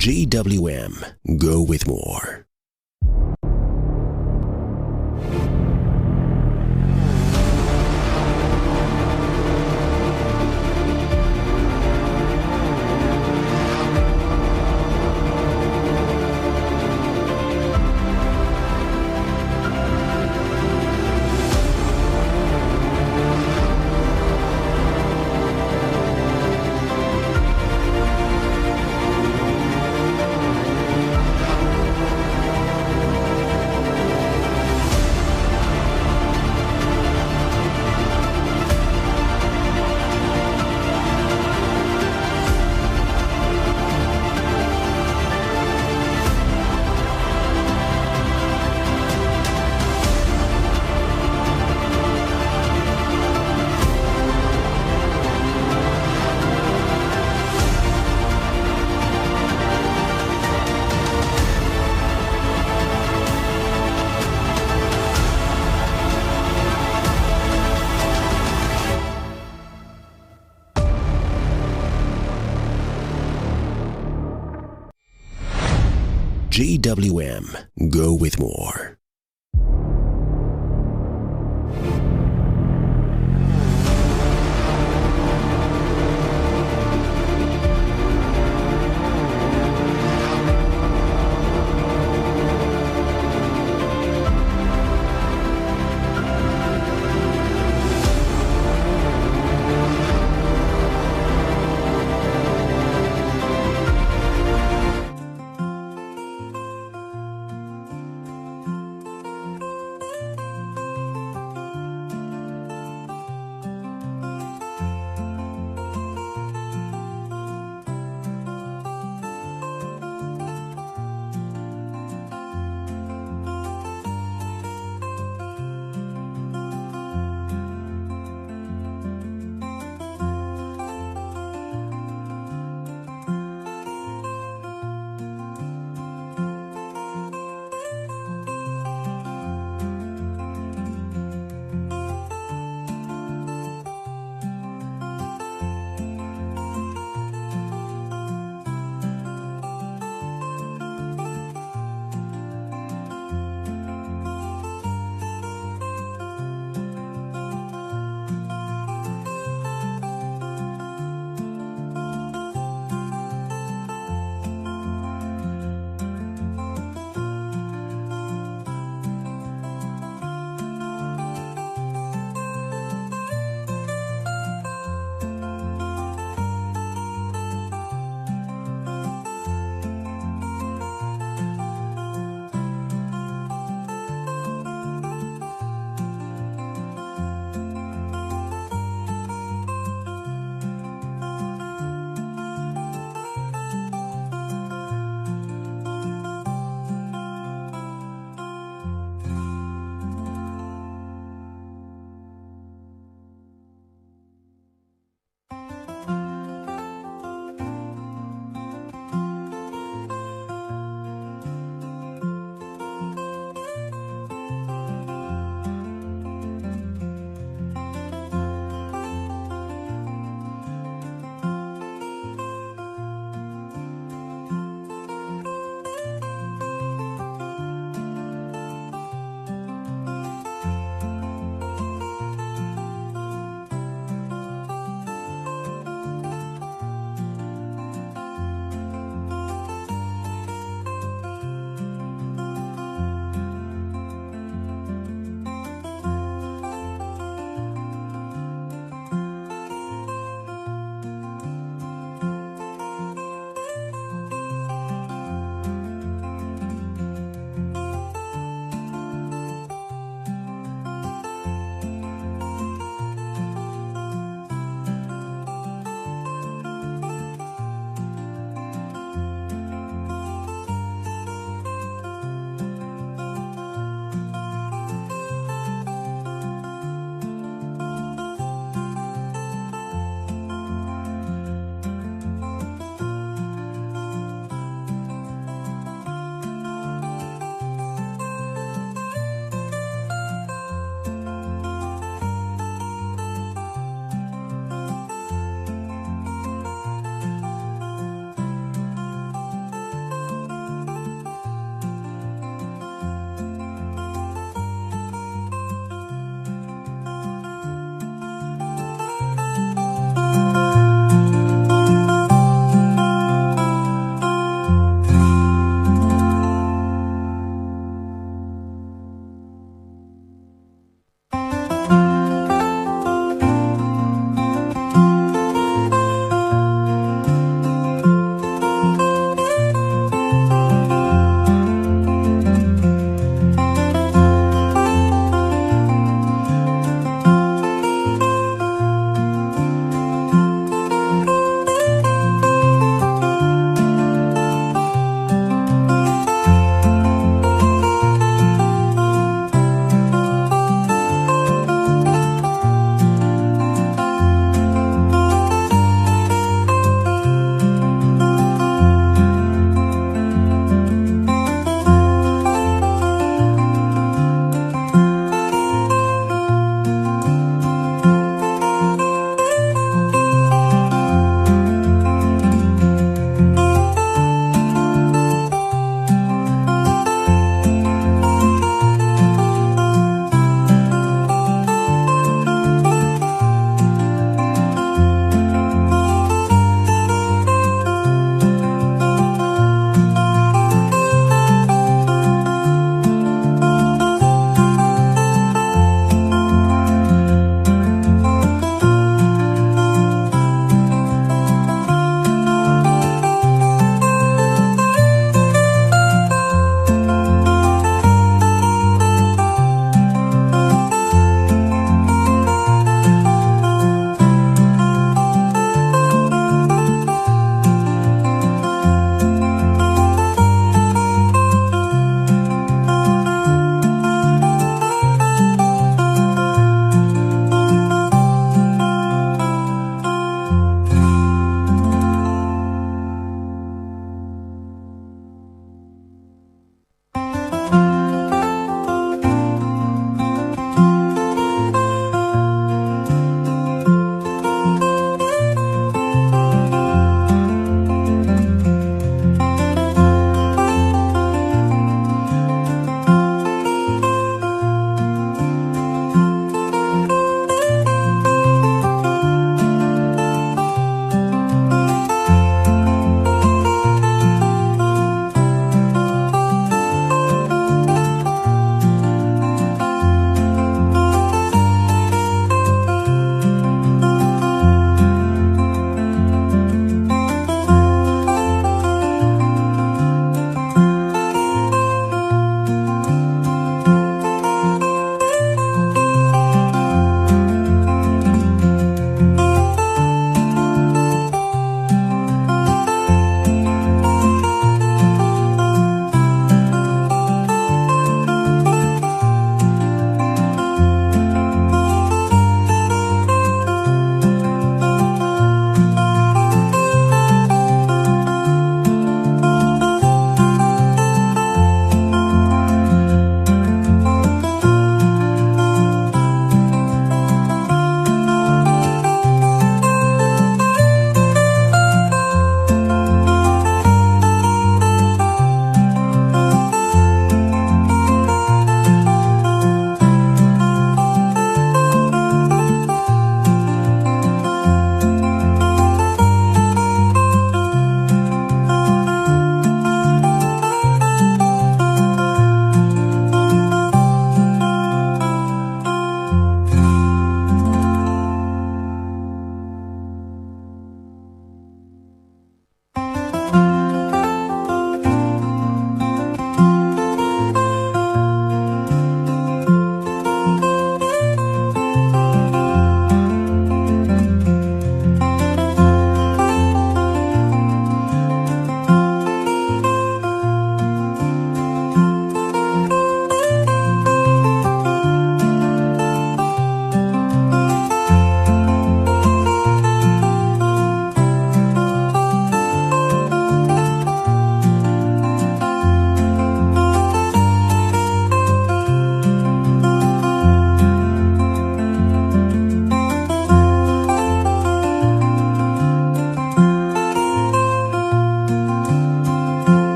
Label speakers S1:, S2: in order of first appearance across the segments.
S1: GWM. Go with more. GWM. Go with more.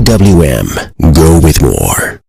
S1: GWM, go with more.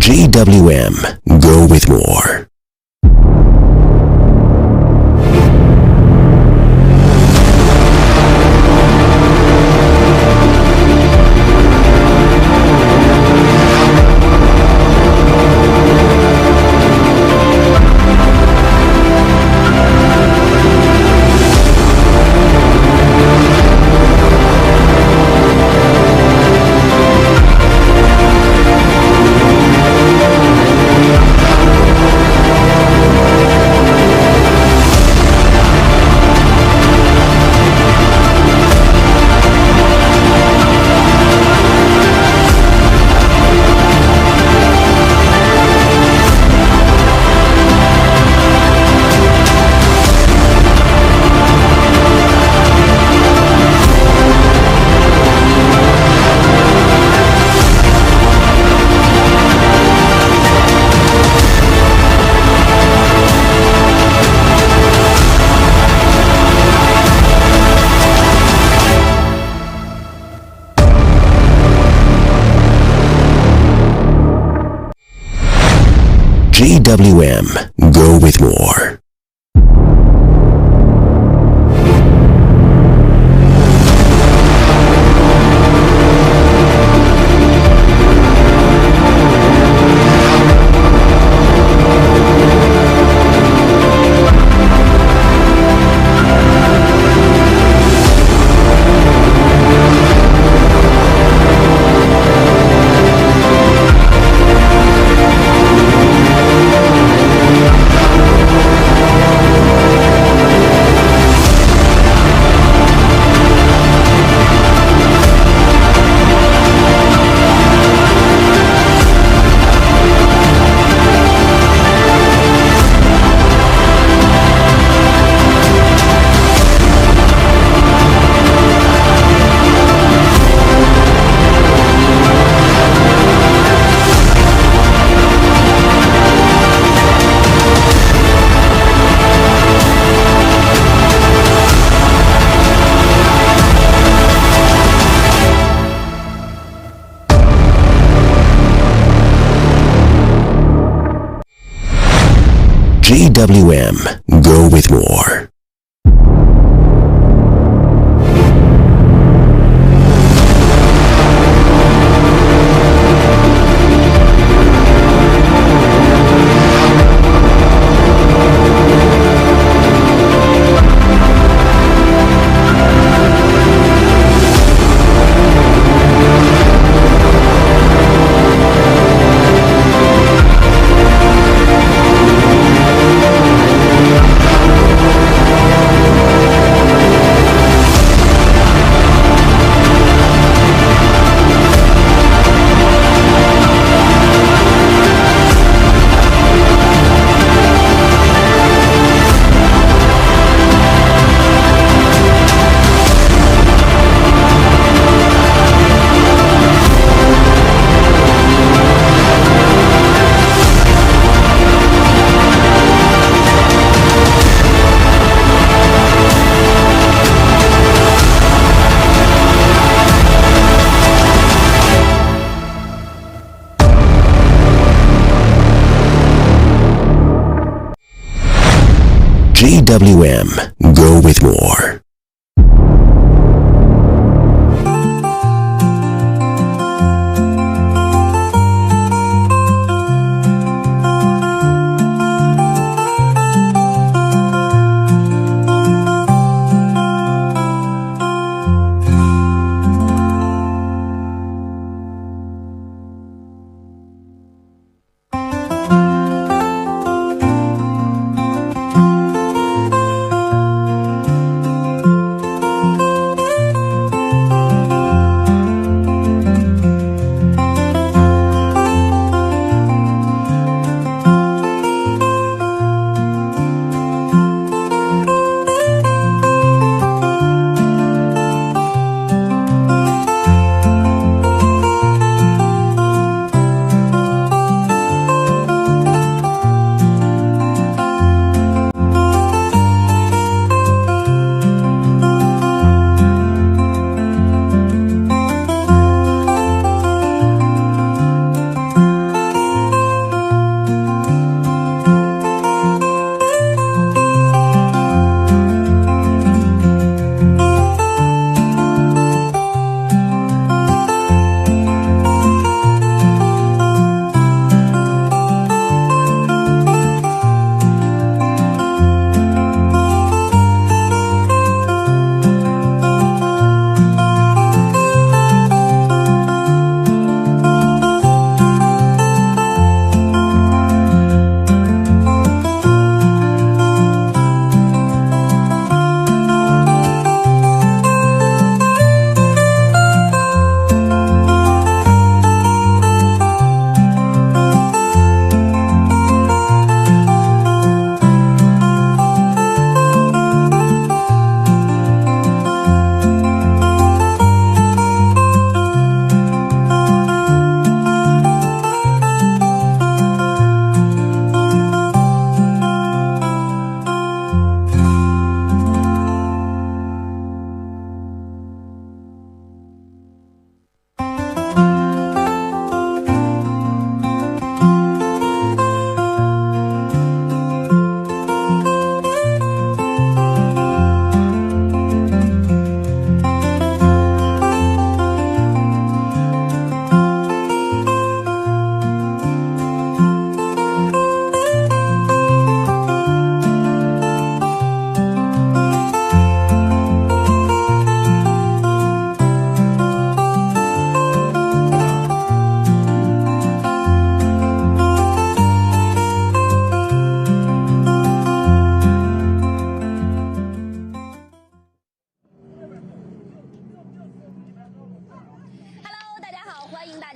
S1: GWM, go with more. GWM, go with more. GWM, go with more. GWM, go with more.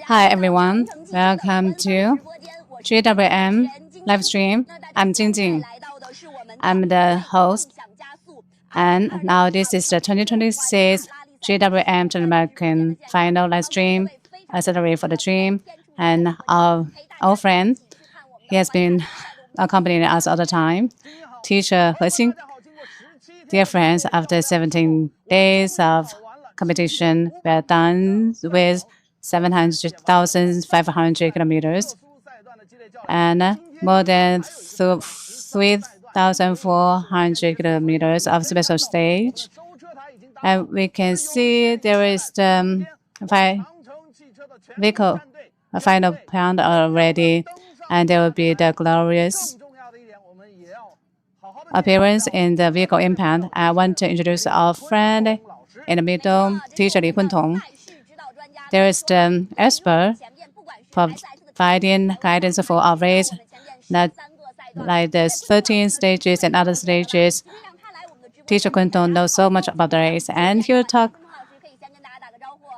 S2: Hi everyone, welcome to GWM live stream. I'm Jingjing. I'm the host. And now this is the 2026 GWM Taklimakan final live stream, accelerate for the dream. And our old friend, he has been accompanying us all the time. Teacher He Xing. Dear friends, after 17 days of competition, we are done with 700,500 kilometers and more than 3,400 kilometers of special stage. And we can see there is the vehicle, a final pound already, and there will be the glorious appearance in the vehicle impound. I want to introduce our friend in the middle, teacher Li Kuntong. There is the expert providing guidance for our race, that like the 13 stages and other stages. Teacher Kuntong knows so much about the race, and he will talk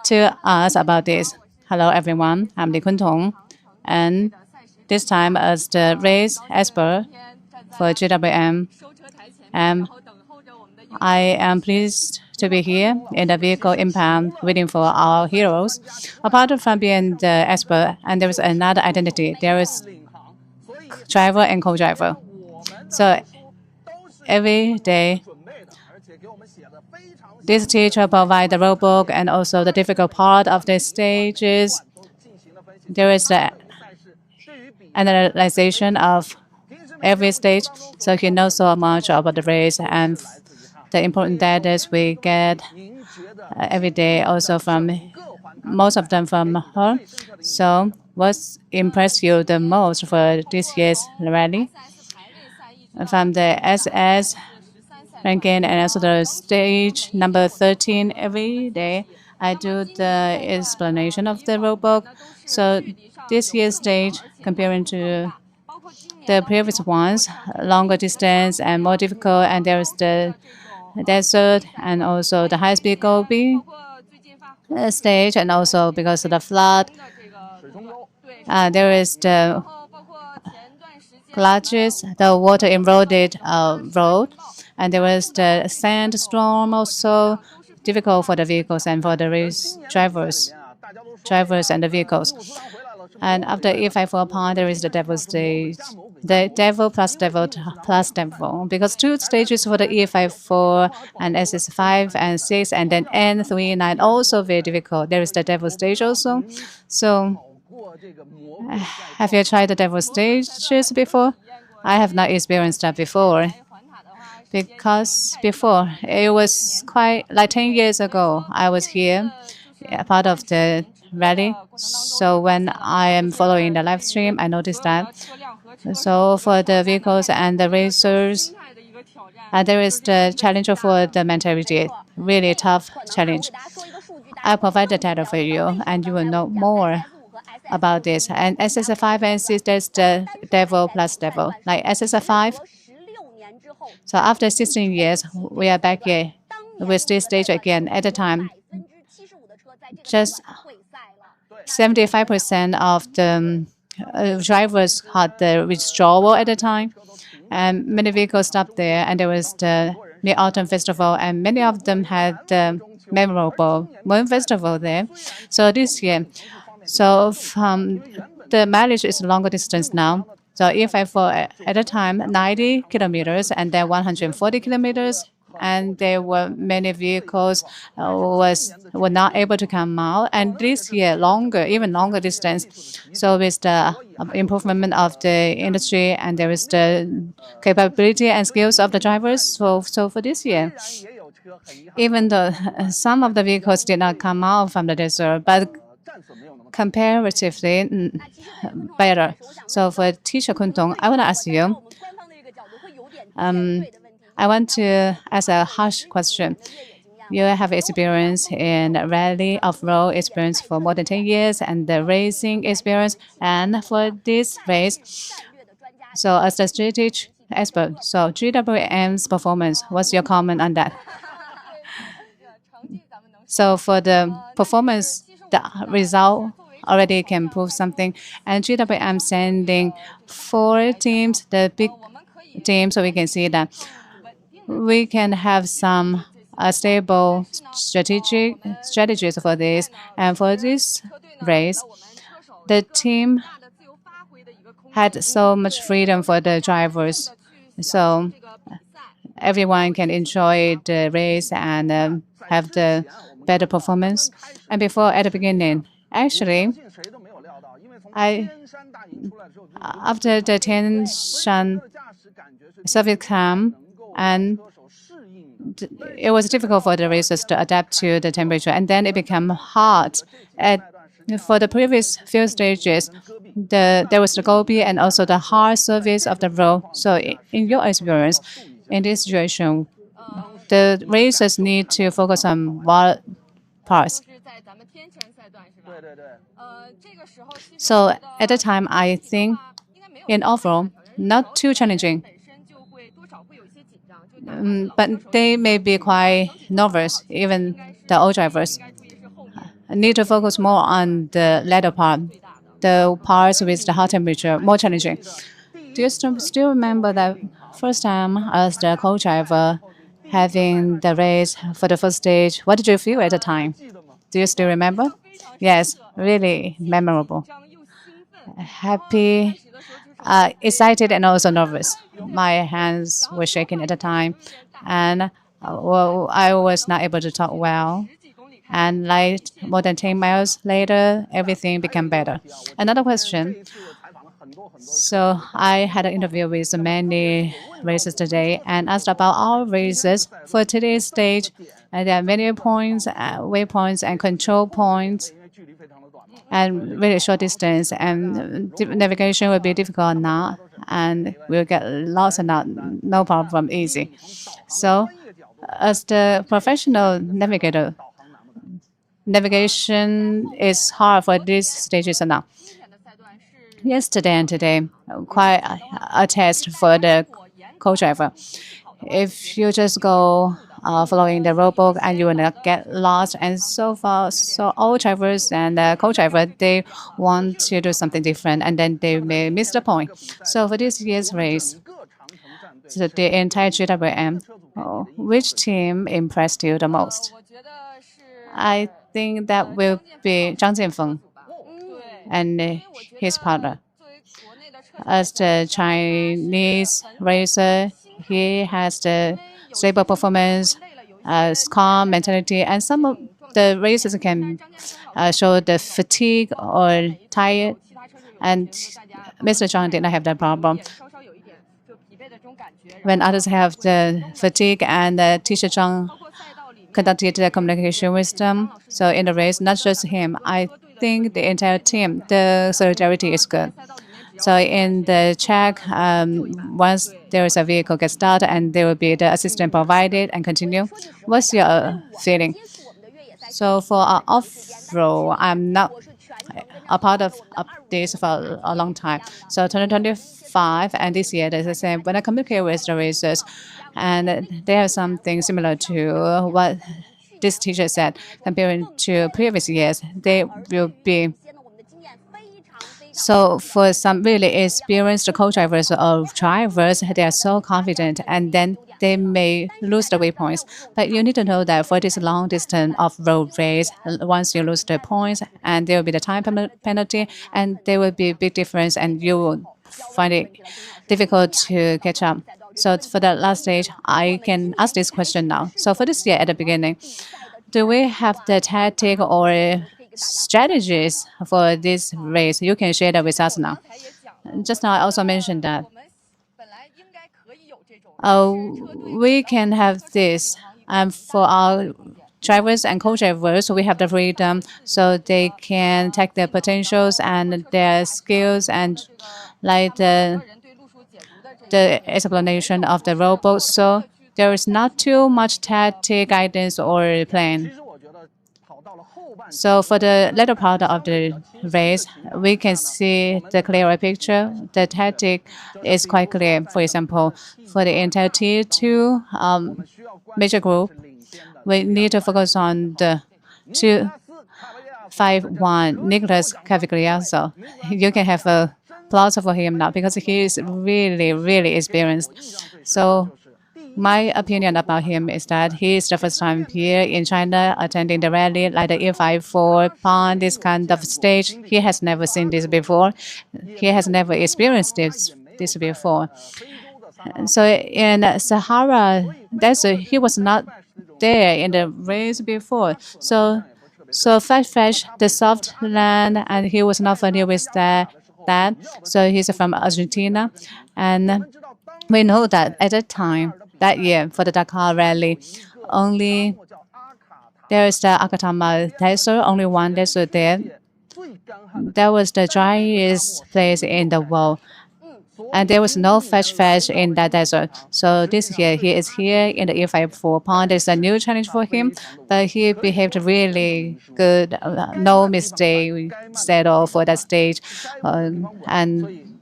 S2: to us about this. Hello, everyone. I'm Li Kuntong, and this time as the race expert for GWM. I am pleased to be here in the vehicle impound waiting for our heroes. Apart from being the expert, and there is another identity. There is driver and co-driver. So every day, this teacher provides the roadbook and also the difficult part of the stages. There is the analyzation of every stage, so he knows so much about the race and the important data we get every day, also from most of them from her. So, what's impressed you the most for this year's rally? From the SS ranking and also the stage number 13 every day, I do the explanation of the roadblock. So, this year's stage, comparing to the previous ones, longer distance and more difficult, and there is the desert and also the high-speed Gobi stage, and also because of the flood, there is the glitches, the water eroded road, and there was the sandstorm also difficult for the vehicles and for the race drivers and the vehicles. And after E54 part, there is the devil stage, the devil plus devil, because two stages for the E54 and SS5 and 6, and then N39 also very difficult. There is the devil stage also. So, have you tried the devil stages before? I have not experienced that before. Because before, it was quite like 10 years ago, I was here, part of the rally. So when I am following the live stream, I noticed that. So for the vehicles and the racers, there is the challenge for the mentality, really tough challenge. I provide the data for you, and you will know more about this. And SSF5 and 6, there's the devil plus devil. Like SSF5, so after 16 years, we are back here with this stage again. At the time, just 75% of the drivers had the withdrawal at the time, and many vehicles stopped there. And there was the Mid-Autumn Festival, and many of them had the memorable Moon Festival there. So this year, so from the mileage is longer distance now. So if I for at a time 90 kilometers and then 140 kilometers, and there were many vehicles were not able to come out. And this year, even longer distance. So with the improvement of the industry, and there is the capability and skills of the drivers. So for this year, even though some of the vehicles did not come out from the desert, but comparatively better. So for teacher Kuntong, I want to ask you, I want to ask a harsh question. You have experience in rally off-road experience for more than 10 years and the racing experience. And for this race, so as the strategic expert, so GWM's performance, what's your comment on that? So for the performance, the result already can prove something. And GWM sending 4 teams, the big team, so we can see that we can have some stable strategies for this. And for this race, the team had so much freedom for the drivers. So everyone can enjoy the race and have the better performance. And before, at the beginning, actually, after the Tianshan Soviet camp, and it was difficult for the racers to adapt to the temperature, and then it became hard. For the previous few stages, there was the Gobi and also the hard surface of the road. So in your experience, in this situation, the racers need to focus on what parts. So at the time, I think in off-road, not too challenging. But they may be quite nervous, even the old drivers. Need to focus more on the latter part, the parts with the high temperature, more challenging. Do you still remember that first time as the co-driver having the race for the first stage? What did you feel at the time? Do you still remember? Yes, really memorable. Happy, excited, and also nervous. My hands were shaking at the time, and I was not able to talk well. And like more than 10 miles later, everything became better. Another question. So I had an interview with many races today and asked about our races for today's stage. And there are many points, waypoints, and control points, and really short distance. And navigation will be difficult now, and we'll get lost and not no problem, easy. So, as the professional navigator, navigation is hard for these stages now. Yesterday and today, quite a test for the co-driver. If you just go following the road book and you will not get lost. And so far, so all drivers and co-driver, they want to do something different and then they may miss the point. So for this year's race, so the entire GWM, which team impressed you the most? I think that will be Zhang Jianfeng and his partner. As the Chinese racer, he has the stable performance, calm mentality, and some of the racers can show the fatigue or tired. And Mr. Zhang did not have that problem. When others have the fatigue, and teacher Zhang conducted the communication with them. So in the race, not just him, I think the entire team, the solidarity is good. So in the check, once there is a vehicle get started and there will be the assistant provided and continue. What's your feeling? So for our off-road, I'm not a part of this for a long time. So 2025 and this year, there's the same. When I communicate with the racers, and they have something similar to what this teacher said, comparing to previous years, they will be. So for some really experienced co-drivers or drivers, they are so confident, and then they may lose the waypoints. But you need to know that for this long distance of road race, once you lose the points, and there will be the time penalty, and there will be a big difference, and you will find it difficult to catch up. So for the last stage, I can ask this question now. So for this year at the beginning, do we have the tactic or strategies for this race? You can share that with us now. Just now, I also mentioned that we can have this for our drivers and co-drivers. We have the freedom, so they can take their potentials and their skills and like the explanation of the robot. So there is not too much tactic guidance or plan. So for the latter part of the race, we can see the clearer picture. The tactic is quite clear. For example, for the entire Tier 2 major group, we need to focus on the 251 Nicholas Cavigliazo. You can have a applause for him now because he is really, really experienced. So my opinion about him is that he is the first time here in China attending the rally, like the E54 pond, this kind of stage. He has never seen this before. He has never experienced this before. So in Sahara Desert, he was not there in the race before. So fresh, the soft land, and he was not familiar with that. So he's from Argentina, and we know that at that time, that year for the Dakar rally, only there is the Akatama desert, only one desert there. That was the driest place in the world. And there was no fish in that desert. So this year, he is here in the E54 pond. It's a new challenge for him, but he behaved really good. No mistake settled for that stage. And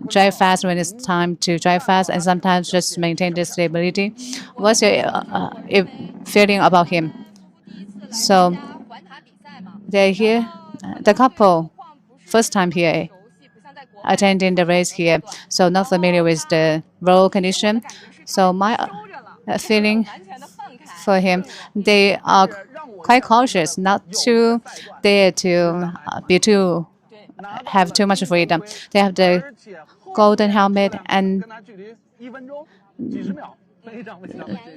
S2: drive fast when it's time to drive fast, and sometimes just maintain the stability. What's your feeling about him? So they're here, the couple, first time here, attending the race here, so not familiar with the road condition. So my feeling for him, they are quite cautious, not too there to be too have too much freedom. They have the golden helmet and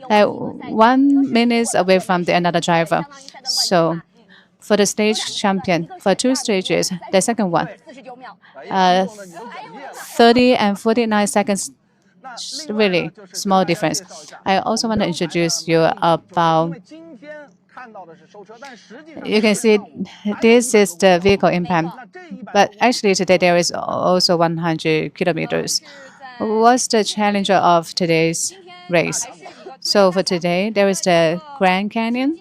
S2: 1 minute away from the another driver. So for the stage champion, for 2 stages, the second one, 30 and 49 seconds, really small difference. I also want to introduce you about, you can see this is the vehicle impact, but actually today there is also 100 kilometers. What's the challenge of today's race? So for today, there is the Grand Canyon.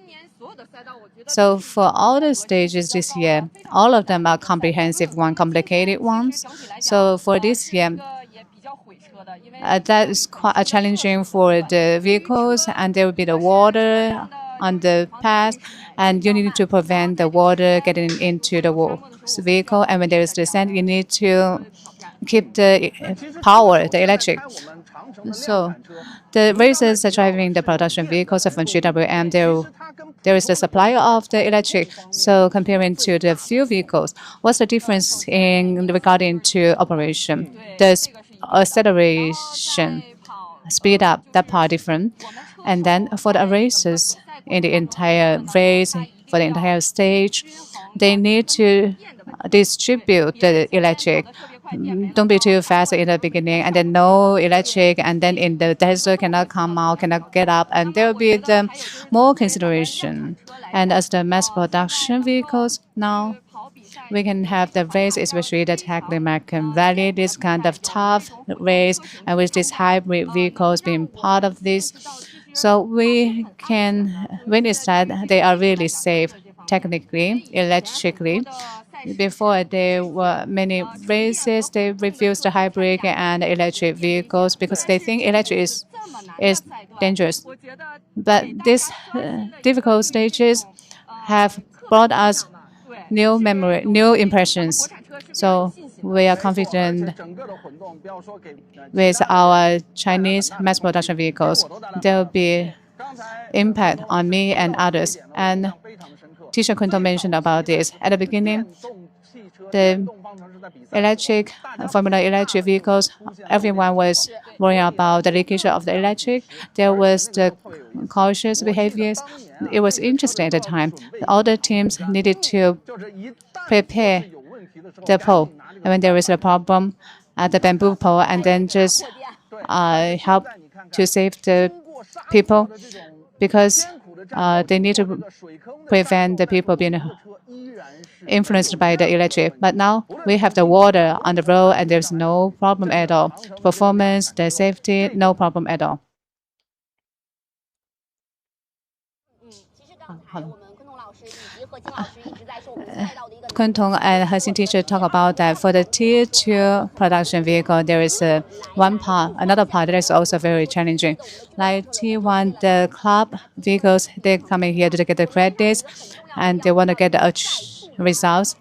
S2: So for all the stages this year, all of them are comprehensive one, complicated ones. So for this year, that is quite challenging for the vehicles, and there will be the water on the path, and you need to prevent the water getting into the vehicle. And when there is the sand, you need to keep the power, the electric. So the racers are driving the production vehicles of GWM. There is the supplier of the electric. So comparing to the fuel vehicles, what's the difference in regarding to operation? The acceleration, speed up, that part different. And then for the racers in the entire race, for the entire stage, they need to distribute the electric. Don't be too fast in the beginning, and then no electric, and then in the desert cannot come out, cannot get up, and there will be the more consideration. And as the mass production vehicles now, we can have the race, especially the Taklimakan Valley, this kind of tough race, and with these hybrid vehicles being part of this. So we can witness that they are really safe technically, electrically. Before there were many races, they refused the hybrid and electric vehicles because they think electric is dangerous. But these difficult stages have brought us new memory, new impressions. So we are confident with our Chinese mass production vehicles. There will be impact on me and others. And Teacher Kunto mentioned about this. At the beginning, the Formula electric vehicles, everyone was worrying about the leakage of the electric. There was the cautious behaviors. It was interesting at the time. All the teams needed to prepare the pole. And when there is a problem, the bamboo pole, and then just help to save the people because they need to prevent the people being influenced by the electric. But now we have the water on the road and there's no problem at all. The performance, the safety, no problem at all. Kuntong and Hexin teacher talk about that for the Tier 2 production vehicle, there is another part that is also very challenging. Like T1, the club vehicles, they're coming here to get the credits and they want to get the results.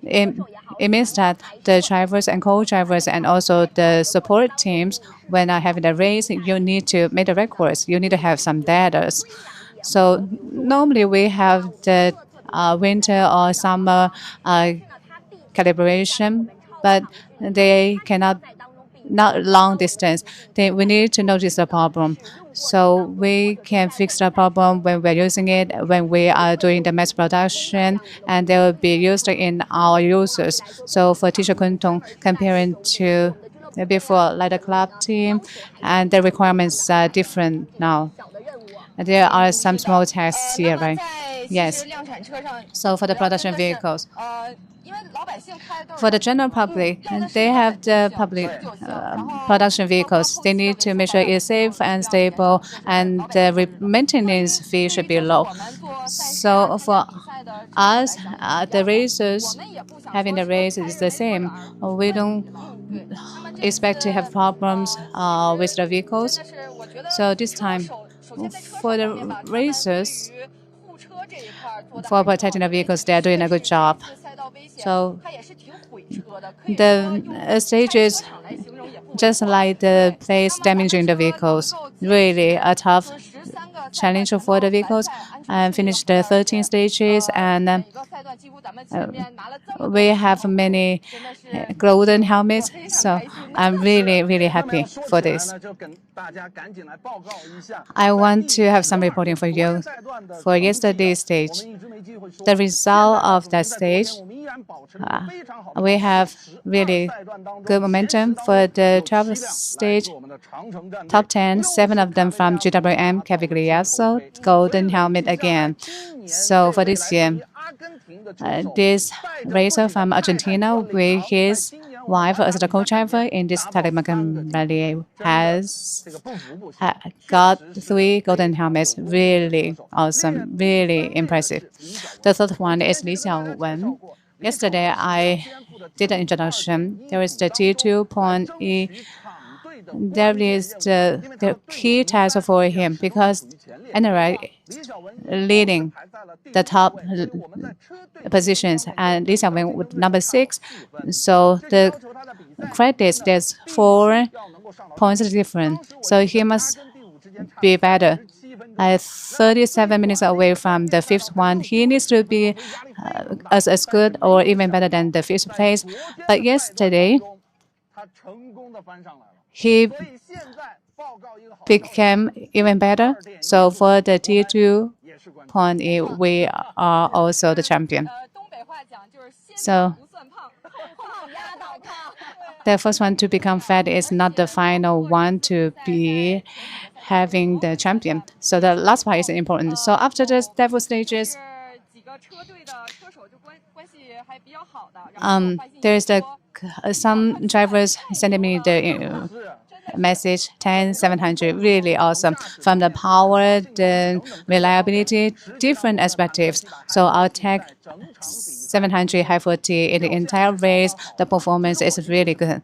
S2: It means that the drivers and co-drivers and also the support teams, when are having the race, you need to make the records. You need to have some data. So normally we have the winter or summer calibration, but they cannot, not long distance. We need to notice the problem. So we can fix the problem when we're using it, when we are doing the mass production, and they will be used in our users. So for Teacher Kuntong, comparing to before, like the club team, and the requirements are different now. There are some small tests here, right? Yes. So for the production vehicles, for the general public, they have the public production vehicles. They need to make sure it's safe and stable, and the maintenance fee should be low. So for us, the racers having the race is the same. We don't expect to have problems with the vehicles. So this time, for the racers, for protecting the vehicles, they are doing a good job. So the stages, just like the place damaging the vehicles, really a tough challenge for the vehicles and finished the 13 stages. And we have many golden helmets. So I'm really, really happy for this. I want to have some reporting for you for yesterday's stage. The result of that stage, we have really good momentum for the 12th stage. Top 10, 7 of them from GWM category, also golden helmet again. So for this year, this racer from Argentina with his wife as the co-driver in this Taklimakan rally has got 3 golden helmets. Really awesome, really impressive. The third one is Li Xiaowen. Yesterday, I did an introduction. There is the T2.E. There is the key task for him because anyway, leading the top positions and Li Xiaowen with number 6. So the credits, there's 4 points different. So he must be better. 37 minutes away from the 5th one. He needs to be as good or even better than the 5th place. But yesterday, he became even better. So for the T2.E, we are also the champion. So the first one to become fat is not the final one to be having the champion. So the last part is important. So after the several stages, there's some drivers sending me the message 10,700, really awesome. From the power, the reliability, different aspects. So I'll take 700 high 40 in the entire race. The performance is really good.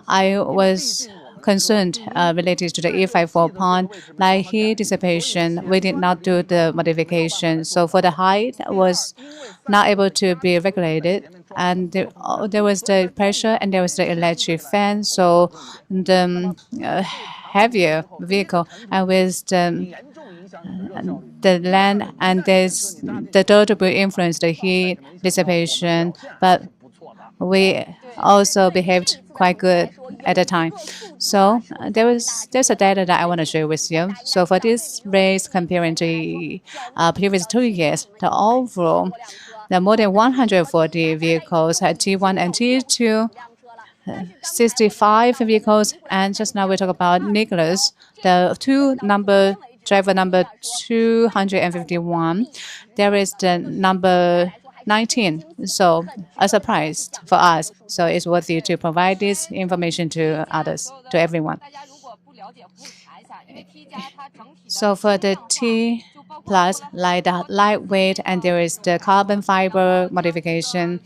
S2: I was concerned related to the E54 pond, like heat dissipation. We did not do the modification. So for the height, was not able to be regulated. And there was the pressure and there was the electric fan. So the heavier vehicle and with the land and there's the dirt will influence the heat dissipation. But we also behaved quite good at the time. So there's a data that I want to share with you. So for this race comparing to previous 2 years, the overall, the more than 140 vehicles had T1 and T2, 65 vehicles, and just now we talk about Nicholas, the driver number 251. There is the number 19. So a surprise for us. So it's worth you to provide this information to others, to everyone. So for the T plus, like the lightweight, and there is the carbon fiber modification.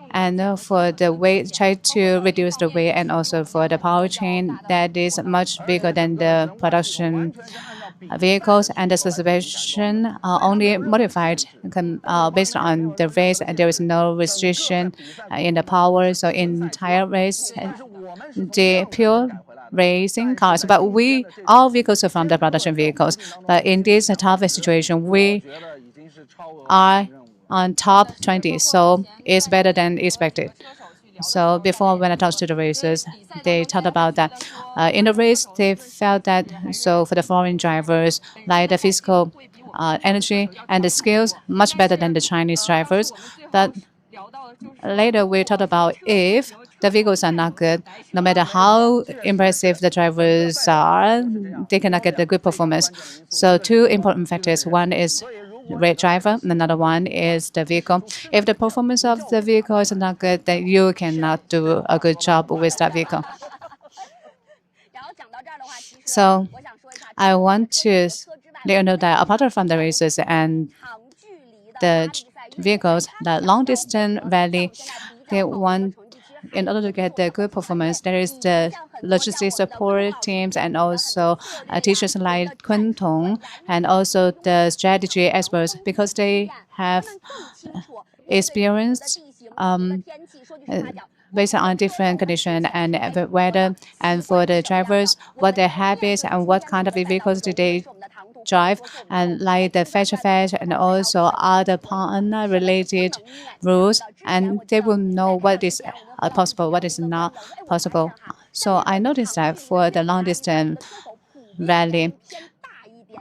S2: And for the weight, try to reduce the weight, and also for the powertrain that is much bigger than the production vehicles, and the suspension are only modified based on the race, and there is no restriction in the power. So entire race, the pure racing cars, but all vehicles are from the production vehicles. But in this tough situation, we are on top 20, so it's better than expected. So before, when I talked to the racers, they talked about that. In the race, they felt that, so for the foreign drivers, like the physical energy and the skills, much better than the Chinese drivers. But later, we talked about if the vehicles are not good, no matter how impressive the drivers are, they cannot get the good performance. So 2 important factors. One is the driver, and another one is the vehicle. If the performance of the vehicle is not good, then you cannot do a good job with that vehicle. So I want to let you know that apart from the races and the vehicles, the long distance rally, they want, in order to get the good performance, there is the logistics support teams and also teachers like Kun Tong and also the strategy experts, because they have experience based on different conditions and the weather, and for the drivers, what their habits and what kind of vehicles do they drive, and like the fetch and also other partner-related rules, and they will know what is possible, what is not possible. So I noticed that for the long distance rally,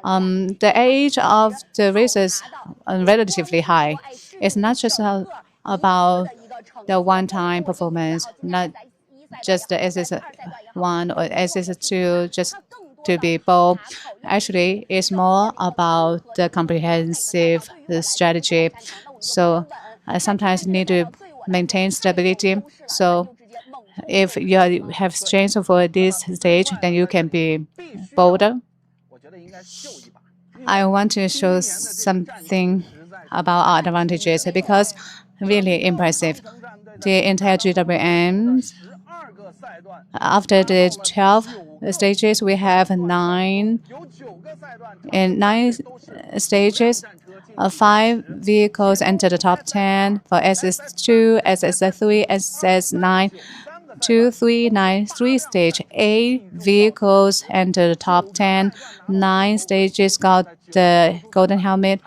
S2: the age of the racers are relatively high. It's not just about the one-time performance, not just the SS1 or SS2 just to be bold. Actually, it's more about the comprehensive strategy. So I sometimes need to maintain stability. So if you have strength for this stage, then you can be bolder. I want to show something about our advantages because really impressive. The entire GWM, after the 12 stages, we have nine stages. 5 vehicles enter the top 10 for SS2, SS3, SS9. 2, 3, 9, 3 stage. 8 vehicles enter the top 10. 9 stages got the golden helmet.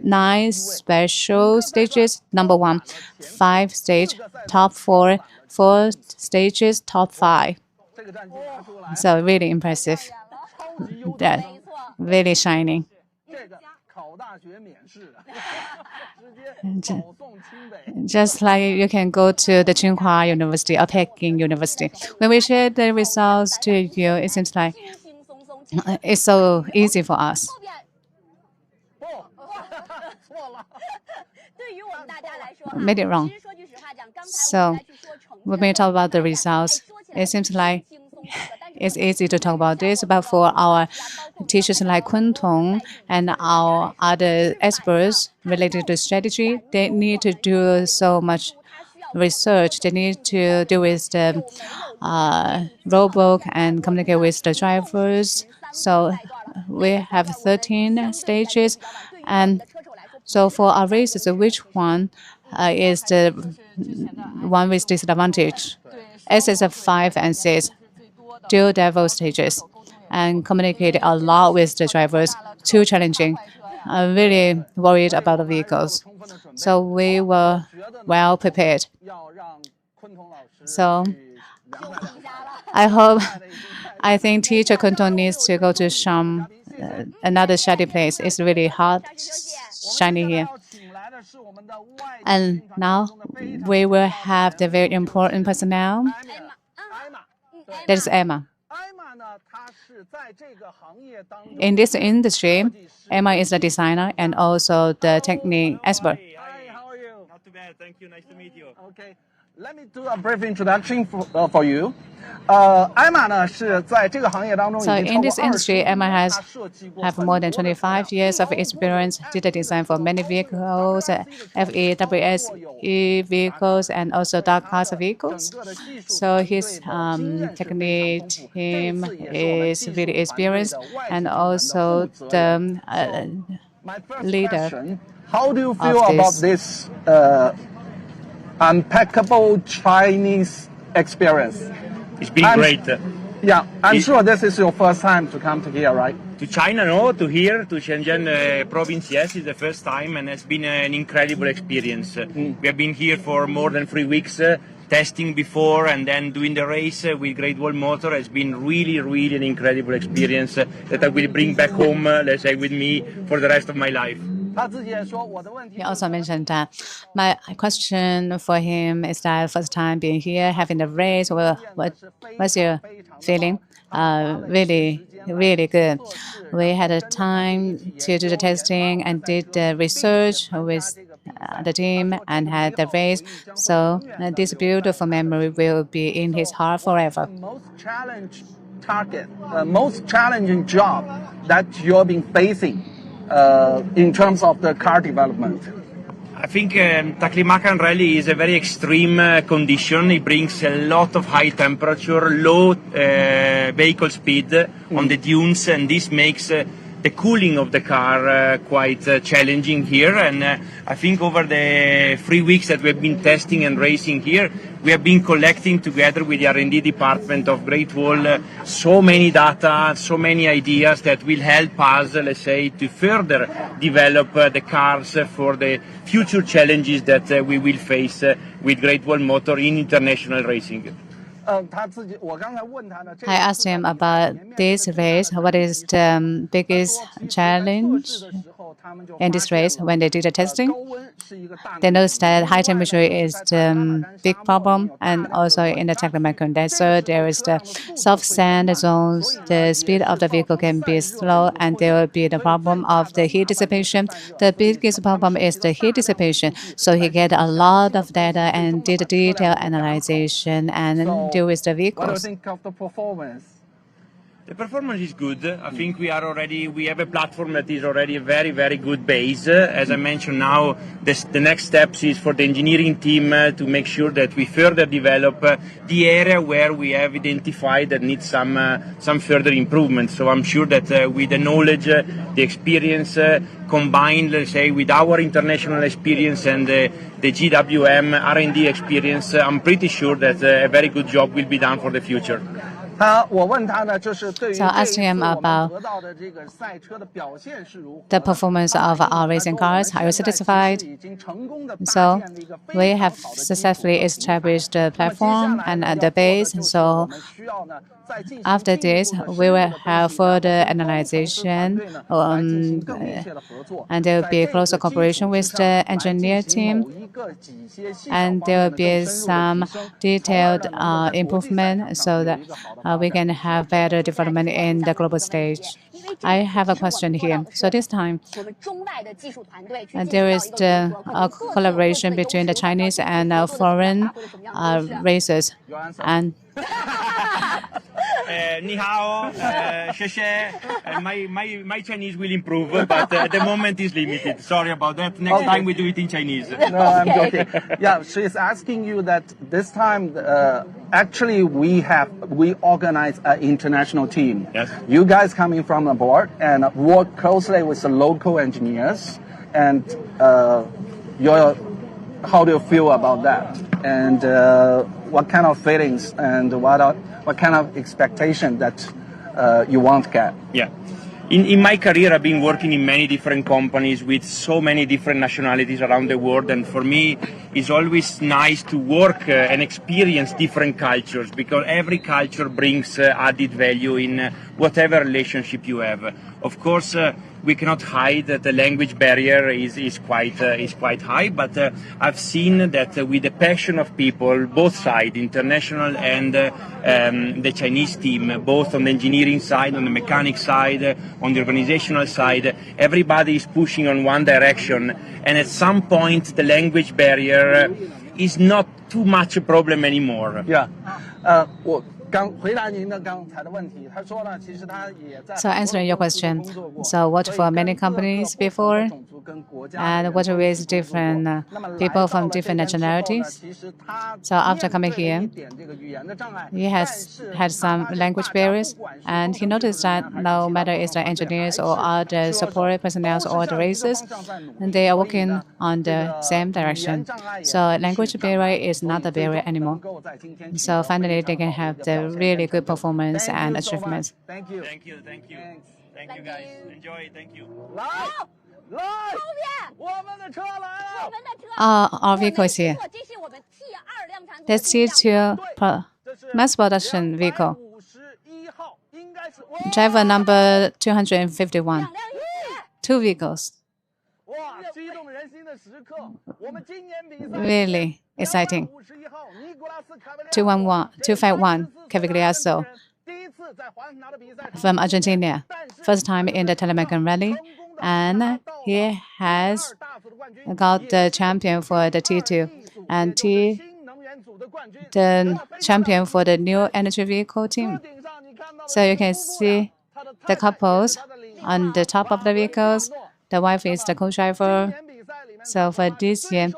S2: 9 special stages, number 1. 5 stage, top 4. 4 stages, top 5. So really impressive. That really shining. Just like you can go to the Tsinghua University or Peking University. When we share the results to you, it seems like it's so easy for us. Made it wrong. So when we talk about the results, it seems like it's easy to talk about this, but for our teachers like Kun Tong and our other experts related to strategy, they need to do so much research. They need to deal with the roadbook and communicate with the drivers. So we have 13 stages. And so for our races, which one is the one with disadvantage? SS5 and 6. Dual devil stages and communicate a lot with the drivers. Too challenging. I'm really worried about the vehicles. So we were well prepared. So I think teacher Kuntong needs to go to some another shady place. It's really hot, shiny here. And now we will have the very important personnel. That is Emma. In this industry, Emma is the designer and also the technique expert.
S3: Hi, how are you? Not too bad, thank you. Nice to meet you. Okay, let me do a brief introduction for you. So
S2: in this industry, Emma has more than 25 years of experience, did the design for many vehicles, FE, WSE vehicles, and also dark cars vehicles. So his technique team is really experienced, and also the leader.
S3: How do you feel about this impeccable Chinese experience?
S4: It's been great.
S3: Yeah, I'm sure this is your first time to come to here, right?
S4: To China, no. To here, to Shenzhen province, yes, it's the first time, and it's been an incredible experience. We have been here for more than 3 weeks, testing before and then doing the race with Great Wall Motor. Has been really, really an incredible experience that I will bring back home, let's say, with me for the rest of my life.
S2: He also mentioned that my question for him is that first time being here, having the race, what's your feeling? Really, really good. We had a time to do the testing and did the research with the team and had the race. So this beautiful memory will be in his heart forever.
S3: Most challenging job that you've been facing in terms of the car development?
S4: I think Taklimakan rally is a very extreme condition. It brings a lot of high temperature, low vehicle speed on the dunes, and this makes the cooling of the car quite challenging here. And I think over the 3 weeks that we've been testing and racing here, we have been collecting together with the R&D department of Great Wall so many data, so many ideas that will help us, let's say, to further develop the cars for the future challenges that we will face with Great Wall Motor in international racing.
S2: I asked him about this race. What is the biggest challenge in this race when they did the testing? They noticed that high temperature is the big problem, and also in the Taklimakan desert, there is the soft sand zones. The speed of the vehicle can be slow, and there will be the problem of the heat dissipation. The biggest problem is the heat dissipation. So he get a lot of data and did a detailed analysis and deal with the
S3: What do you
S2: vehicles.
S3: think of the performance?
S4: The performance is good. I think we have a platform that is already a very, very good base. As I mentioned now, the next steps is for the engineering team to make sure that we further develop the area where we have identified that needs some further improvements. So I'm sure that with the knowledge, the experience combined, let's say, with our international experience and the GWM R&D experience, I'm pretty sure that a very good job will be done for the future.
S3: So I
S2: asked him about the performance of our racing cars. Are you satisfied? So we have successfully established the platform and the base. So after this, we will have further analysis, and there will be closer cooperation with the engineer team, and there will be some detailed improvement so that we can have better development in the global stage. I have a question here. So this time, there is the collaboration between the Chinese and foreign racers. And
S4: 你好, 谢谢. My Chinese will improve, but at the moment is limited. Sorry about that. Next time we do it in Chinese.
S3: No, I'm joking. Yeah, she's asking you that this time, actually, we organize an international team.
S4: Yes.
S3: You guys coming from aboard and work closely with the local engineers. And how do you feel about that? And what kind of feelings and what kind of expectation that you want to get?
S4: Yeah. In my career, I've been working in many different companies with so many different nationalities around the world, and for me, it's always nice to work and experience different cultures, because every culture brings added value in whatever relationship you have. Of course, we cannot hide that the language barrier is quite high, but I've seen that with the passion of people, both sides, international and the Chinese team, both on the engineering side, on the mechanic side, on the organizational side, everybody is pushing on one direction, and at some point the language barrier is not too much a problem anymore.
S3: Yeah.
S2: So answering your question, so worked for many companies before, and worked with different people from different nationalities. So after coming here, he has had some language barriers, and he noticed that no matter it's the engineers or other support personnel or the racers, and they are working on the same direction. So language barrier is not a barrier anymore. So finally, they can have the really good performance and achievements.
S3: Thank you.
S4: Thank you, thank you. Thank you guys. Enjoy, thank you.
S2: Our vehicle is here. That's T2 mass production vehicle. Driver number 251. Two vehicles. Really exciting. 251 Cavigliasso from Argentina. First time in the Taklimakan Rally, and he has got the champion for the T2 and the champion for the new energy vehicle team. So you can see the couples on the top of the vehicles. The wife is the co-driver. So for this year,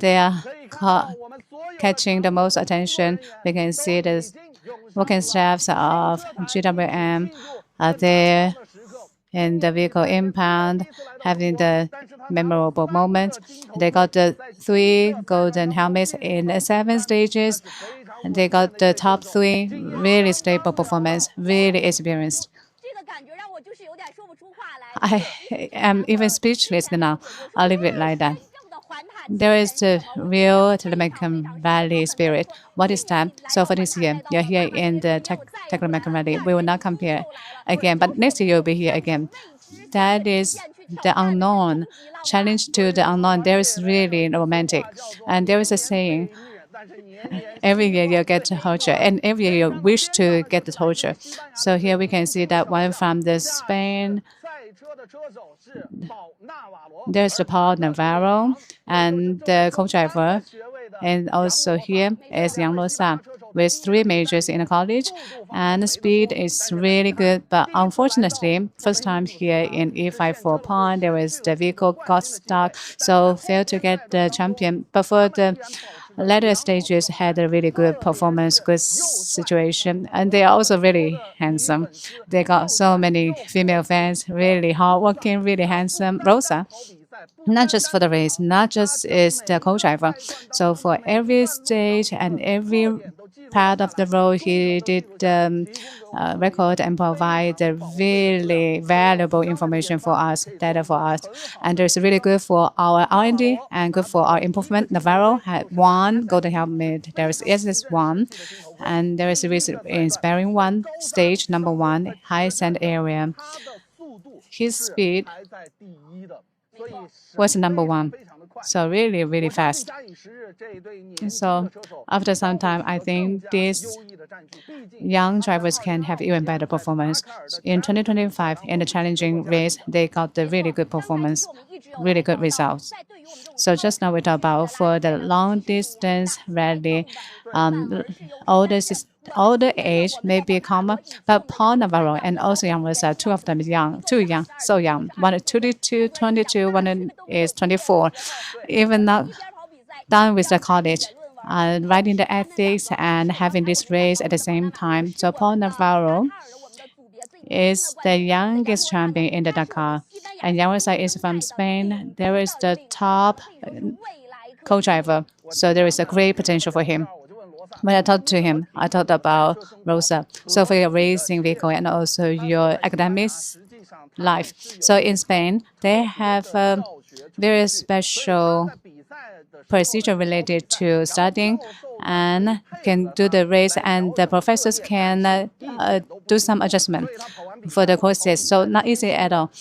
S2: they are catching the most attention. We can see the working staffs of GWM are there in the vehicle impound, having the memorable moment. They got the 3 golden helmets in the 7 stages. They got the top 3, really stable performance, really experienced. I am even speechless now. I'll leave it like that. There is the real Taklimakan Valley spirit. What is that? So for this year, you're here in the Taklimakan Valley. We will not compare again, but next year you'll be here again. That is the unknown. Challenge to the unknown. There is really romantic. And there is a saying, every year you get the torture, and every year you wish to get the torture. So here we can see that one from the Spain. There's the Paul Navarro and the co-driver. And also here is Yang Luosa with 3 majors in the college. And the speed is really good. But unfortunately, first time here in E54 pond, there was the vehicle got stuck, so failed to get the champion. But for the later stages had a really good performance, good situation, and they are also really handsome. They got so many female fans, really hardworking, really handsome. Rosa, not just for the race, not just is the co-driver. So for every stage and every part of the road, he did record and provide the really valuable information for us, data for us. And it's really good for our R&D and good for our improvement. Navarro had 1 golden helmet. There is SS1, and there is a really inspiring one, stage number 1, high sand area. His speed was number 1. So really, really fast. So after some time, I think these young drivers can have even better performance. In 2025, in the challenging race, they got the really good performance, really good results. So just now we talk about for the long distance rally, older age may be common, but Paul Navarro and also Yang Rosa, 2 of them young, too young, so young. One is 22, one is 24, even not done with the college. Writing the ethics and having this race at the same time. So Paul Navarro is the youngest champion in the Dakar, and Yang Rosa is from Spain. There is the top co-driver, so there is a great potential for him. When I talked to him, I talked about Rosa. So for your racing vehicle and also your academics life. So in Spain, they have a very special procedure related to studying and can do the race, and the professors can do some adjustment for the courses. So not easy at all.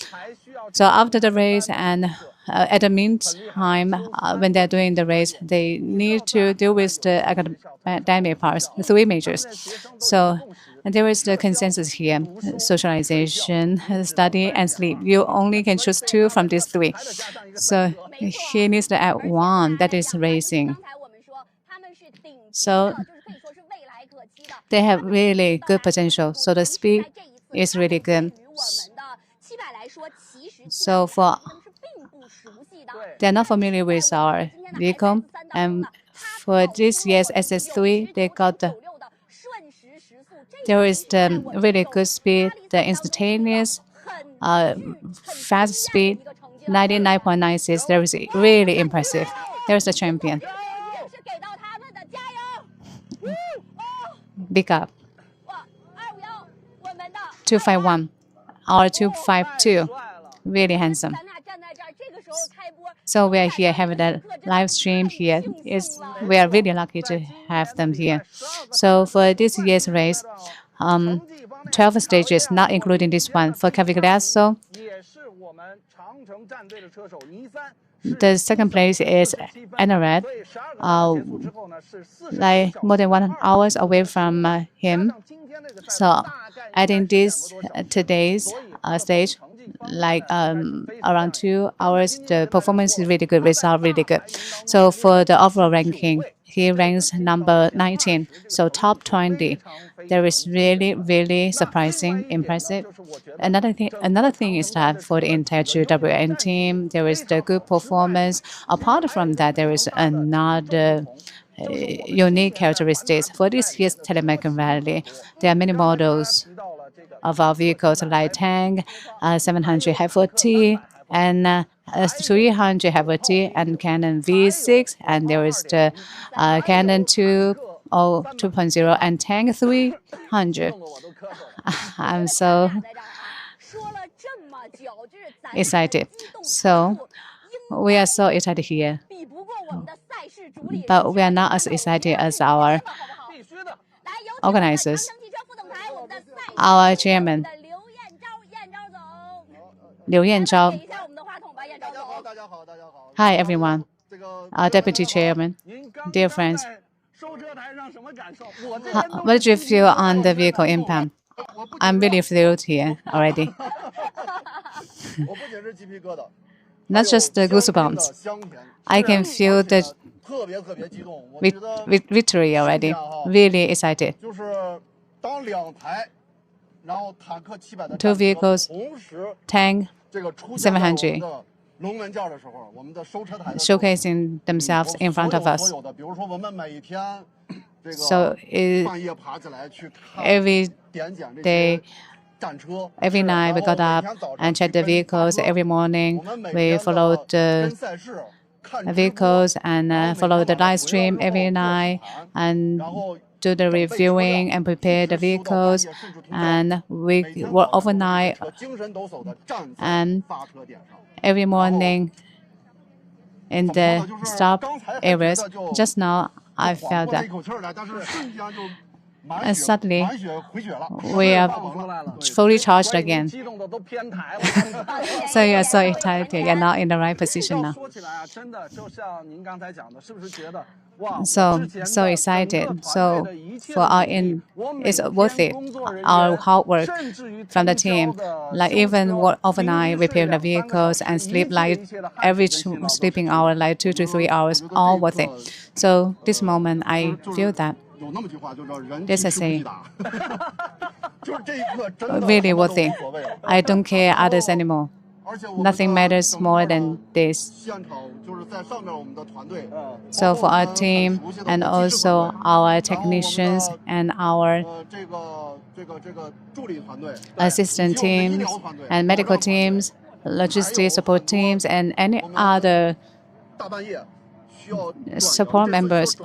S2: So after the race and at the meantime, when they're doing the race, they need to deal with the academic parts, the 3 majors. So there is the consensus here: socialization, study, and sleep. You only can choose 2 from these 3. So he needs to add 1, that is racing. So they have really good potential. So the speed is really good. So for they're not familiar with our vehicle, and for this year's SS3, they got there is the really good speed, the instantaneous, fast speed, 99.96. There is really impressive. There's a champion. Big up. 251 or 252. Really handsome. So we are here having a live stream here. We are really lucky to have them here. So for this year's race, 12 stages, not including this one. For Cavigliasso, the second place is Anared, like more than 1 hour away from him. So adding this today's stage, like around 2 hours, the performance is really good, result really good. So for the overall ranking, he ranks number 19, so top 20. There is really, really surprising, impressive. Another thing is that for the entire GWN team, there is the good performance. Apart from that, there is another unique characteristics. For this year's Taklimakan Valley, there are many models of our vehicles like tank, 700 T, and 300 T, and Canon V6, and there is the Canon 2.0 and tank 300. I'm so excited. So we are so excited here. But we are not as excited as our organizers. Our chairman, Liu Yanzhao. Hi, everyone. Our deputy chairman, dear friends. What did you feel on the vehicle impact? I'm really thrilled here already. Not just the goosebumps. I can feel the victory already. Really excited. 2 vehicles, tank, 700, showcasing themselves in front of us. So every day, every night we got up and checked the vehicles. Every morning we followed the vehicles and followed the live stream every night and do the reviewing and prepare the vehicles. And we work overnight and every morning in the stop areas. Just now I felt that. And suddenly, we are fully charged again. So you are so excited. You're now in the right position now. So excited. So for our it's worth it. Our hard work from the team, like even work overnight, repair the vehicles and sleep like every sleeping hour, like 2 to 3 hours, all worth it. So this moment, I feel that. This is a really worth it. I don't care others anymore. Nothing matters more than this. So for our team and also our technicians and our assistant teams and medical teams, logistics support teams, and any other support members.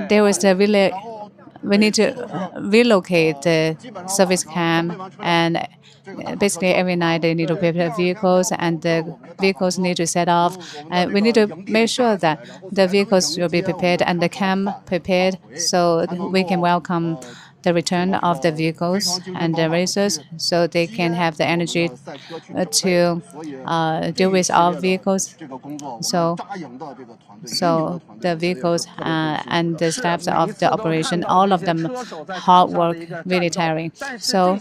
S2: There was we need to relocate the service camp, and basically every night they need to prepare vehicles and the vehicles need to set off. We need to make sure that the vehicles will be prepared and the camp prepared so we can welcome the return of the vehicles and the racers so they can have the energy to deal with our vehicles. So the vehicles and the staffs of the operation, all of them hard work, really tiring. So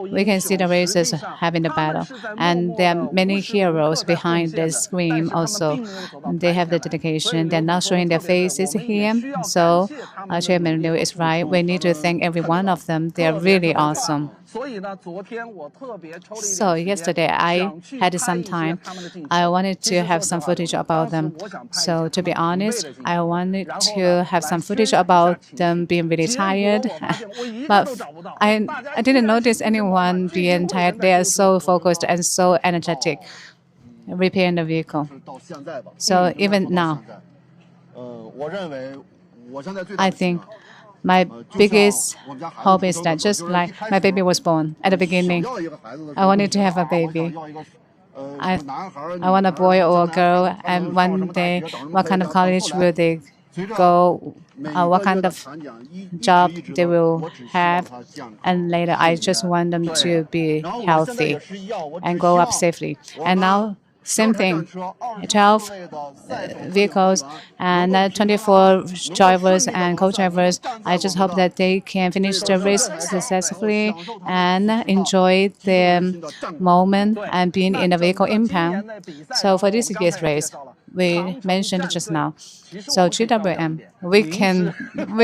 S2: we can see the racers having the battle. And there are many heroes behind the screen also. They have the dedication. They're not showing their faces here. So Chairman Liu is right. We need to thank every one of them. They are really awesome. So yesterday I had some time. I wanted to have some footage about them. So to be honest, I wanted to have some footage about them being really tired. But I didn't notice anyone being tired. They are so focused and so energetic repairing the vehicle. So even now, I think my biggest hope is that just like my baby was born at the beginning, I wanted to have a baby. I want a boy or a girl, and one day, what kind of college will they go? What kind of job they will have, and later I just want them to be healthy and grow up safely. And now, same thing, 12 vehicles and 24 drivers and co-drivers. I just hope that they can finish the race successfully and enjoy the moment and being in the vehicle impound. So for this year's race, we mentioned just now. So GWM, we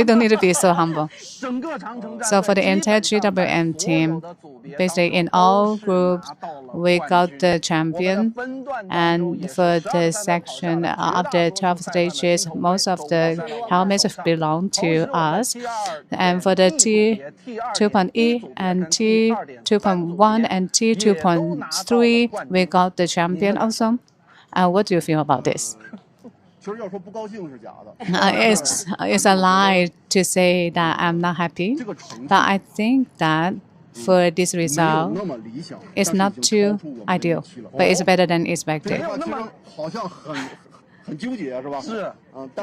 S2: don't need to be so humble. So for the entire GWM team, basically in all groups, we got the champion. And for the section of the 12 stages, most of the helmets belong to us. And for the T2.E and T2.1 and T2.3, we got the champion also. What do you feel about this? It's a lie to say that I'm not happy, but I think that for this result, it's not too ideal, but it's better than expected.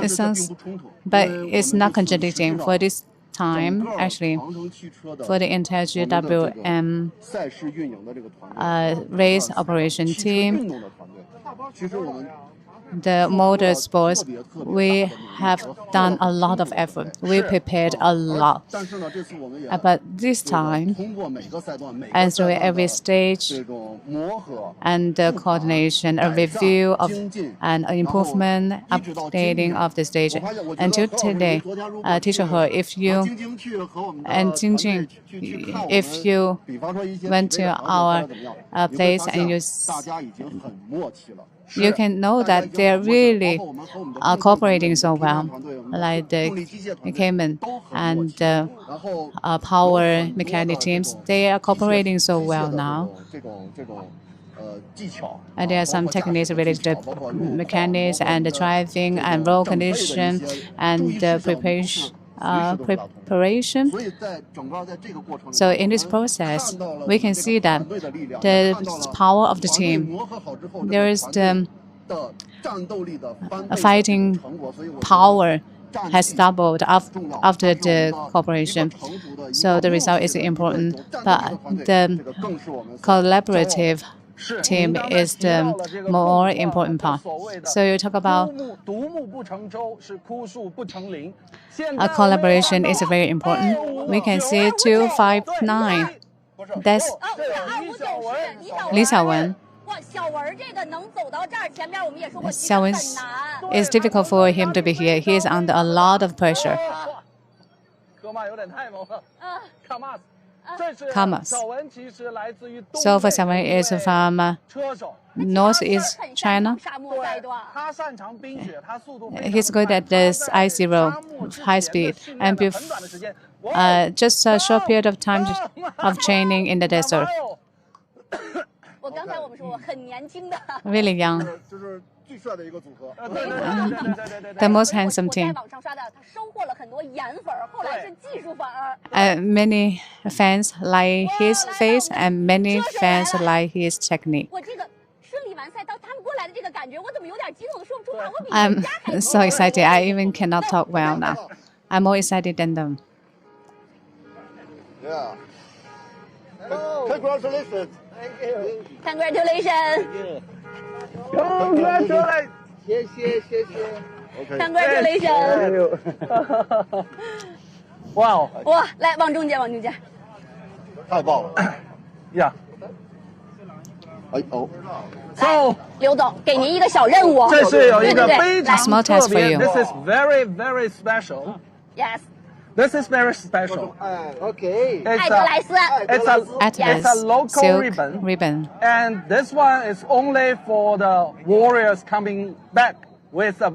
S2: It sounds, but it's not contradicting. For this time, actually, for the entire GWM race operation team, the motorsports, we have done a lot of effort. We prepared a lot. But this time, and through every stage, and the coordination, a review of an improvement, updating of the stage. Until today, Teacher He, if you and Jingjing, if you went to our place and you can know that they're really cooperating so well, like the Cayman and the power mechanic teams. They are cooperating so well now. And there are some techniques related to mechanics and the driving and road condition and the preparation. So in this process, we can see that the power of the team, there is the fighting power has doubled after the cooperation. So the result is important, but the collaborative team is the more important part. So you talk about collaboration is very important. We can see 259. That's Li Xiaowen. Xiaowen, it's difficult for him to be here. He is under a lot of pressure. Commerce. So for Xiaowen is from northeast China. He's good at this I0, high speed, and just a short period of time of training in the desert. Really young. The most handsome team. Many fans like his face and many fans like his technique. I'm so excited. I even cannot talk well now. I'm more excited than them.
S5: Yeah. Congratulations. Thank you.
S6: Congratulations.
S5: Congratulations.
S6: Okay. Congratulations.
S3: Wow.
S6: 哇，来往中间，往中间。
S5: 太棒了。
S3: Yeah.
S5: 哎哦。
S3: So
S6: 刘总，给您一个小任务。
S3: 这是有一个非常
S2: Small
S3: 特
S2: test for
S3: 别
S2: you.
S3: This is very, very special.
S6: Yes.
S3: This is very special.
S5: Okay.
S6: 艾德莱斯。
S3: It's a local
S2: silk
S3: ribbon. And this one is only for the warriors coming back with a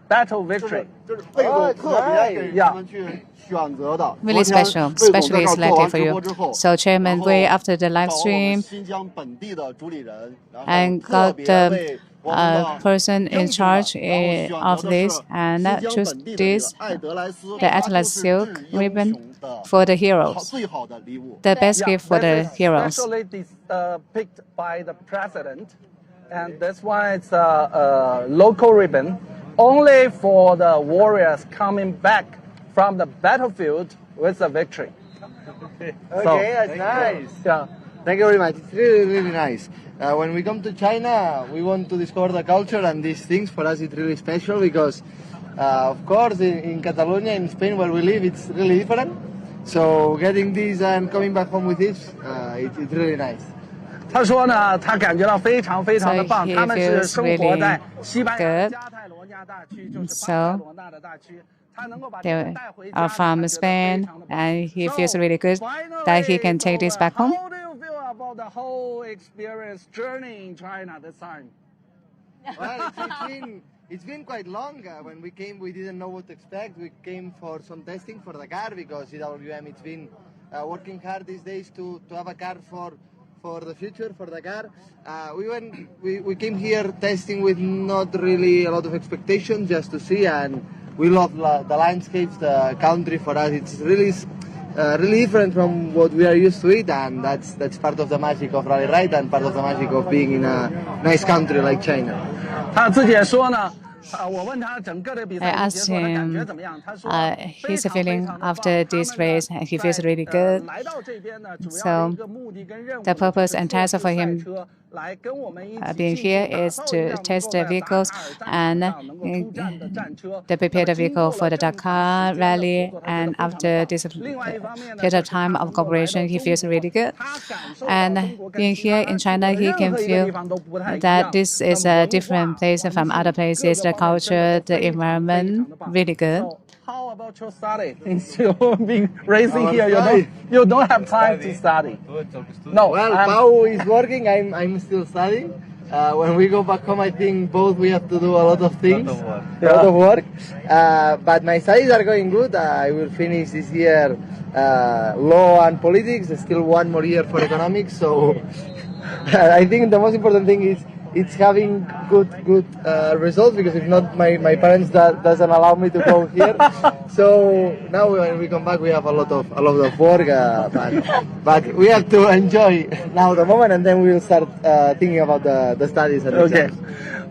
S3: battle victory.
S5: 就是贝总特别给他们去选择的。
S2: Really special, especially selected for you. So Chairman Wei, after the live stream,
S5: 新疆本地的主理人，
S2: and got the person in charge of this and choose this, the Atlas silk ribbon for the heroes, the best gift for the heroes.
S3: Especially this, picked by the president. And this one is a local ribbon only for the warriors coming back from the battlefield with a victory.
S5: Okay, that's nice.
S3: Yeah.
S5: Thank you very much. It's really, really nice. When we come to China, we want to discover the culture and these things. For us, it's really special because, of course, in Catalonia, in Spain, where we live, it's really different. So getting this and coming back home with this, it's really nice.
S3: 他说呢，他感觉到非常非常的棒。
S2: So he
S3: 他们是
S2: feels
S3: 生活在西班牙
S2: really
S3: 加泰罗尼亚大区，就是
S2: So
S3: 巴塞罗那的大区。他能够把这个
S2: They
S3: 带回家，
S2: are
S3: 他
S2: from
S3: 觉得非
S2: Spain,
S3: 常的棒。
S2: and he feels
S3: So,
S2: really good that he can take this back home.
S3: How do you feel about about the whole experience journey in China this time?
S5: Well, it's been quite long. When we came, we didn't know what to expect. We came for some testing for the car because EWM it's been working hard these days to have a car for the future, for the car. We came here testing with not really a lot of expectation, just to see, and we love the landscapes, the country. For us, it's really different from what we are used to it, and that's part of the magic of rally ride and part of the magic of being in a nice country like China.
S3: 他自己也说呢。我问他整个的比
S2: I
S3: 赛
S2: asked
S3: 结果的感
S2: him
S3: 觉怎么样？他说
S2: his feeling after this race, and he feels really good.
S3: 来到这边呢，主要
S2: So
S3: 的一个目的跟任务
S2: the purpose and task for him
S3: 赛车来跟我们一起
S2: being here is to test the vehicles and to prepare the vehicle for the Dakar rally. And after this period of time of cooperation, he feels really good. And being here in China, he can feel that this is a different place from other places. The culture, the environment, really good.
S3: How about your study? Since you've been racing here, you don't have time to study. No,
S5: Well, Pao is working. I'm still studying. When we go back home, I think both we have to do a lot of things, a lot of work. But my studies are going good. I will finish this year law and politics. There's still one more year for economics. So I think the most important thing is it's having good results, because if not, my parents doesn't allow me to go here. So now when we come back, we have a lot of work, but we have to enjoy now the moment, and then we will start thinking about the studies and the
S3: Okay.
S5: exams.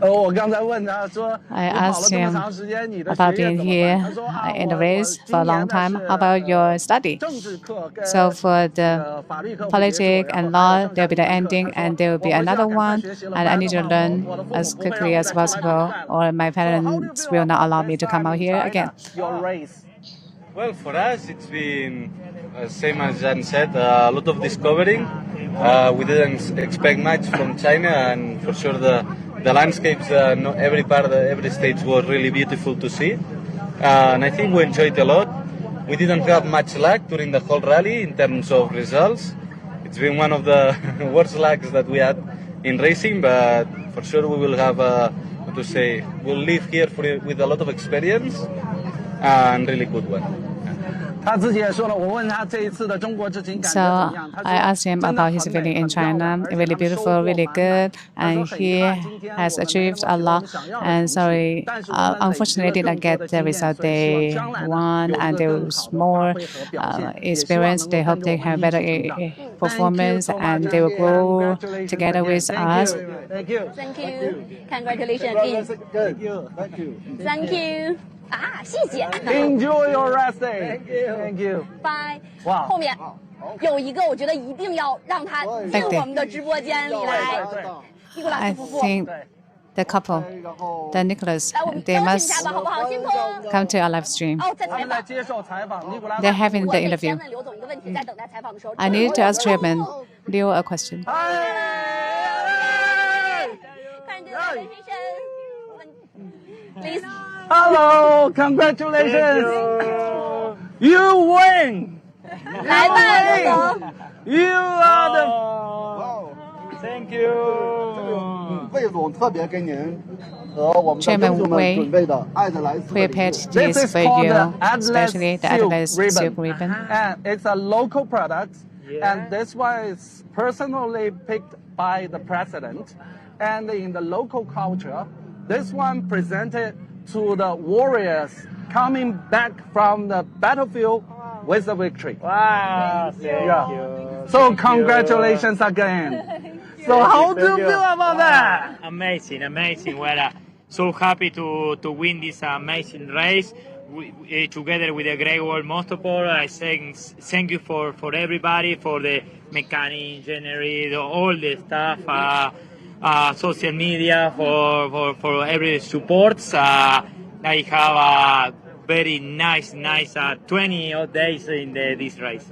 S3: 我刚才问他说，
S2: I
S3: 你跑了
S2: asked
S3: 这么
S2: him
S3: 长时间，你的
S2: about
S3: 学业
S2: being
S3: 怎么办？
S2: here
S3: 他说
S2: in the
S3: 我
S2: race for a
S3: 今
S2: long
S3: 年
S2: time.
S3: 呢
S2: How about
S3: 是
S2: your study?
S3: 政治课跟
S2: So for the
S3: 法律课
S2: politics and law, there will be the ending, and there will be another one, and I need to learn
S3: 我的父母
S2: as
S3: 不会让
S2: quickly
S3: 我
S2: as
S3: 再回来
S2: possible,
S3: 比赛了。
S2: or my parents will not allow me to come out here again.
S3: Your race.
S7: Well, for us, it's been same as Jan said, a lot of discovering. We didn't expect much from China, and for sure the landscapes, every stage was really beautiful to see. And I think we enjoyed a lot. We didn't have much luck during the whole rally in terms of results. It's been one of the worst lucks that we had in racing, but for sure we will have, we'll live here with a lot of experience and really good one.
S3: 他自己也说了，我问他这一次的中国之行感觉
S2: So
S3: 怎么样？他
S2: I
S3: 说
S2: asked him
S3: 真的
S2: about his
S3: 很
S2: feeling
S3: 美
S2: in
S3: 很漂
S2: China,
S3: 亮，而且
S2: really
S3: 他们收
S2: beautiful,
S3: 获
S2: really
S3: 满满。
S2: good,
S3: 他
S2: and
S3: 说很
S2: he
S3: 遗憾，今天我
S2: has
S3: 们没
S2: achieved
S3: 能
S2: a
S3: 取得我
S2: lot.
S3: 们想要的
S2: And
S3: 成绩，
S2: sorry,
S3: 但是我们累积
S2: unfortunately
S3: 了
S2: did
S3: 更
S2: not
S3: 多
S2: get
S3: 的
S2: the
S3: 经验，
S2: result
S3: 所以希望
S2: they
S3: 将来呢
S2: want,
S3: 有
S2: and
S3: 个
S2: there
S3: 更
S2: was
S3: 好的
S2: more
S3: 发挥和表现，也希望
S2: experience.
S3: 能
S2: They
S3: 够
S2: hope
S3: 跟着
S2: they
S3: 我们
S2: have
S3: 一
S2: better
S3: 起成长。
S2: performance,
S3: Thank you so
S2: and
S3: much,
S2: they will grow
S3: congratulations
S2: together
S3: again.
S2: with
S3: Thank
S2: us.
S3: you. Thank you.
S6: Thank you. Congratulations.
S5: Good. Thank you.
S6: Thank you. 啊，谢谢。
S3: Enjoy your rest day. Thank you.
S6: Bye.
S3: 哇
S6: 后面有一个，我觉得一定要让他进我们的直播间里来。尼古拉
S2: I
S6: 斯夫妇，
S2: think the couple, the Nicholas,
S6: 来我们
S2: they
S6: 邀请一
S2: must
S6: 下吧，好不好？辛苦。
S2: come to our live stream.
S6: 哦，在采访
S3: 他们在。接受采访，尼古拉斯
S2: They're having
S6: 我
S2: the
S6: 得
S2: interview.
S6: 先问刘总一个问题，在等待采访的时候。
S2: I need to ask Chairman Liu a question.
S6: Congratulations. Please.
S3: Hello, congratulations. You win.
S6: 来吧，刘总。
S3: You are the.
S7: Thank you.
S5: 魏总特别给您和我们的
S2: Chairman
S5: 英雄们
S2: Wei
S5: 准备的爱的来自的礼物
S2: Prepared
S3: This
S2: this
S3: is
S2: for
S3: called
S2: you,
S3: the
S2: especially the Atlas
S3: Atlas
S2: Silk
S3: Silk
S2: Ribbon.
S3: And it's a local product, and this one is personally picked by the president. And in the local culture, this one presented to the warriors coming back from the battlefield with the victory.
S4: Wow, thank
S3: Yeah.
S4: you.
S3: So congratulations again. So how do you feel about that?
S4: Amazing, amazing. We're so happy to win this amazing race. Together with the Great Wall Motorsport, I thank you for everybody, for the mechanic, engineering, all the stuff, social media, for every support. I have very nice 20 odd days in this race.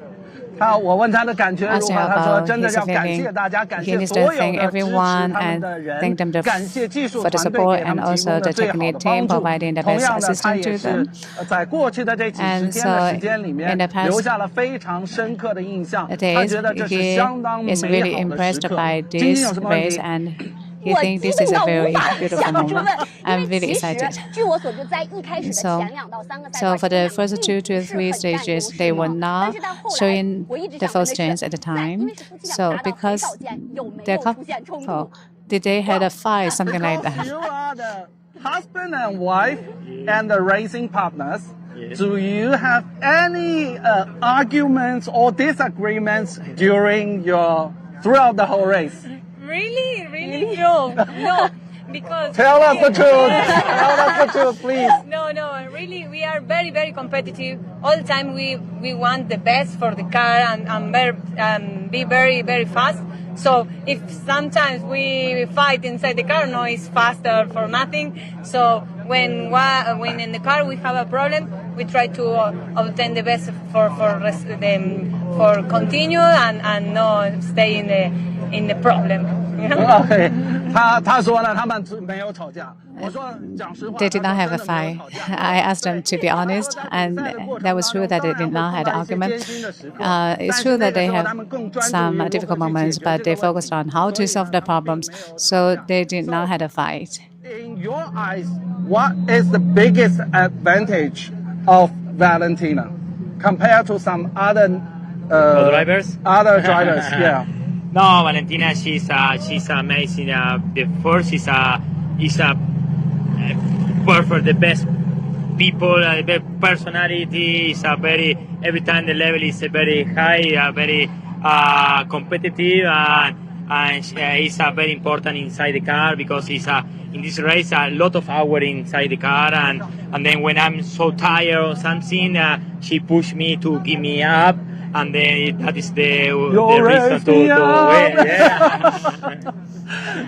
S3: 我问他的感觉如
S2: Asked
S3: 何，
S2: him
S3: 他说
S2: about
S3: 真的
S2: his
S3: 要感
S2: feeling.
S3: 谢大家，感
S2: He
S3: 谢
S2: needs
S3: 所
S2: to
S3: 有
S2: thank
S3: 的支持
S2: everyone
S3: 他们
S2: and
S3: 的
S2: thank them
S3: 人，感谢技术
S2: for the
S3: 团队
S2: support
S3: 给他
S2: and
S3: 们提
S2: also
S3: 供的
S2: the
S3: 最好
S2: technical
S3: 的
S2: team
S3: 帮助。
S2: providing the
S3: 同
S2: best
S3: 样的，他
S2: assistance
S3: 也
S2: to
S3: 是
S2: them.
S3: 在过去的这几十
S2: And
S3: 天的
S2: so
S3: 时间里
S2: in
S3: 面
S2: the past
S3: 留下了非常深刻的印象。他
S2: days,
S3: 觉得这是
S2: he
S3: 相当
S2: is
S3: 美
S2: really
S3: 好的时
S2: impressed
S3: 刻。
S2: by
S3: 晶晶
S2: this
S3: 有什么问
S2: race
S3: 题？
S2: and he
S6: 我
S2: thinks
S6: 激
S2: this
S6: 动
S2: is a
S6: 到无
S2: very
S6: 法
S2: beautiful
S6: 想出
S2: moment.
S6: 问，因
S2: I'm
S6: 为
S2: really
S6: 其实
S2: excited.
S6: 据我所知，在一开始的
S2: So-
S6: 前2到3个赛
S2: So
S6: 段，
S2: for the
S6: 前
S2: first 2
S6: 两
S2: to
S6: 名是
S2: 3
S6: 很占优
S2: stages,
S6: 势
S2: they
S6: 的
S2: were
S6: 但
S2: not
S6: 是到后来，
S2: showing
S6: 我一直
S2: the
S6: 想问
S2: full
S6: 的是，
S2: strength at the
S6: 在因
S2: time.
S6: 为是夫妻俩
S2: So
S6: 达到合
S2: because
S6: 照键，有没
S2: the
S6: 有出现冲突
S2: couple,？did they had a fight, something like
S3: Because
S2: that?
S3: you are the husband and wife and the racing partners.
S4: Yes.
S3: Do you have any arguments or disagreements during your throughout the whole race?
S8: Really? No, because
S3: Tell us the truth. Tell us the truth, please.
S8: no, really, we are very, very competitive. All the time we want the best for the car and be very, very fast. So if sometimes we fight inside the car, no, it's faster for nothing. So when in the car we have a problem, we try to obtain the best for continue and not stay in the problem. You know?
S3: OK，他说了，他们没有吵架。我说讲实话，
S2: They did not have a
S3: 他说真的没
S2: fight.
S3: 有吵架。
S2: I asked them to be honest, and that was true that they did not have an argument. It's true that they have some difficult moments, but they focused on how to solve the problems, so they did not have a fight.
S3: In your eyes, what is the biggest advantage of Valentina compared to some other
S4: drivers?
S3: Other drivers, yeah.
S4: No, Valentina, she's amazing. The first is perfect, the best people, the personality is every time the level is very high, very competitive, and it's very important inside the car because it's in this race a lot of hours inside the car, and then when I'm so tired or something, she pushed me to give me up. And then that is the reason to win. Yeah.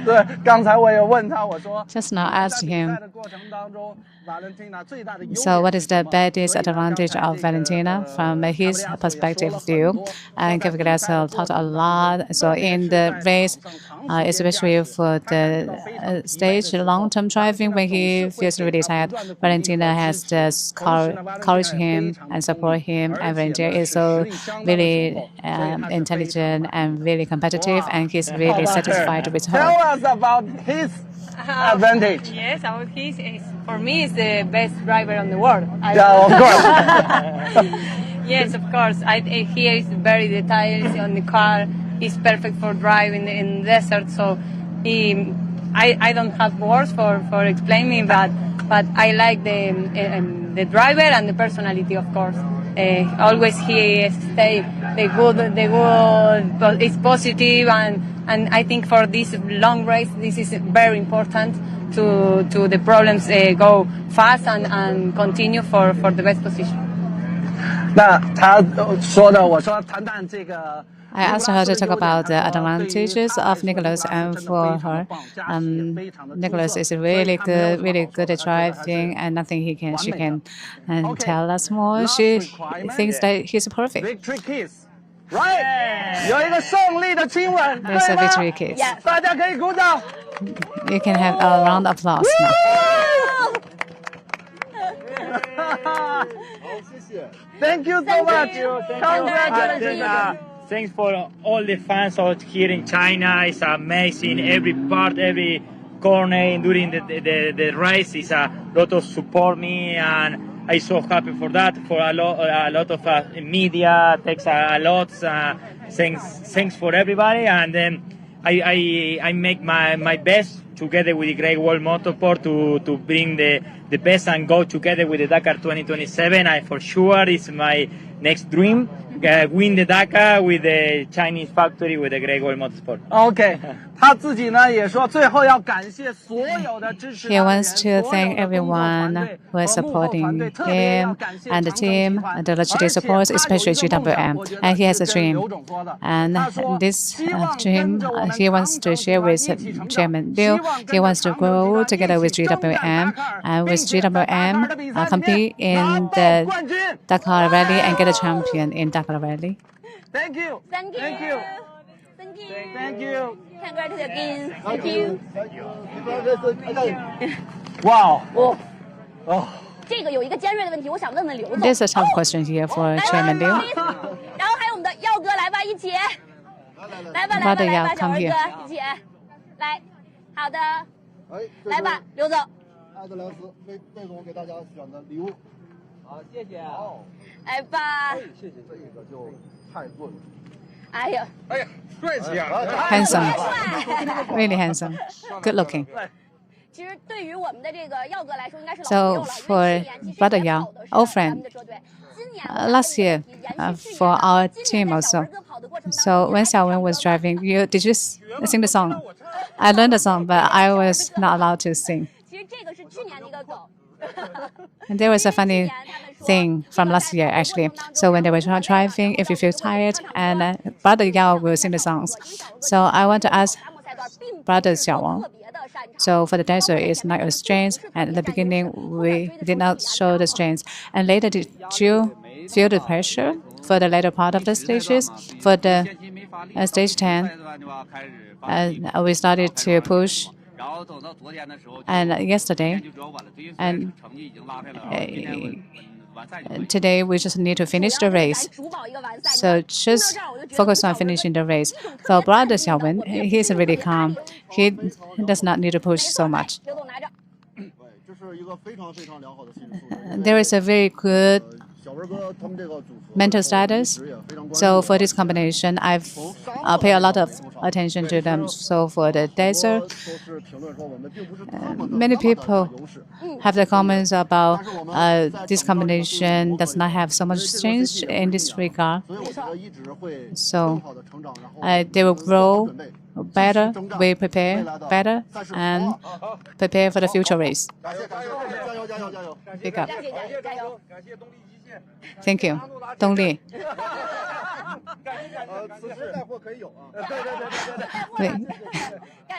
S3: 对，刚才我也问他，我说
S2: Just now I asked
S3: 在比
S2: him,
S3: 赛的过程当中，Valentina 最大的优
S2: so
S3: 点
S2: what is the biggest advantage of Valentina from his perspective view? And Kavgadas talked a lot. So in the race, especially for the stage long-term driving, when he feels really tired, Valentina has just encourage him and support him. And Valentina is so really intelligent and really competitive, and he's really satisfied with her.
S3: Tell us about his advantage.
S8: Yes, about his for me is the best driver on the world.
S3: Yeah, of course.
S8: Yes, of course. He is very detailed on the car. He's perfect for driving in desert. So I don't have words for explaining that, but I like the driver and the personality, of course. Always he stay the good is positive, and I think for this long race this is very important to the problems go fast and continue for the best position.
S3: 那他说的，我说谈谈这个。
S2: I asked her to talk about the advantages of Nicholas, and for her, Nicholas is really good at driving, and nothing she can tell us more. She thinks that he's perfect.
S3: Victory kiss, right? 有一个胜利的亲吻，
S2: There's a
S3: 对吗
S2: victory kiss.
S3: 大家可以鼓掌。
S2: You can have a round of applause now.
S3: Thank you so much.
S6: Congratulations.
S4: Thanks for all the fans out here in China. It's amazing. Every part, every corner during the race is a lot of support me, and I'm so happy for that. For a lot of media takes a lot. Thanks for everybody, and I make my best together with the Great Wall Motorsport to bring the best and go together with the Dakar 2027. I for sure it's my next dream. Win the Dakar with the Chinese factory with the Great Wall Motorsport.
S3: OK， 他自己呢也说，最后要感谢所有的支持他
S2: He
S3: 的人
S2: wants to thank everyone who is supporting him and the team, and the logistic supports, especially GWM. And he has a dream. And this dream he wants to share with Chairman Liu. He wants to grow together with GWM and with GWM compete in the Dakar Rally and get a champion in Dakar Rally.
S3: Thank you.
S6: Thank you.
S3: Thank you.
S6: Thank you.
S3: Thank you.
S6: Congratulations. Thank you.
S3: Wow.
S6: Oh.
S3: Oh.
S6: 这个有一个尖锐的问题，我想问问刘总。
S2: There's a tough question here for Chairman Liu.
S6: 然后还有我们的耀哥，来吧，一起。来吧，来吧，
S2: Brother
S6: 来
S2: Yao,
S6: 吧，小
S2: come
S6: 儿
S2: here.
S6: 哥，一起。来，好的，来吧，刘总。
S5: 艾德莱斯魏总给大家选的礼物。
S3: 好，谢谢。
S6: 来吧。
S5: 谢谢，这个就太good 了。
S6: 哎呀，
S3: 哎呀，帅气啊
S2: Handsome, really handsome, good looking.
S6: 其实对于我们的这个耀哥来说，应该是老
S2: So
S6: 朋友了。
S2: for Brother Yao, old friend, last year for our team also. So when Xiaowen was driving, did you sing the song? I learned the song, but I was not allowed to sing.
S6: 其实这个是去年的一个梗。
S2: And there was a funny thing from last year, actually. So when they were driving, if you feel tired, and Brother Yao will sing the songs. So I want to ask Brother Xiaowang. So for the desert, it's not a strength. And at the beginning, we did not show the strength. And later, did you feel the pressure for the later part of the stages? For the stage 10, we started to push. And yesterday, and today we just need to finish the race. So just focus on finishing the race. So Brother Xiaowen, he's really calm. He does not need to push so much.
S6: 刘总拿着。
S5: 这是一个非常非常良好的心理素质。
S2: There is a very good
S5: 小文哥他们这个组合
S2: mental status. So for this combination, I've paid a lot of attention to them. So for the desert,
S5: 都是评论说我们并不是他们的
S2: many people
S5: 优势。
S2: have the comments about this combination does not have so much strength in this regard.
S5: 所以我觉得一直会
S2: So
S5: 更好的成长，然后
S2: they will grow better, we prepare better, and prepare for the future race.
S5: 感谢感谢，加油加油加油！
S2: Pick up.
S6: 加油加油加油！
S3: 感谢动力机械。
S2: Thank you. Dong Li.
S5: 此时带货可以有啊。
S2: 对
S6: 感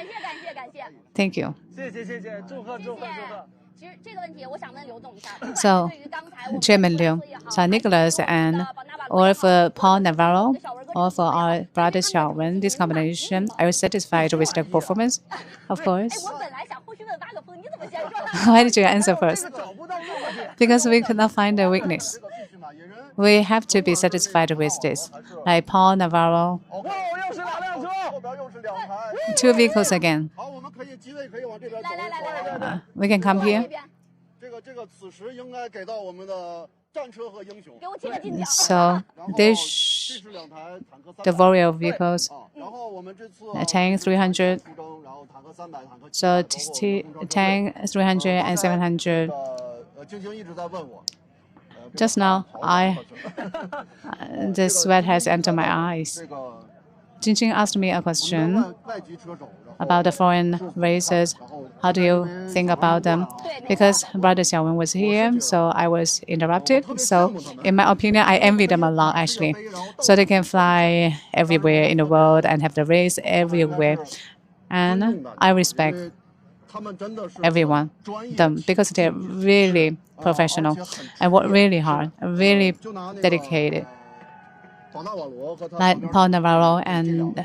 S6: 谢感谢。
S2: Thank you.
S3: 谢谢谢谢，祝贺祝贺祝贺。
S6: 其实这个问题，我想问刘总一下。
S2: So,
S6: 对于刚才我们
S2: Chairman Liu, so Nicholas and or for Paul Navarro, or for our brother Xiaowen, this combination, are you satisfied with the performance? Of
S6: 哎，
S2: course.
S6: 我本来想后续问挖个风，你怎么先说？
S2: Why did you answer first? Because we could not find the weakness. We have to be satisfied with this. Like Paul Navarro,
S3: 哦，又是两辆车。
S5: 后边又是两台。
S2: two vehicles again.
S5: 好，我们可以机位可以往这边走一走。
S6: 来，
S2: We can come
S6: 这
S2: here.
S6: 边
S5: 这个此时应该给到我们的战车和英雄。
S6: 给我切个近角。
S2: So
S5: 然后
S2: this
S5: 是两台坦克
S2: the
S5: 300
S2: warrior vehicles,
S5: 啊，然后我们这次
S2: tank 300.
S5: 出征，然后坦克300，坦克
S2: So
S5: 700
S2: tank 300 and 700.
S5: 晶晶一直在问我。
S2: Just now, the sweat has entered my eyes.
S5: 这个
S2: Jingjing asked me a question
S5: 外籍车手，然后
S2: about the foreign racers. How do you think about them? Because Brother Xiaowen was here, so I was interrupted. So, in my opinion, I envy them a lot actually. So they can fly everywhere in the world and have the race everywhere. And I respect
S5: 他们真的是
S2: everyone,
S5: 专业
S2: them, because they're really professional and work really hard, really
S5: 就拿那个
S2: dedicated.
S5: 广大瓦罗和他
S2: Like
S5: 旁边
S2: Paul Navarro and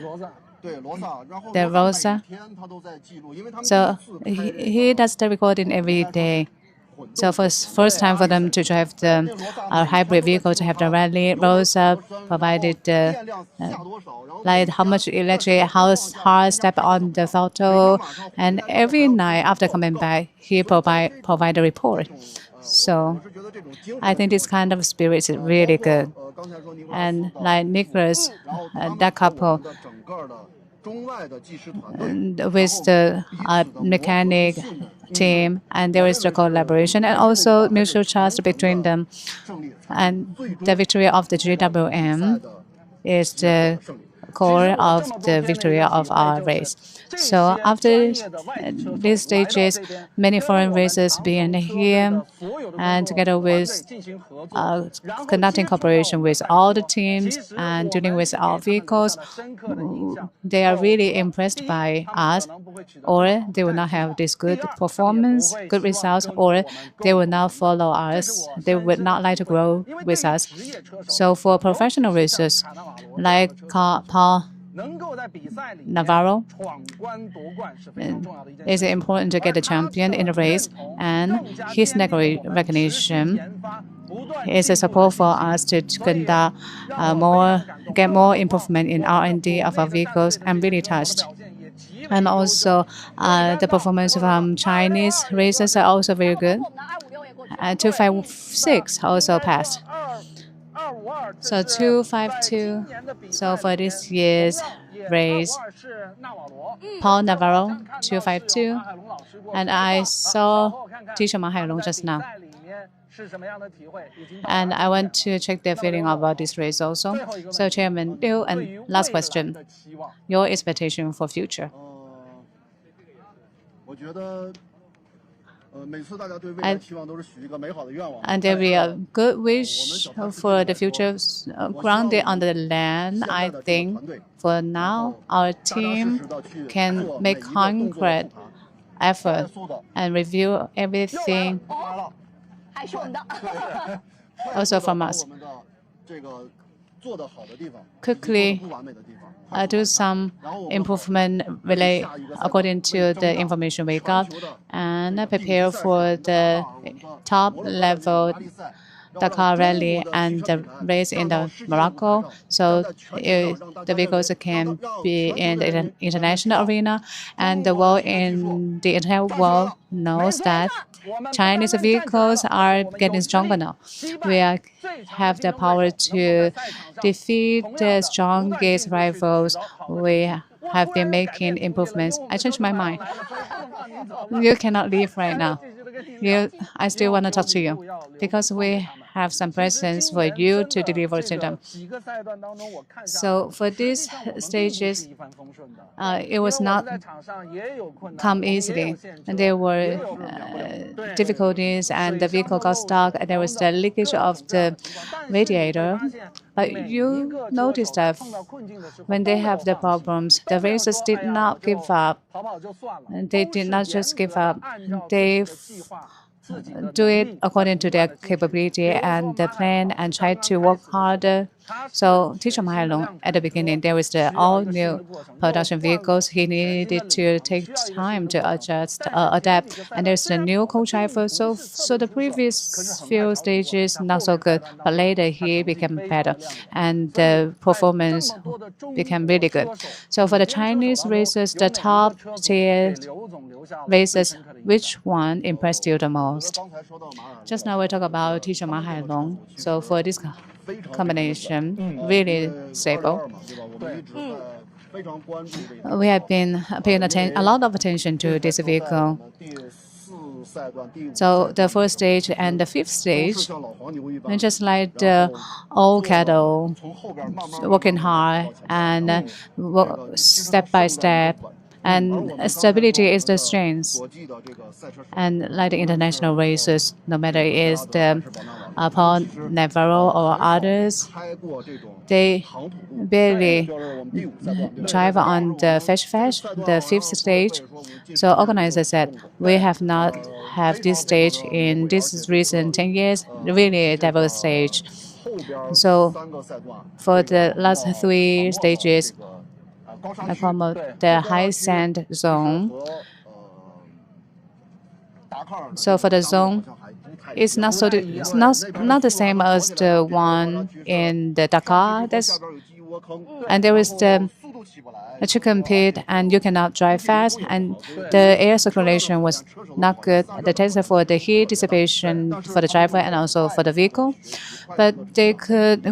S5: 对罗萨，然后
S2: the
S5: 罗萨
S2: Rosa.
S5: 每天他都在记录，因为他们
S2: So
S5: 第一次开
S2: he does the recording every day. So first time for them to drive the hybrid vehicle to have the rally, Rosa provided the
S5: 电量下多少，然后
S2: like how much electric, how hard step on the throttle, and every night after coming back, he provide a report. So
S5: 是觉得这种精神
S2: I think this kind of spirit is really good.
S5: 刚才说尼古拉斯
S2: And like Nicholas,
S5: 然后他们
S2: that
S5: 和我
S2: couple
S5: 们的整个的中外的技师团队
S2: and with the mechanic team, and there is the collaboration and also mutual trust between them.
S5: 胜利
S2: And the victory of the GWM
S5: 的
S2: is the core of the victory of our race. So after these stages, many foreign races being here, and together with conducting cooperation with all the teams and dealing with our vehicles, they are really impressed by us, or they will not have this good performance, good results, or they will not follow us. They would not like to grow with us. So for professional racers, like Paul Navarro, it's important to get the champion in the race, and his recognition is a support for us to conduct get more improvement in R&D of our vehicles. I'm really touched. And also, the performance from Chinese racers are also very good. 256 also passed. So 252. So for this year's race, Paul Navarro 252, and I saw teacher Ma Hailong just now. And I want to check their feeling about this race also. So Chairman Liu, and last question, your expectation for future? And there will be a good wish for the future grounded on the land. I think for now, our team can make concrete effort and review everything also from us. Quickly do some improvement according to the information we got, and prepare for the top level Dakar rally and the race in Morocco, so the vehicles can be in the international arena, and the entire world knows that Chinese vehicles are getting stronger now. We have the power to defeat the strongest rivals. We have been making improvements. I changed my mind. You cannot leave right now. I still want to talk to you because we have some presents for you to deliver to them. So for these stages, it was not come easily. And there were difficulties, and the vehicle got stuck, and there was the leakage of the radiator. But you noticed that when they have the problems, the racers did not give up. And they did not just give up. They do it according to their capability and the plan and try to work harder. So teacher Ma Hailong, at the beginning, there was the all-new production vehicles. He needed to take time to adjust, adapt. And there's the new co-driver. So the previous few stages, not so good. But later, he became better. And the performance became really good. So for the Chinese racers, the top-tier racers, which one impressed you the most? Just now, we talk about teacher Ma Hailong. So for this combination, really stable. We have been paying a lot of attention to this vehicle. So the first stage and the fifth stage, and just like the old cattle, working hard and step by step. And stability is the strength. And like the international races, no matter it is the Paul Navarro or others, they barely drive on the fetch, the fifth stage. So organizers said, we have not have this stage in this recent 10 years, really a diverse stage. So for the last three stages, I promote the high sand zone. So for the zone, it's not the same as the one in the Dakar. And there is the chicken pit, and you cannot drive fast, and the air circulation was not good. The test for the heat dissipation for the driver and also for the vehicle, but they could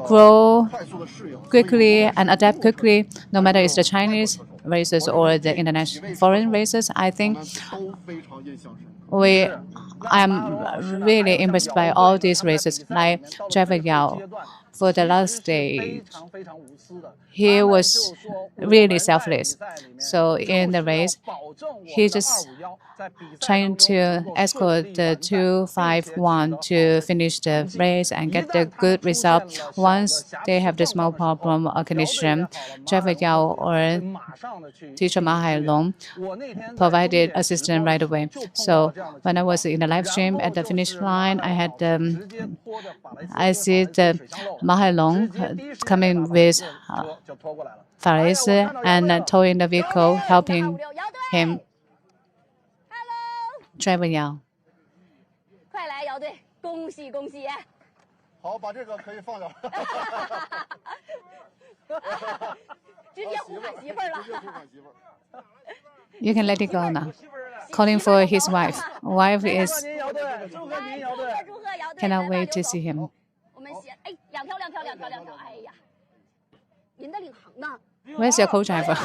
S2: grow quickly and adapt quickly, no matter it's the Chinese races or the international foreign races. I think I'm really impressed by all these races, like driver Yao. For the last stage, he was really selfless. So in the race, he just trying to escort the 251 to finish the race and get the good result. Once they have the small problem or condition, driver Yao or teacher Ma Hailong provided assistance right away. So when I was in the live stream at the finish line, I see the Ma Hailong coming with Faris and towing the vehicle, helping him. Driver Yao.
S6: 快来姚队，恭喜恭喜！
S5: 好，把这个可以放掉。
S6: 直接呼喊媳妇儿了。
S2: You can let it go now. Calling for his wife. Wife is. Cannot wait to see him.
S6: 我们写，哎，两条，哎呀，您的领航呢？
S2: Where's your co-driver?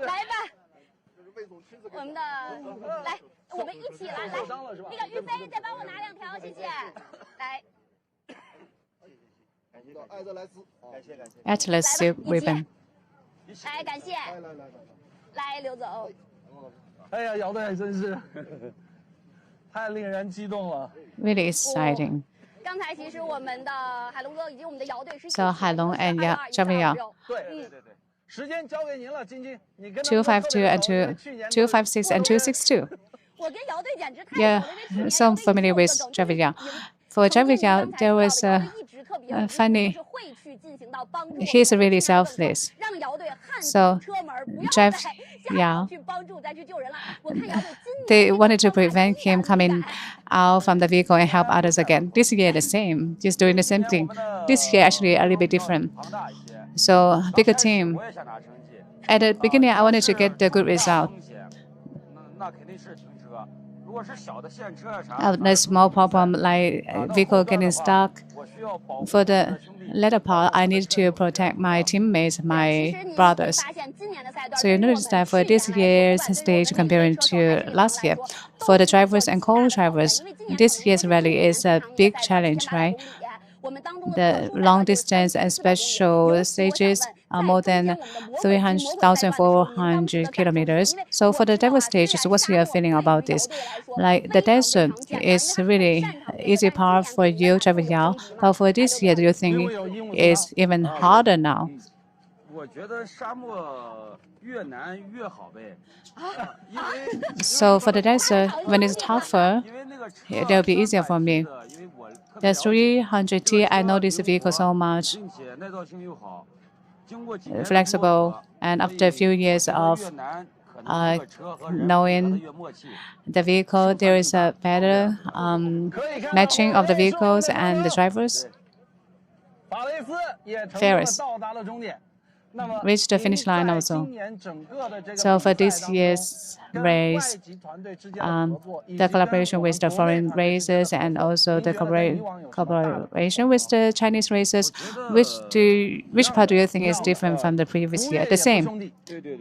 S6: 来吧，我们的来。 我们一起来，那个于飞再帮我拿2条，谢谢。来，
S2: Atlas silk ribbon.
S6: 来，感谢。来，刘总。
S3: 哎呀，姚队真是太令人激动了。
S2: Really exciting.
S6: 刚才其实我们的海龙哥以及我们的姚队是
S2: So 海龙 and Zhang Yao.
S3: 对。时间交给您了，晶晶，你跟
S2: 252 and 256 and 262.
S6: 我跟姚队简直太
S2: Yeah, so familiar with Driver Yao. For Driver Yao, there was a funny. He's really selfless. So, Driver Yao, they wanted to prevent him coming out from the vehicle and help others again. This year, the same, just doing the same thing. This year, actually, a little bit different. So, bigger team. At the beginning, I wanted to get the good result. The small problem like vehicle getting stuck. For the latter part, I need to protect my teammates, my brothers. So you notice that for this year's stage comparing to last year, for the drivers and co-drivers, this year's rally is a big challenge, right? The long distance and special stages are more than 3,400 kilometers. So for the desert stages, what's your feeling about this? Like the desert is really easy part for you, Driver Yao, but for this year, do you think it's even harder now? So for the desert, when it's tougher, it'll be easier for me. The 300T, I know this vehicle so much flexible, and after a few years of knowing the vehicle, there is a better matching of the vehicles and the drivers. Ferris reached the finish line also. So for this year's race, the collaboration with the foreign racers and also the collaboration with the Chinese racers, which part do you think is different from the previous year? The same.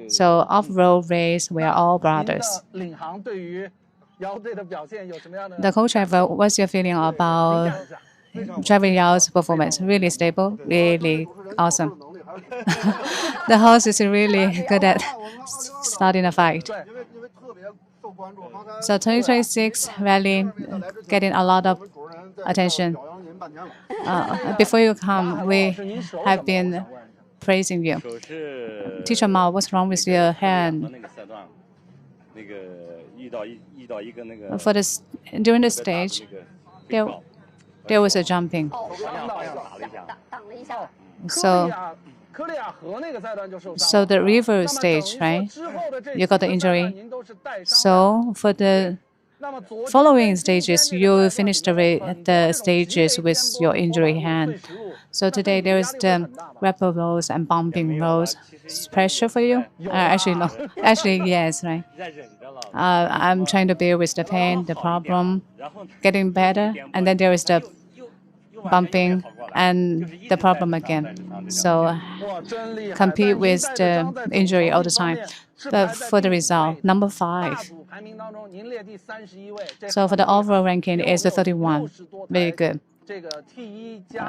S2: So off-road race, we are all brothers. The co-driver, what's your feeling about Driver Yao's performance? Really stable, really awesome. The horse is really good at starting a fight. So 2026 rally getting a lot of attention. Before you come, we have been praising you. Teacher Mao, what's wrong with your hand? For this, during the stage, there was a jumping. So the river stage, right? You got the injury. So for the following stages, you finish the stages with your injury hand. So today there is the rapid rolls and bumping rolls. Pressure for you? Actually, no. Actually, yes, right? I'm trying to bear with the pain, the problem, getting better, and then there is the bumping and the problem again. So compete with the injury all the time. But for the result, number 5. So for the overall ranking is the 31. Very good.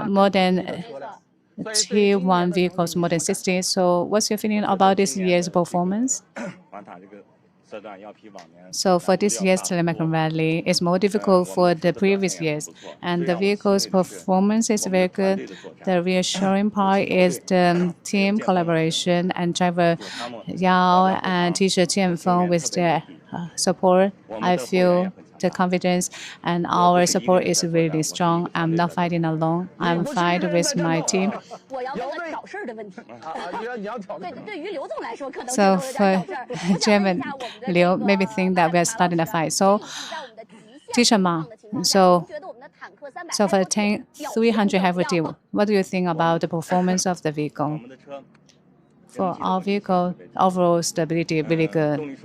S2: More than T1 vehicles more than 60. So what's your feeling about this year's performance? So for this year's Taklimakan rally, it's more difficult for the previous years. And the vehicle's performance is very good. The reassuring part is the team collaboration and driver Yao and teacher Tianfeng with their support. I feel the confidence and our support is really strong. I'm not fighting alone. I'm fighting with my team. So for Chairman Liu, maybe think that we are starting a fight. So teacher Ma, so for the tank 300 heavy duty, what do you think about the performance of the vehicle? For our vehicle, overall stability really good,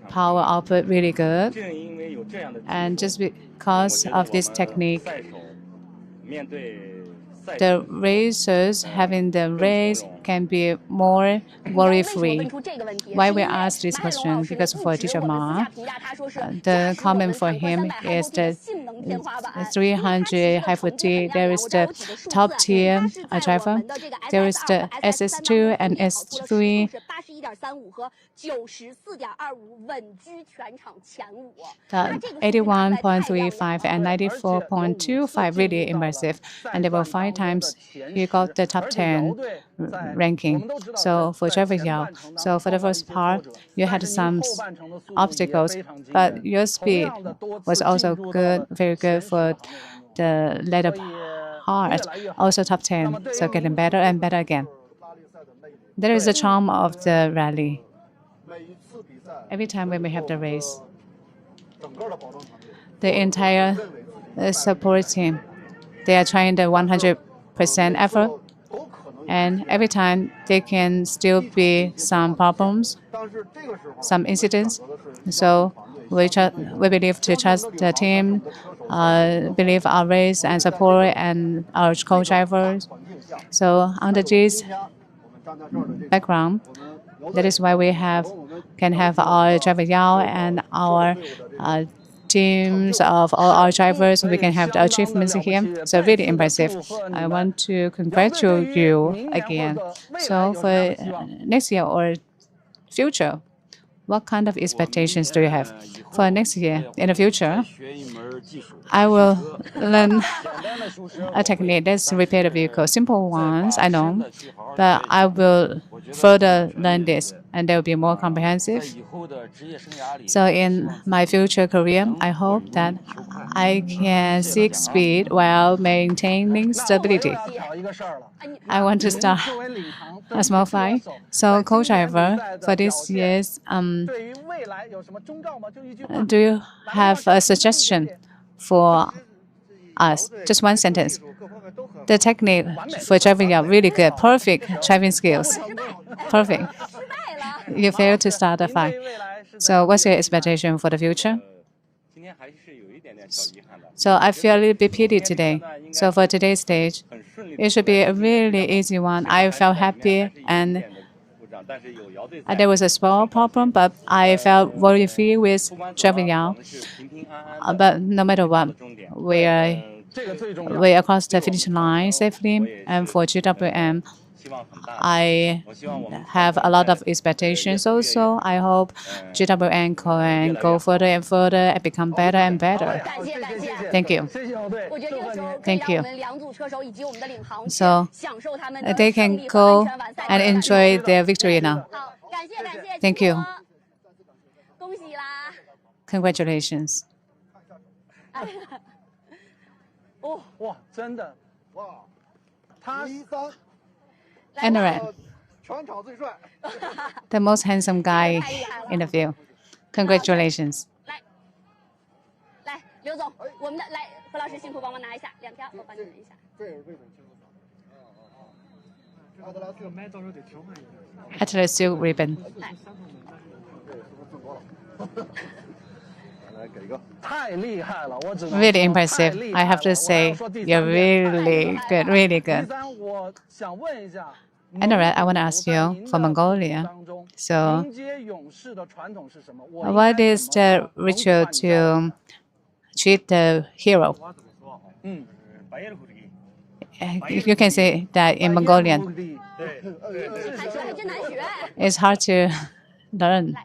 S2: power output really good, and just because of this technique, the racers having the race can be more worry-free. Why we ask this question? Because for teacher Ma, the comment for him is the 300 high 40. There is the top tier driver. There is the SS2 and S3. 81.35 and 94.25 really impressive, and there were 5 times he got the top 10 ranking. So for driver Yao, so for the first part, you had some obstacles, but your speed was also good, very good for the later part, also top 10, so getting better and better again. That is the charm of the rally. Every time when we have the race, the entire support team, they are trying the 100% effort, and every time there can still be some problems, some incidents. So we believe to trust the team, believe our race and support and our co-drivers. So under this background, that is why we can have our driver Yao and our teams of all our drivers. We can have the achievements here. So really impressive. I want to congratulate you again. So for next year or future, what kind of expectations do you have? For next year, in the future, I will learn a technique that's repair the vehicle. Simple ones, I know, but I will further learn this, and they will be more comprehensive. So in my future career, I hope that I can seek speed while maintaining stability. I want to start a small fight. So co-driver for this year's, do you have a suggestion for us? Just one sentence. The technique for driving are really good. Perfect driving skills. Perfect. You failed to start a fight. So what's your expectation for the future? So I feel a little bit pity today. So for today's stage, it should be a really easy one. I felt happy, and there was a small problem, but I felt very free with driving Yao. But no matter what, we across the finish line safely, and for GWM, I have a lot of expectations also. I hope GWM can go further and further and become better and better. Thank you. Thank you. So they can go and enjoy their victory now. Thank you. Congratulations. Anorak, the most handsome guy in the field. Congratulations.
S6: 刘总，我们的来，何老师辛苦帮忙拿一下2条，我帮你拿一下。
S2: Atlas silk ribbon. Really impressive. I have to say, you're really good, really good. Anorak, I want to ask you for Mongolia. So, what is the ritual to treat the hero? you can say that in Mongolian. It's hard to learn.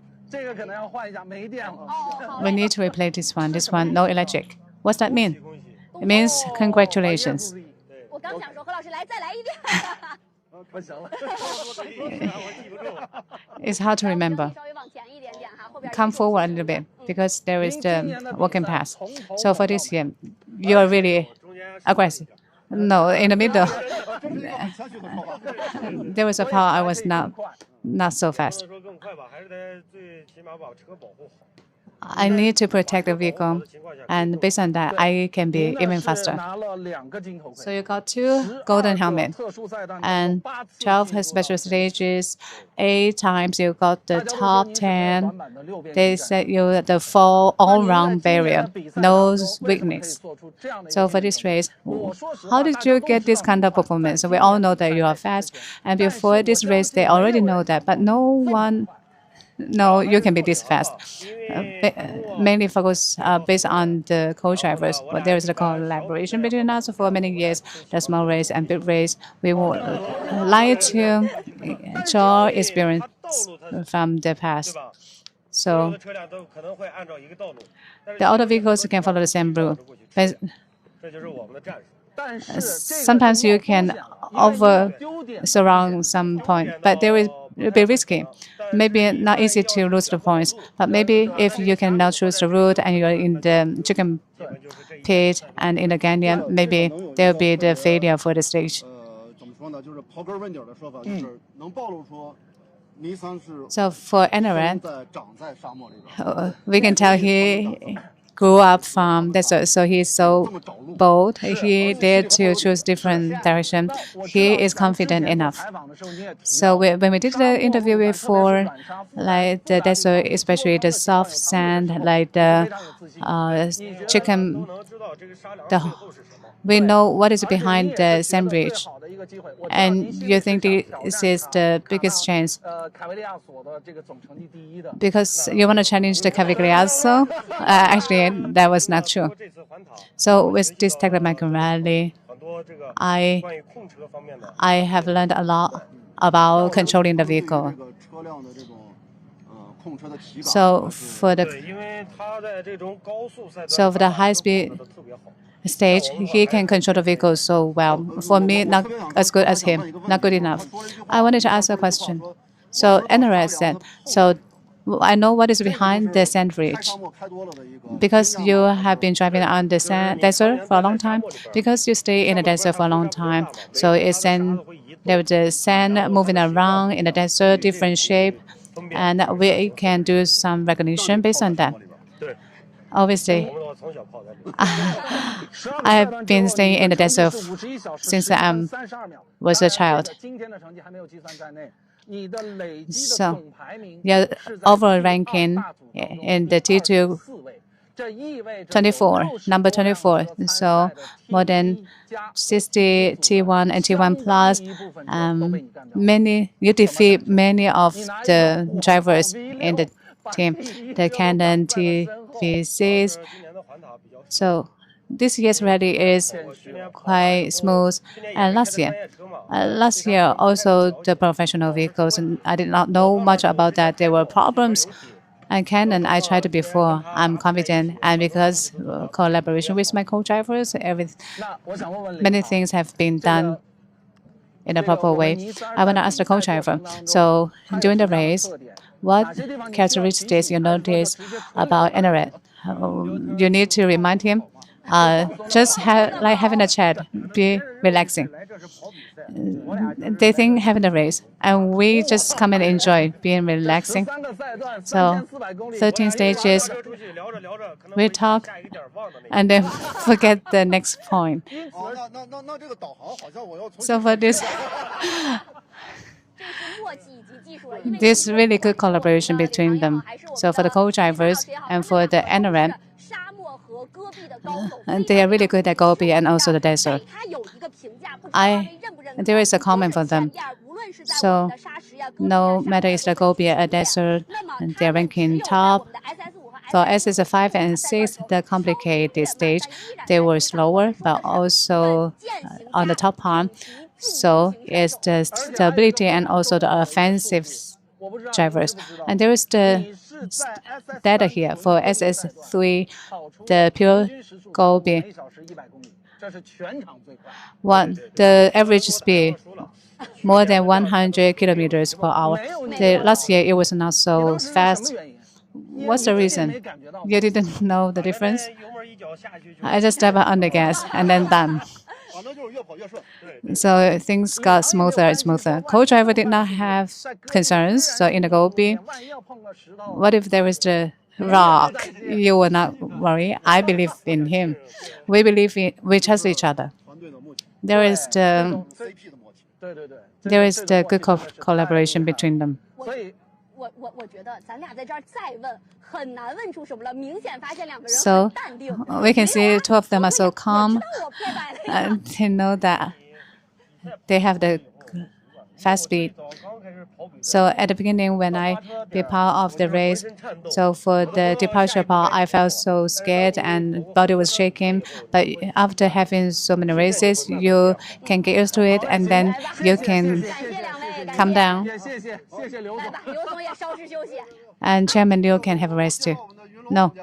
S2: We need to replace this one. This one, no electric. What's that mean? It means congratulations. It's hard to remember. Come forward a little bit because there is the walking path. So for this year, you are really aggressive. No, in the middle. There was a part I was not so fast. I need to protect the vehicle, and based on that, I can be even faster. So you got 2 golden helmets, and 12 special stages. 8 times you got the top 10. They set you the 4 all-round barrier, no weakness. So for this race, how did you get this kind of performance? So we all know that you are fast, and before this race, they already know that, but no one. No, you can be this fast. Mainly focus based on the co-drivers. But there is a collaboration between us for many years. The small race and big race. We would like to draw experience from the past. So the other vehicles can follow the same route. But sometimes you can surround some point, but there will be risky. Maybe not easy to lose the points, but maybe if you can now choose the route and you're in the chicken pit and in the canyon, maybe there will be the failure for the stage. So for Enoret, we can tell he grew up from desert, so he's so bold. He dared to choose different direction. He is confident enough. So when we did the interview before, like the desert, especially the soft sand, like the chicken, we know what is behind the sandwich. And you think this is the biggest chance because you want to challenge the Cavigliasso? Actually, that was not true. So with this Taklimakan rally, I have learned a lot about controlling the vehicle. So for the high-speed stage, he can control the vehicle so well. For me, not as good as him, not good enough. I wanted to ask a question. So Enoret said, so I know what is behind the sandwich. Because you have been driving on the desert for a long time, because you stay in the desert for a long time, so it's there was the sand moving around in the desert, different shape, and we can do some recognition based on that. Obviously, I have been staying in the desert since I was a child. So, your overall ranking in the T2 24, number 24. So, more than 60 T1 and T1 plus. You defeat many of the drivers in the team, the Canon TV6. So this year's rally is quite smooth. And last year also the professional vehicles, and I did not know much about that. There were problems. And Canon, I tried it before. I'm confident, and because collaboration with my co-drivers, many things have been done in a proper way. I want to ask the co-driver. So during the race, what characteristics you notice about Enoret? You need to remind him. Just like having a chat, be relaxing. They think having a race, and we just come and enjoy being relaxing. So 13 stages, we talk, and then forget the next point. So for this, this really good collaboration between them. So for the co-drivers and for the Enoret, and they are really good at Gobi and also the desert. There is a comment for them. So no matter it's the Gobi or desert, they're ranking top For SS5 and 6, the complicated stage, they were slower, but also on the top part. So it's the stability and also the offensive drivers. And there is the data here for SS3, the pure goal being the average speed more than 100 kilometers per hour. The last year it was not so fast. What's the reason? You didn't know the difference? I just step on the gas and then done. So things got smoother and smoother. Co-driver did not have concerns. So in the Gobi, what if there was the rock? You will not worry. I believe in him. We trust each other. There is the good collaboration between them. So we can see two of them are so calm. They know that they have the fast speed. So at the beginning, when I be part of the race, so for the departure part, I felt so scared and body was shaking. But after having so many races, you can get used to it, and then you can calm down. And Chairman Liu can have a rest too. No.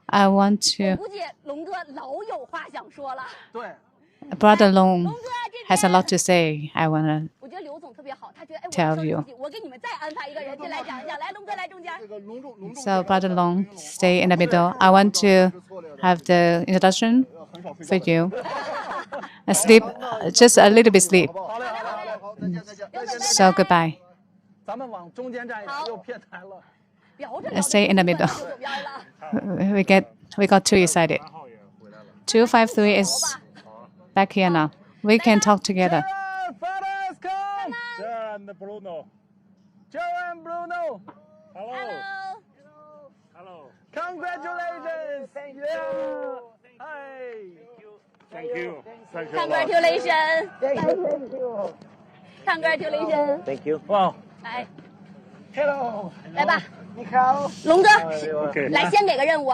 S2: I want to. Brother Long has a lot to say. I want to tell you. So Brother Long, stay in the middle. I want to have the introduction for you. Sleep, just a little bit sleep. So goodbye. Stay in the middle. We got too excited. 253 is back here now. We can talk together.
S3: Joe and Bruno.
S6: Hello.
S3: Hello. Congratulations.
S6: Thank you.
S3: Hi.
S9: Thank you.
S6: Congratulations. Congratulations.
S3: Thank you. Wow.
S6: 来
S3: Hello.
S6: 来吧，
S3: 你好。
S6: 龙哥，
S9: Okay.
S6: 来先给个任务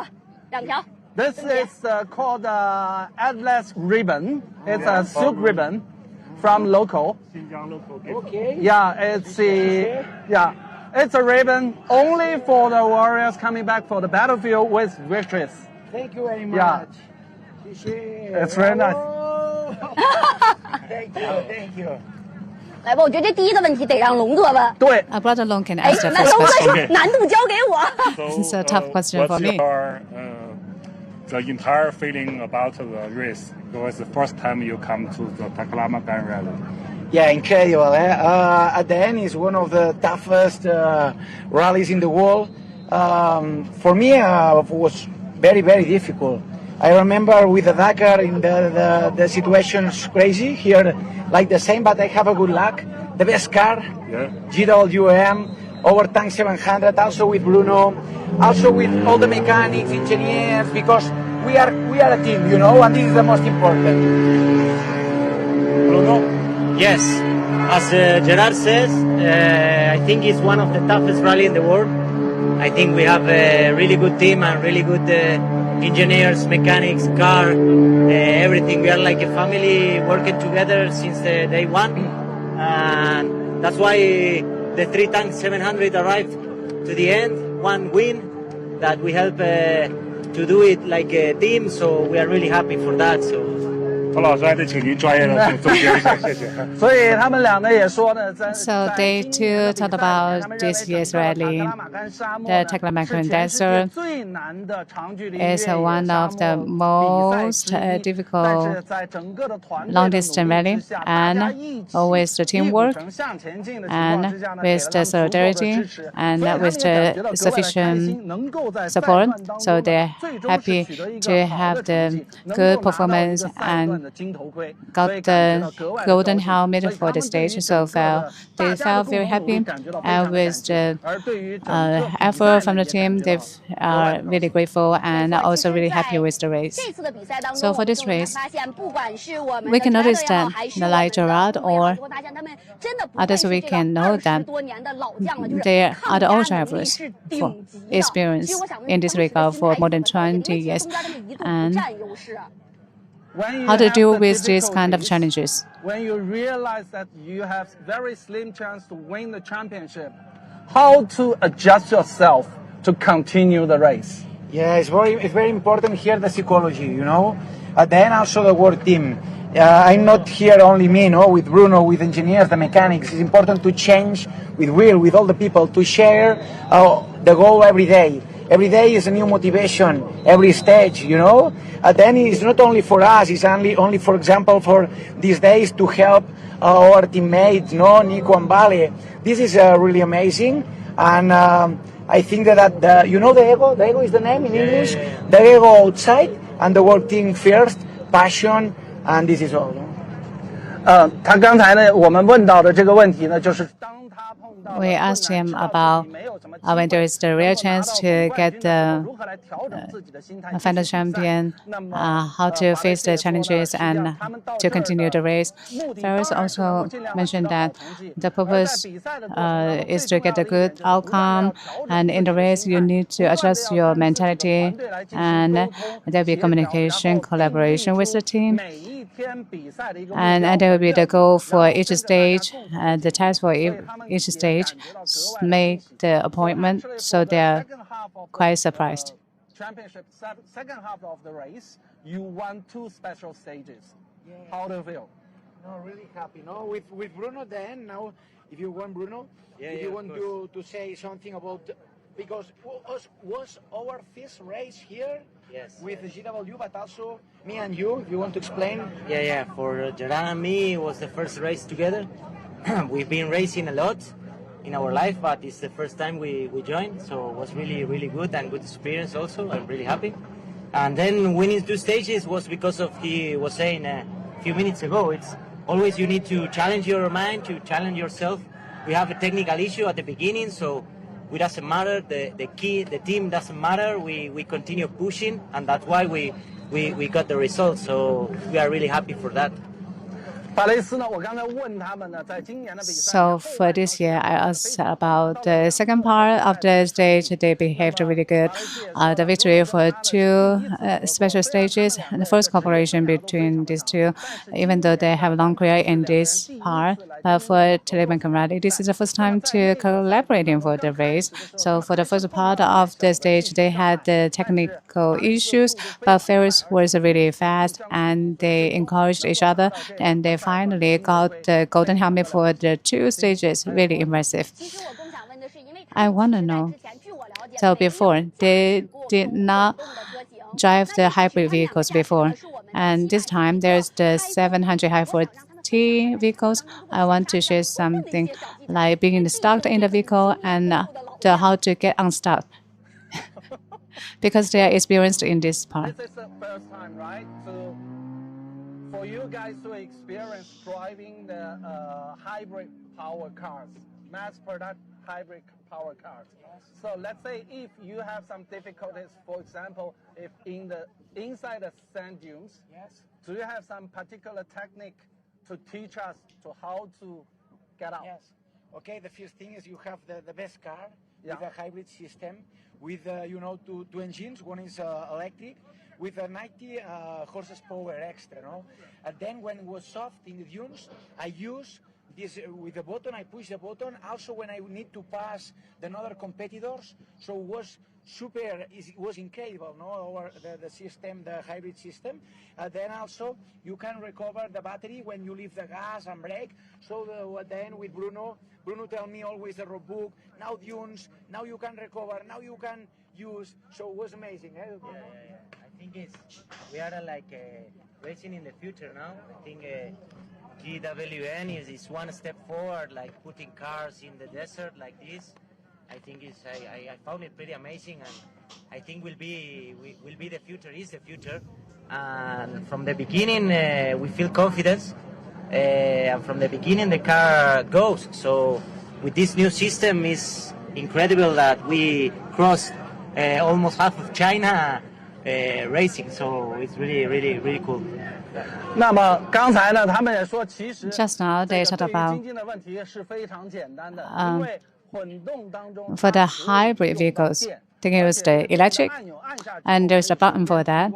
S6: ，2条。
S3: This is called Relentless ribbon. It's a silk ribbon from local.
S9: Okay.
S3: Yeah, it's a ribbon only for the warriors coming back for the battlefield with victories.
S9: Thank you very much.
S3: Yeah. It's very nice.
S9: Thank you.
S6: 来吧，我觉得这第一个问题得让龙哥问。
S3: 对，
S2: Brother Long can
S6: 哎，
S2: answer
S6: 那
S2: first
S6: 龙哥
S2: question.
S6: 说难度交给我。
S2: It's a tough question for me.
S9: The entire feeling about the race? It was the first time you come to the Taklimakan rally.
S10: Yeah, incredible. At the end, it's one of the toughest rallies in the world. For me, it was very, very difficult. I remember with the Dakar, in the situation's crazy. Here, like the same, but I have a good luck. The best car,
S9: Yeah.
S10: GWM, over tank 700, also with Bruno, also with all the mechanics, engineers, because we are a team, you know, and this is the most important.
S9: Bruno?
S11: Yes, as Gerard says, I think it's one of the toughest rally in the world. I think we have a really good team and really good engineers, mechanics, car, everything. We are like a family working together since day one, and that's why the 3 tank 700 arrived to the end, one win that we help to do it like a team. So we are really happy for that. So.
S9: 曹老师还得请您专业的总结一下，谢谢。
S3: 所以他们两个也说呢，在
S2: So they too talked about this year's rally. The Taklimakan Desert is one of the most difficult long-distance rally, and always the teamwork, and with the solidarity, and with the sufficient support. So they're happy to have the good performance and got the golden helmet for the stage, so they felt very happy. And with the effort from the team, they are really grateful and also really happy with the race. So for this race, we can notice that the like Gerard or others, we can know that they are the old drivers for experience in this regard for more than 20 years. And how to deal with these kind of challenges?
S3: When you realize that you have very slim chance to win the championship, how to adjust yourself to continue the race?
S10: Yeah, it's very important here, the psychology, you know. Then also the work team. I'm not here only me, no, with Bruno, with engineers, the mechanics. It's important to change with Will, with all the people, to share the goal every day. Every day is a new motivation, every stage, you know. Then it's not only for us, it's only for example, for these days to help our teammates, no, Nico and Vale. This is really amazing. And I think that, you know, the ego is the name in English? The ego outside and the work team first, passion, and this is all.
S3: 他刚才呢，我们问到的这个问题呢，就是当他碰到
S2: We asked him about when there is the real chance to get the final champion, how to face the challenges and to continue the race. Ferris also mentioned that the purpose is to get a good outcome, and in the race you need to adjust your mentality, and there will be communication, collaboration with the team. And there will be the goal for each stage, the task for each stage, make the appointment, so they're quite surprised.
S3: Championship second half of the race, you won 2 special stages. How do you feel?
S10: No, really happy. No, with Bruno then, now, if you want Bruno, if you want to say something about, because was our first race here with the GW, but also me and you, if you want to explain.
S11: Yeah, for Gerard and me, it was the first race together. We've been racing a lot in our life, but it's the first time we joined, so it was really, really good and good experience also. I'm really happy. And then winning 2 stages was because of, he was saying a few minutes ago, it's always you need to challenge your mind, to challenge yourself. We have a technical issue at the beginning, so it doesn't matter, the team doesn't matter, we continue pushing, and that's why we got the results, so we are really happy for that.
S2: So for this year, I asked about the second part of the stage. They behaved really good. The victory for 2 special stages, the first cooperation between these 2, even though they have a long career in this part. But for Taklimakan Rally, this is the first time to collaborating for the race. So for the first part of the stage, they had the technical issues, but Ferris was really fast, and they encouraged each other, and they finally got the golden helmet for the 2 stages. Really impressive. I want to know. So before, they did not drive the hybrid vehicles before. And this time, there's the 700 high 40 vehicles. I want to share something like being stuck in the vehicle and how to get unstuck. Because they are experienced in this part.
S3: This is the first time, right? For you guys to experience driving the hybrid power cars, mass product hybrid power cars. So let's say if you have some difficulties, for example, if inside the sand dunes, do you have some particular technique to teach us to how to get out?
S10: Yes. Okay, the first thing is you have the best car with a hybrid system with, you know, two engines. One is electric with a 90 horses power extra, no? And then when it was soft in the dunes, I use this with the button, I push the button. Also when I need to pass the other competitors, so it was it was incredible, no? The system, the hybrid system. Then also you can recover the battery when you leave the gas and brake. So then with Bruno tell me always the road book, now dunes, now you can recover, now you can use. So it was amazing. Eh?
S11: Yeah. I think we are like racing in the future now. I think GWN is one step forward, like putting cars in the desert like this. I think I found it pretty amazing, and I think will be the future, is the future. And from the beginning, we feel confidence. And from the beginning, the car goes. So with this new system, it's incredible that we crossed almost half of China racing. So it's really, really, really cool.
S3: 那么刚才呢，他们也说，其实
S2: Just now they talked
S3: 对于
S2: about
S3: 经济的问题是非常简单的，因为混动当中
S2: for the hybrid vehicles, they can use the electric, and there's a button for that,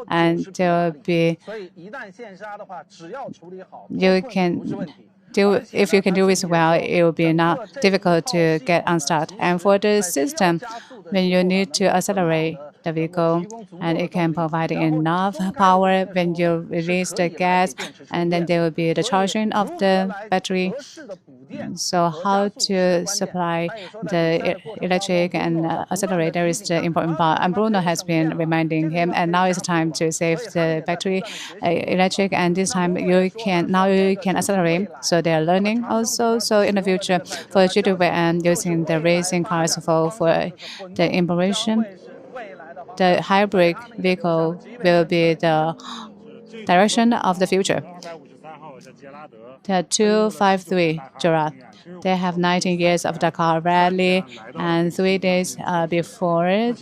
S2: and there will be
S3: 所以一旦线刹的话，只要处理好，
S2: you can if you can do it well, it will be not difficult to get unstuck. And for the system, when you need to accelerate the vehicle, and it can provide enough power when you release the gas, and then there will be the charging of the battery. So how to supply the electric and accelerator is the important part. And Bruno has been reminding him, and now it's time to save the battery electric, and this time you can accelerate. So they are learning also. So in the future, for GWM using the racing cars for the impression, the hybrid vehicle will be the direction of the future. The 253 Gerard. They have 19 years of Dakar rally, and 3 days before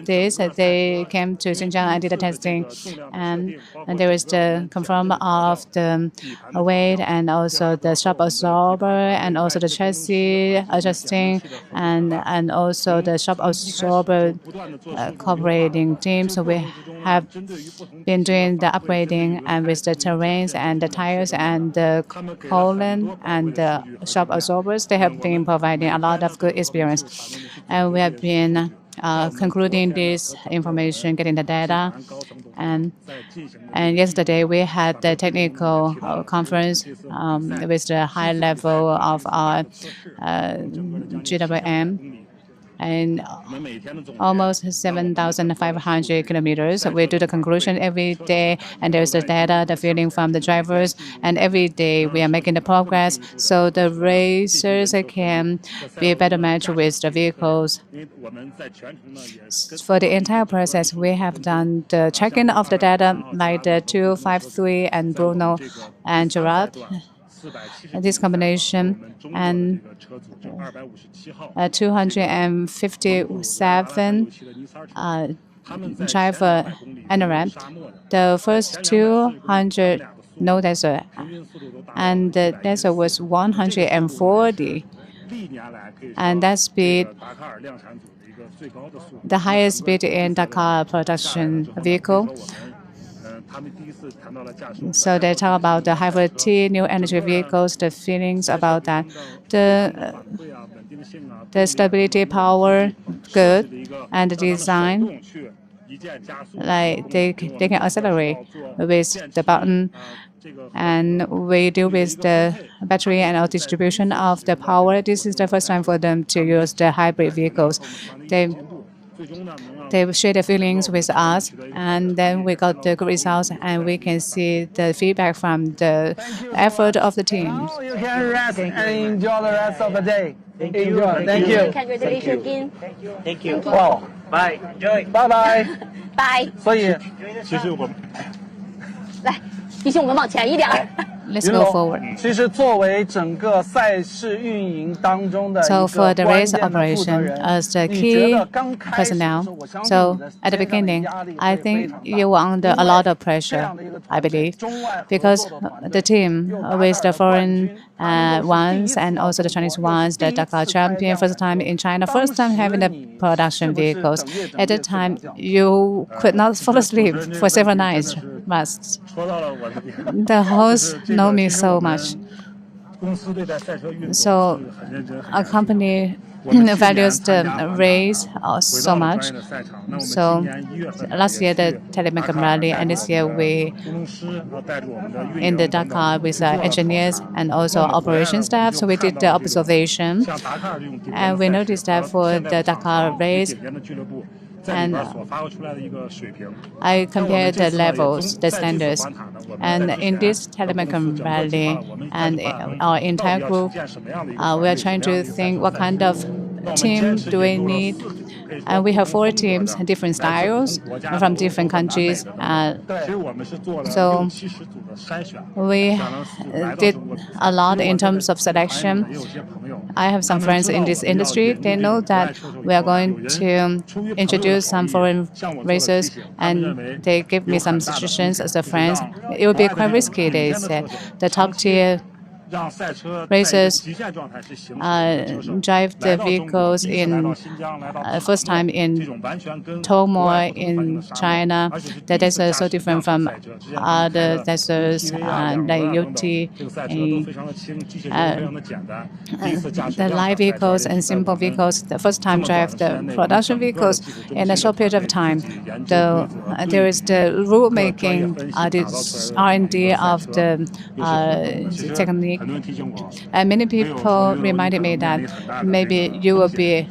S2: this, they came to Xinjiang and did the testing. And there is the confirm of the weight and also the shock absorber and also the chassis adjusting and also the shock absorber cooperating team. So we have been doing the upgrading and with the terrains and the tires and the coolant and the shock absorbers, they have been providing a lot of good experience. And we have been concluding this information, getting the data. And yesterday we had the technical conference with the high level of our GWM. And almost 7,500 kilometers. We do the conclusion every day, and there's the data, the feeling from the drivers, and every day we are making the progress so the racers can be a better match with the vehicles. For the entire process, we have done the checking of the data, like the 253 and Bruno and Gerard. This combination and 257 driver NRM. The first 200 no desert, and the desert was 140, and that speed, the highest speed in Dakar production vehicle. So they talk about the hybrid T, new energy vehicles, the feelings about that. The stability power, good, and the design, like they can accelerate with the button. And we deal with the battery and our distribution of the power. This is the first time for them to use the hybrid vehicles. They share their feelings with us, and then we got the good results, and we can see the feedback from the effort of the teams.
S3: Now you can rest and enjoy the rest of the day.
S11: Thank you.
S3: Enjoy. Thank you.
S6: Congratulations again.
S11: Thank you.
S3: Wow.
S11: Bye. Enjoy.
S3: Bye bye.
S6: Bye.
S3: 所以，
S6: 来，弟兄，我们往前一点儿。
S2: Let's go forward.
S3: 其实作为整个赛事运营当中的一
S2: So
S3: 个
S2: for the
S3: 关
S2: race
S3: 键的负责
S2: operation
S3: 人，
S2: as the
S3: 你觉
S2: key
S3: 得刚开始的时
S2: personnel,
S3: 候，我相信
S2: so
S3: 你的
S2: at the
S3: 肩上的
S2: beginning,
S3: 压力
S2: I
S3: 会非
S2: think
S3: 常
S2: you
S3: 大
S2: were under a lot of pressure, I believe, because the team with the foreign ones and also the Chinese ones, the Dakar champion, first time in China, first time having the production vehicles. At that time, you could not fall asleep for several nights. Must. The host know me so much. So our company values the race so much. So last year the Taklimakan rally, and this year we in the Dakar with engineers and also operation staff. So we did the observation, and we noticed that for the Dakar race. And I compared the levels, the standards, and in this Taklimakan rally and our entire group, we are trying to think what kind of team do we need? And we have 4 teams, different styles from different countries. So we did a lot in terms of selection. I have some friends in this industry. They know that we are going to introduce some foreign racers, and they give me some suggestions as a friend. It would be quite risky, they said. The top tier racers drive the vehicles in first time in Tomor in China. The desert is so different from other deserts like UT. The light vehicles and simple vehicles, the first time drive the production vehicles in a short period of time. There is the rule making, the R&D of the technique. And many people reminded me that maybe you will be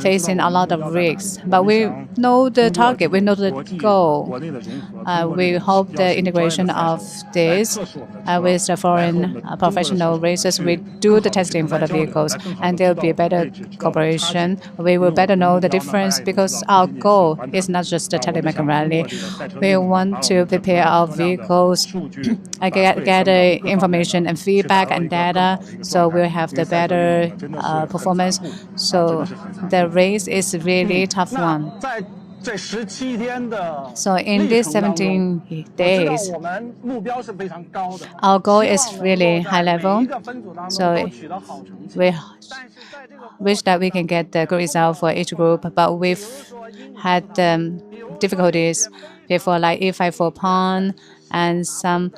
S2: facing a lot of risks. But we know the target, we know the goal. We hope the integration of this with the foreign professional racers, we do the testing for the vehicles, and there will be better cooperation. We will better know the difference because our goal is not just the Taklimakan rally. We want to prepare our vehicles, gather information and feedback and data, so we'll have the better performance. So the race is really tough one. So in these 17 days, our goal is really high level. So we wish that we can get the good result for each group, but we've had difficulties before, like E54 Pond and some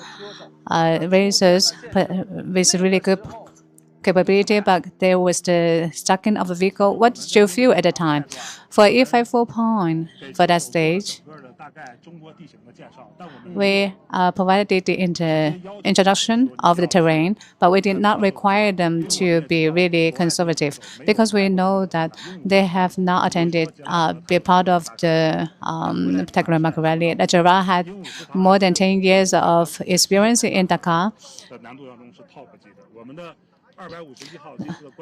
S2: racers with really good capability, but there was the stacking of the vehicle. What did you feel at the time? For E54 Pond, for that stage, we provided the introduction of the terrain, but we did not require them to be really conservative because we know that they have not attended, be part of the Taklimakan rally. The Gerard had more than 10 years of experience in Dakar.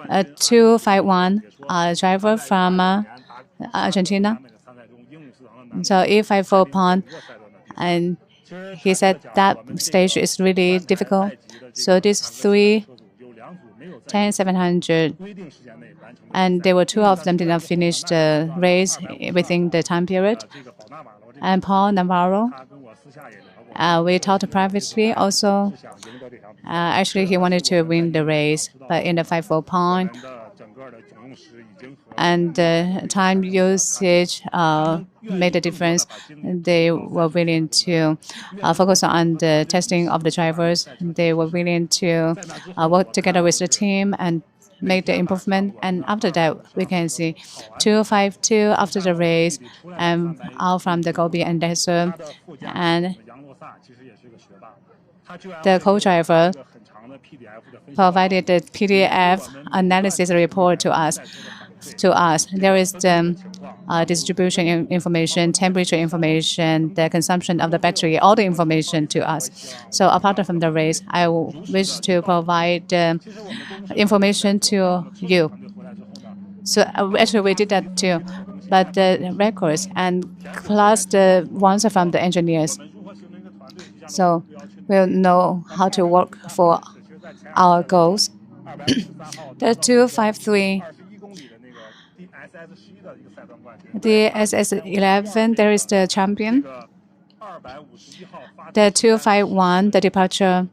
S2: A 251 driver from Argentina. So E54 Pond, and he said that stage is really difficult. So these 3 10,700, and there were 2 of them did not finish the race within the time period. And Paul Navarro, we talked privately also. Actually, he wanted to win the race, but in the 54 Pond, and the time usage made a difference. They were willing to focus on the testing of the drivers. They were willing to work together with the team and make the improvement. And after that, we can see 252 after the race, and out from the Gobi and Desert. And the co-driver provided the PDF analysis report to us. There is the distribution information, temperature information, the consumption of the battery, all the information to us. So apart from the race, I wish to provide information to you. So actually we did that too, but the records and plus the ones from the engineers. So we'll know how to work for our goals. The 253. The SS11, there is the champion. The 251, the departure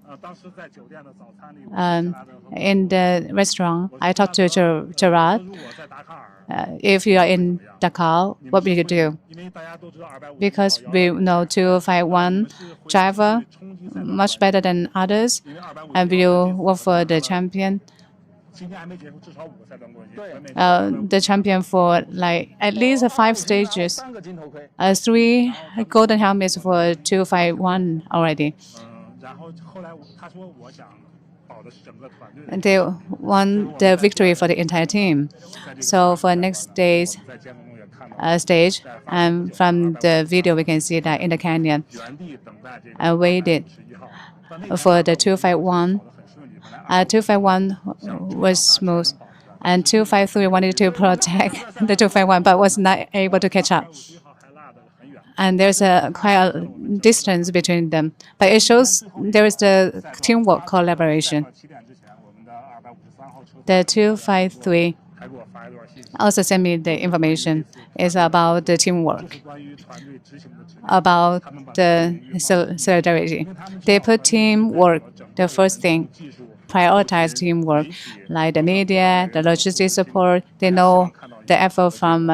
S2: in the restaurant. I talked to Gerard. If you are in Dakar, what will you do? Because we know 251 driver much better than others, and we will work for the champion. The champion for like at least 5 stages, 3 golden helmets for 251 already. And they won the victory for the entire team. So for next day's stage, and from the video we can see that in the canyon, I waited for the 251. 251 was smooth. And 253 wanted to protect the 251, but was not able to catch up. And there's quite a distance between them. But it shows there is the teamwork collaboration. The 253 also sent me the information. It's about the teamwork, about the solidarity. They put teamwork the first thing, prioritize teamwork, like the media, the logistics support. They know the effort from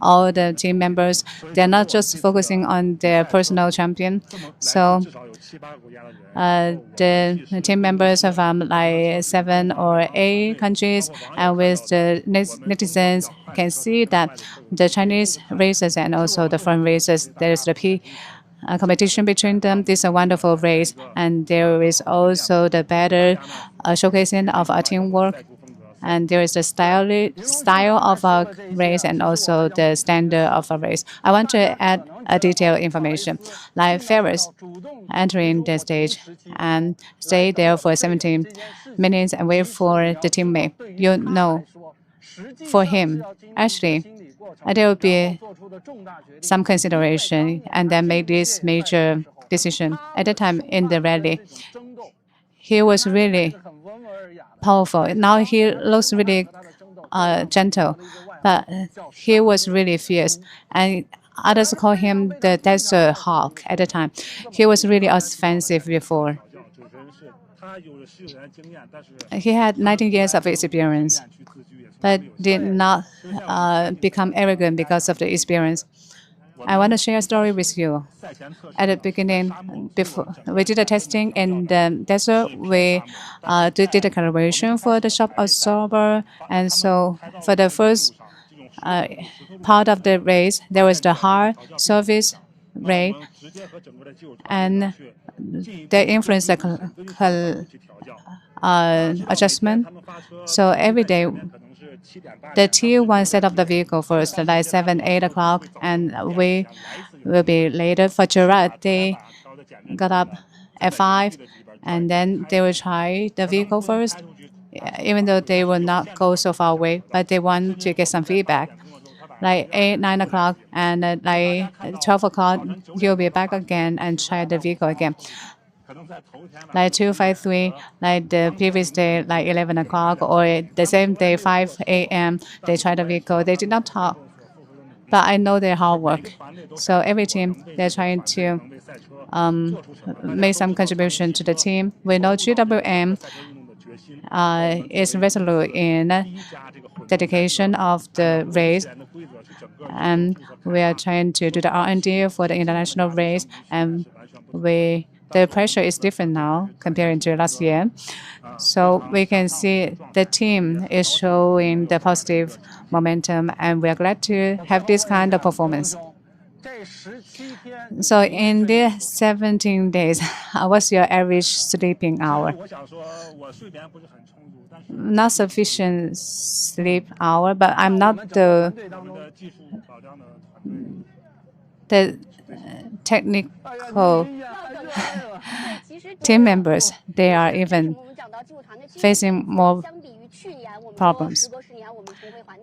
S2: all the team members. They're not just focusing on their personal champion. So the team members from like 7 or 8 countries, and with the netizens can see that the Chinese races and also the foreign races, there's the competition between them. This is a wonderful race, and there is also the better showcasing of our teamwork. And there is the style of a race and also the standard of a race. I want to add a detailed information, like Ferris entering the stage and stay there for 17 minutes and wait for the teammate. You know, for him, actually, there will be some consideration and then make this major decision. At the time in the rally, he was really powerful. Now he looks really gentle, but he was really fierce. And others call him the desert hawk at the time. He was really offensive before. He had 19 years of experience, but did not become arrogant because of the experience. I want to share a story with you. At the beginning, before we did the testing in the desert, we did a calibration for the shock absorber, and so for the first part of the race, there was the hard surface rate, and they influenced the adjustment. So every day, the T1 set up the vehicle first, like 7, 8 o'clock, and we will be later. For Gerard, they got up at 5, and then they will try the vehicle first, even though they will not go so far away, but they want to get some feedback. Like 8, 9 o'clock, and like 12 o'clock, you'll be back again and try the vehicle again. Like 253, like the previous day, like 11 o'clock, or the same day, 5 a.m., they tried the vehicle. They did not talk, but I know their hard work. So every team, they're trying to make some contribution to the team. We know GWM is resolute in dedication of the race, and we are trying to do the R&D for the international race, and the pressure is different now comparing to last year. So we can see the team is showing the positive momentum, and we are glad to have this kind of performance. So in the 17 days, what's your average sleeping hour? Not sufficient sleep hour, but I'm not the technical team members. They are even facing more problems.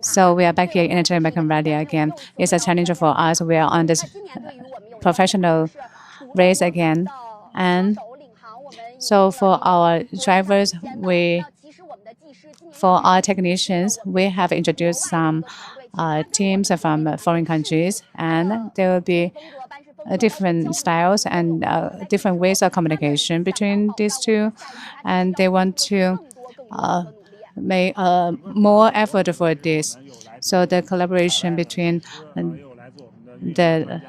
S2: So we are back here in the Taklimakan Rally again. It's a challenge for us. We are on this professional race again. And so for our drivers, for our technicians, we have introduced some teams from foreign countries, and there will be different styles and different ways of communication between these two, and they want to make more effort for this. So the collaboration between the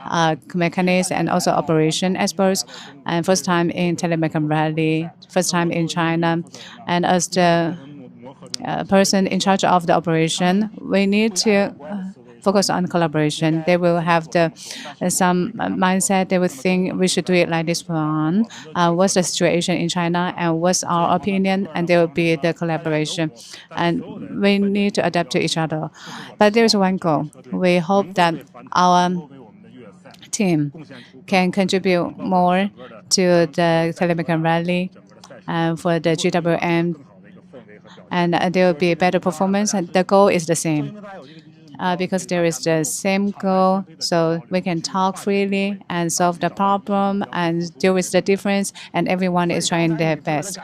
S2: mechanics and also operation experts, and first time in Taklimakan Rally, first time in China, and as the person in charge of the operation, we need to focus on collaboration. They will have some mindset. They will think we should do it like this one. What's the situation in China and what's our opinion? And there will be the collaboration. And we need to adapt to each other. But there is one goal. We hope that our team can contribute more to the Taklimakan Rally and for the GWM and there will be better performance. And the goal is the same. Because there is the same goal, so we can talk freely and solve the problem and deal with the difference, and everyone is trying their best.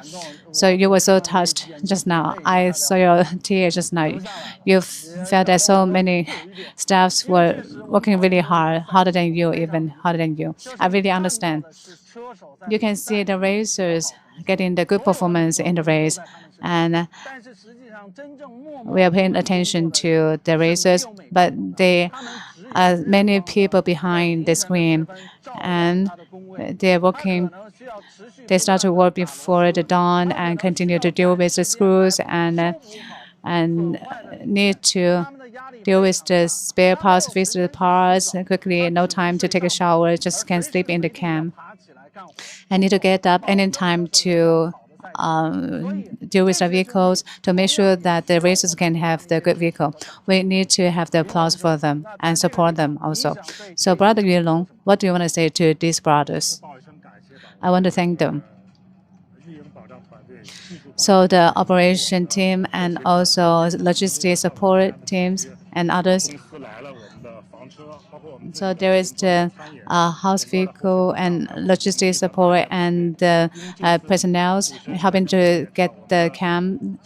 S2: So you were so touched just now. I saw your tears just now. You felt that so many staffs were working really hard, harder than you, even harder than you. I really understand. You can see the racers getting the good performance in the race, and we are paying attention to the racers, but there are many people behind the screen, and they're working. They start to work before the dawn and continue to deal with the screws and need to deal with the spare parts, fix the parts quickly. No time to take a shower, just can sleep in the camp. I need to get up anytime to deal with the vehicles to make sure that the racers can have the good vehicle. We need to have the applause for them and support them also. So, Brother Yulong, what do you want to say to these brothers? I want to thank them. So the operation team and also logistics support teams and others. So there is the house vehicle and logistics support and the personnel helping to get the camp.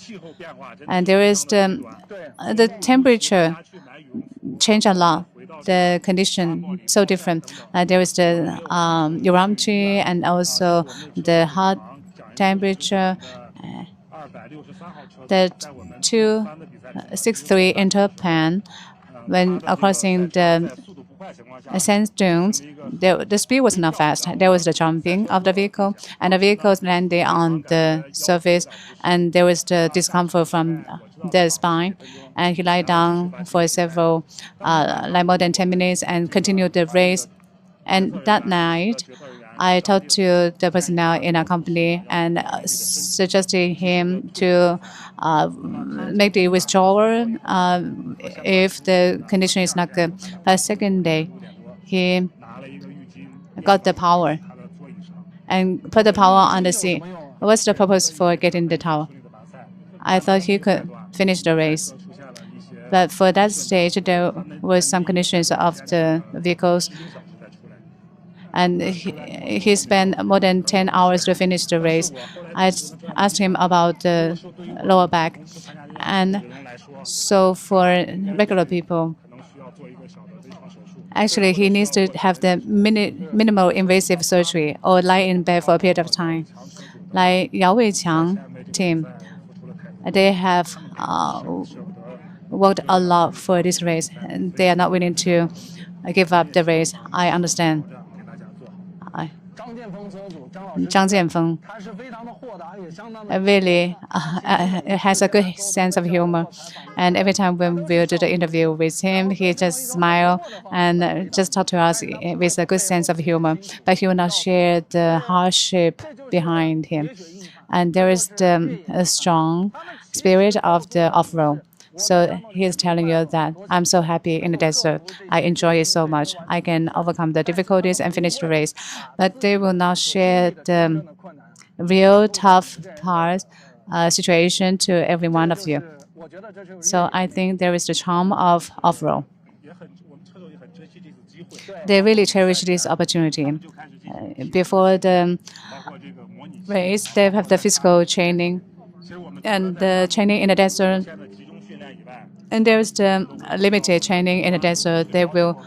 S2: And there is the temperature change a lot. The condition so different. There is the urumqi and also the hot temperature. The 263 interpan when crossing the Sandstorms, the speed was not fast. There was the jumping of the vehicle, and the vehicles landed on the surface, and there was the discomfort from the spine. And he lied down for several, like more than 10 minutes, and continued the race. And that night, I talked to the personnel in our company and suggested him to make the withdrawal if the condition is not good. But second day, he got the power and put the power on the seat. What's the purpose for getting the tower? I thought he could finish the race. But for that stage, there was some conditions of the vehicles. And he spent more than 10 hours to finish the race. I asked him about the lower back. And so for regular people, actually he needs to have the minimal invasive surgery or lie in bed for a period of time. Like Yao Weiqiang team, they have worked a lot for this race. And they are not willing to give up the race. I understand. Zhang Jianfeng really has a good sense of humor. And every time when we do the interview with him, he just smile and just talk to us with a good sense of humor. But he will not share the hardship behind him. And there is the strong spirit of the off-road. So he is telling you that I'm so happy in the desert. I enjoy it so much. I can overcome the difficulties and finish the race. But they will not share the real tough parts, situation to every one of you. So I think there is the charm of off-road. They really cherish this opportunity. Before the race, they have the physical training and the training in the desert. And there is the limited training in the desert. They will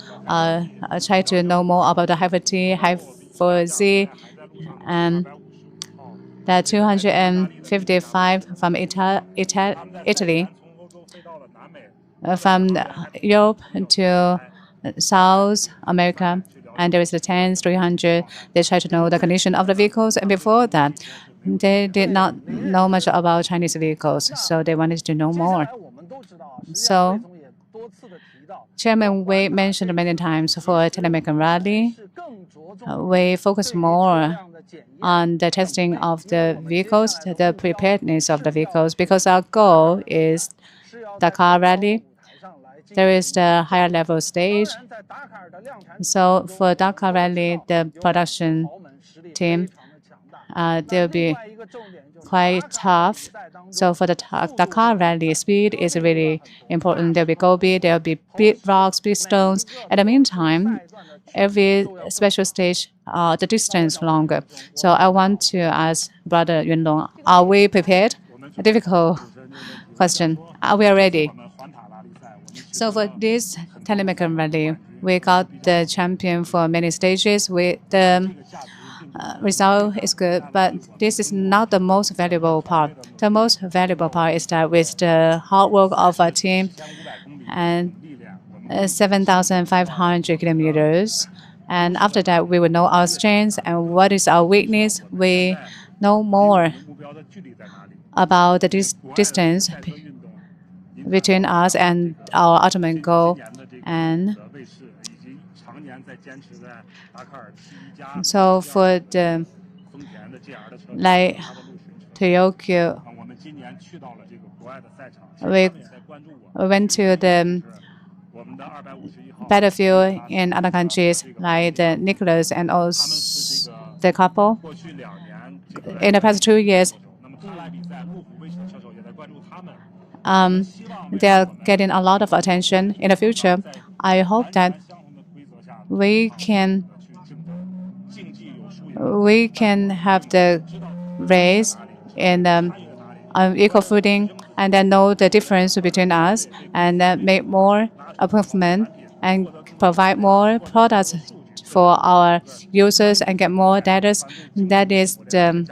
S2: try to know more about the Hyper-T, Hyper-Z, and the 255 from Italy, from Europe to South America. And there is the 10, 300. They try to know the condition of the vehicles. And before that, they did not know much about Chinese vehicles, so they wanted to know more. So, Chairman Wei mentioned many times for Taklimakan Rally, we focus more on the testing of the vehicles, the preparedness of the vehicles, because our goal is Dakar Rally. There is the higher level stage. So for Dakar Rally, the production team they'll be quite tough. So for the Dakar rally, speed is really important. There'll be gobi, there'll be big rocks, big stones. At the meantime, every special stage, the distance longer. So I want to ask Brother Yunlong, are we prepared? A difficult question. Are we ready? So for this Taklimakan rally, we got the champion for many stages. The result is good, but this is not the most valuable part. The most valuable part is that with the hard work of our team and 7,500 kilometers, and after that we will know our strengths and what is our weakness. We know more about the distance between us and our ultimate goal. And so for the Tokyo, we went to the battlefield in other countries like the Nicholas and also the couple. In the past 2 years, they are getting a lot of attention. In the future, I hope that we can have the race in equal footing, and then know the difference between us, and make more improvement and provide more products for our users and get more data. That is the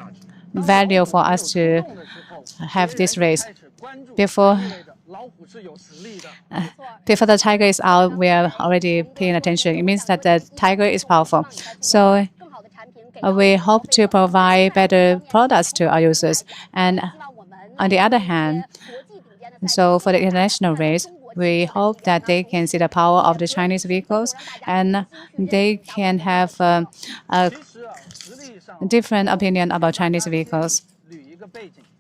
S2: value for us to have this race. Before the tiger is out, we are already paying attention. It means that the tiger is powerful. So we hope to provide better products to our users. And on the other hand, so for the international race, we hope that they can see the power of the Chinese vehicles and they can have a different opinion about Chinese vehicles.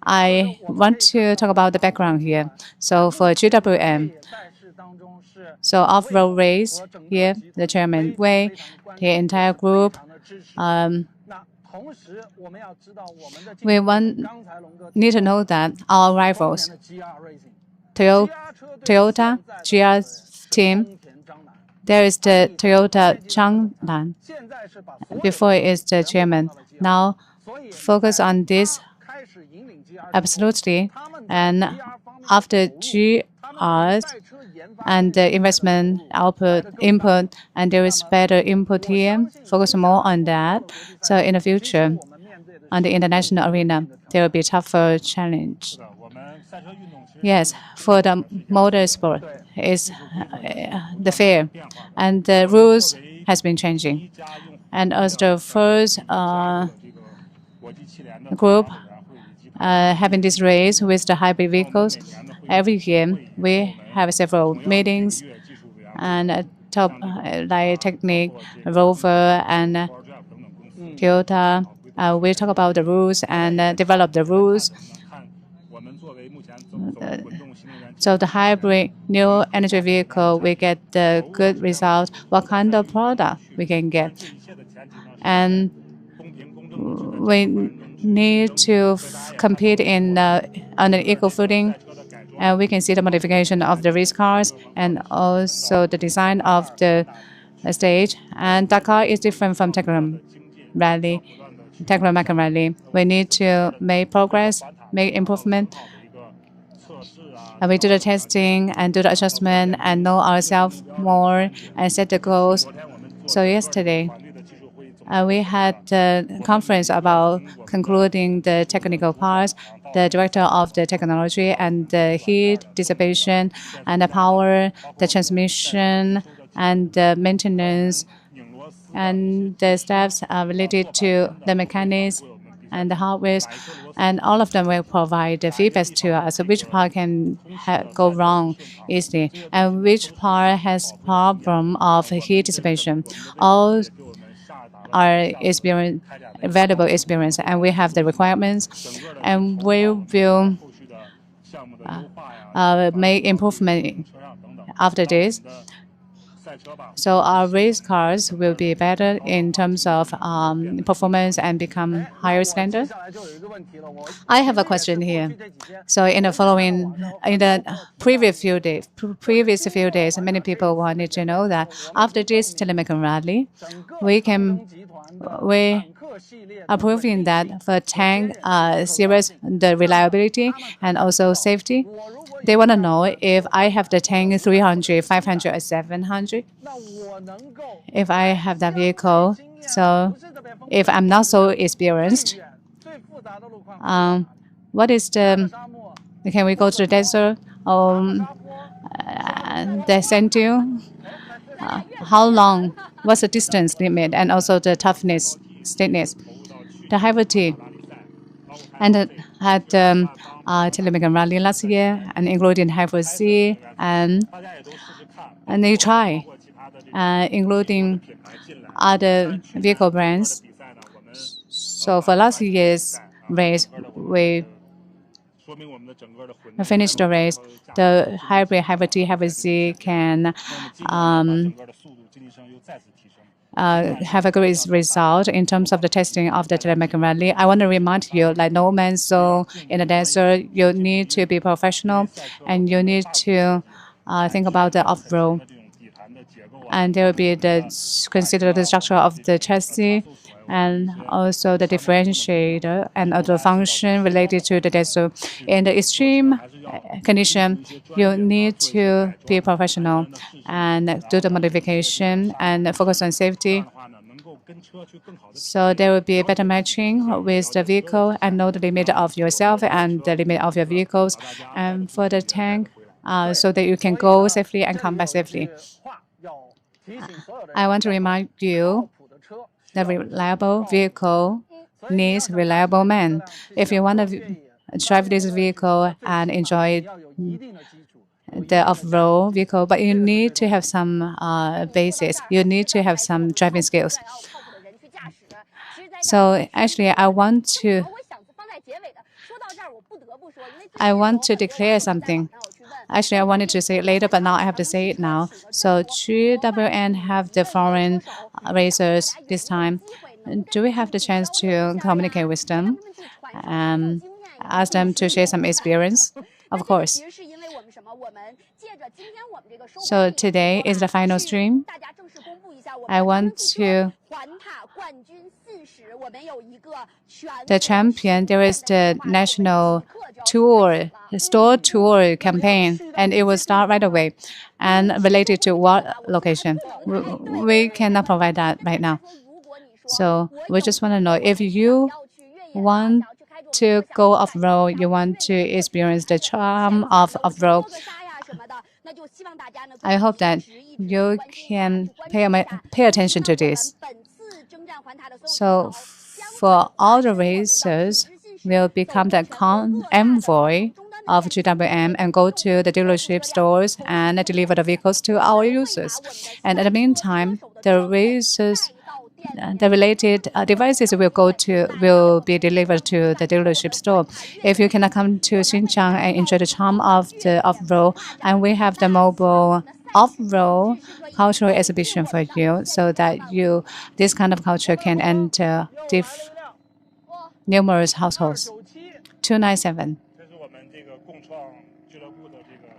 S2: I want to talk about the background here. So for GWM, so off-road race here, the chairman Wei, the entire group, we need to know that our rivals, Toyota, GR team, there is the Toyota Changlan. Before it is the chairman. Now focus on this absolutely. And after GR and the investment input, and there is better input here, focus more on that. So in the future, on the international arena, there will be tougher challenge. Yes, for the motorsport, is the fair, and the rules has been changing. And as the first group having this race with the hybrid vehicles, every year we have several meetings and top like Technique, Rover, and Toyota. We talk about the rules and develop the rules. So the hybrid new energy vehicle, we get the good result. What kind of product we can get? And we need to compete on an equal footing. And we can see the modification of the race cars and also the design of the stage. And Dakar is different from Taklimakan rally. We need to make progress, make improvement. And we do the testing and do the adjustment and know ourselves more and set the goals. So yesterday, we had a conference about concluding the technical parts, the director of the technology and the heat dissipation and the power, the transmission and the maintenance, and the steps related to the mechanics and the hardware, and all of them will provide the feedback to us. So which part can go wrong easily, and which part has problem of heat dissipation. All our valuable experience, and we have the requirements, and we will make improvement after this. So our race cars will be better in terms of performance and become higher standard. I have a question here. So in the previous few days, many people wanted to know that after this Taklimakan rally, we are proving that for tank series, the reliability and also safety. They want to know if I have the tank 300, 500, or 700. If I have that vehicle, so if I'm not so experienced, what is the? Can we go to the desert? They send you. How long? What's the distance limit and also the toughness, stiffness, the gravity, and had Taklimakan rally last year, and including Hyper C and they try, including other vehicle brands. So for last year's race, we finished the race. The hybrid T, hybrid Z can have a great result in terms of the testing of the Taklimakan rally. I want to remind you, like no man's zone in the desert, you need to be professional and you need to think about the off-road. And there will be consider the structure of the chassis and also the differentiator and other function related to the desert. In the extreme condition, you need to be professional and do the modification and focus on safety. So there will be a better matching with the vehicle and know the limit of yourself and the limit of your vehicles. And for the tank, so that you can go safely and come back safely. I want to remind you the reliable vehicle needs reliable men. If you want to drive this vehicle and enjoy the off-road vehicle, but you need to have some basis. You need to have some driving skills. So actually, I want to declare something. Actually, I wanted to say it later, but now I have to say it now. So GWN have the foreign racers this time. Do we have the chance to communicate with them? Ask them to share some experience? Of course. So today is the final stream. I want to... The champion, there is the national tour, store tour campaign, and it will start right away. And related to what location? We cannot provide that right now. So we just want to know if you want to go off-road, you want to experience the charm of off-road. I hope that you can pay attention to this. So for all the racers, will become the envoy of GWM and go to the dealership stores and deliver the vehicles to our users. And at the meantime, the racers, the related devices will be delivered to the dealership store. If you cannot come to Xinjiang and enjoy the charm of the off-road, and we have the mobile off-road cultural exhibition for you, so that this kind of culture can enter numerous households. 297.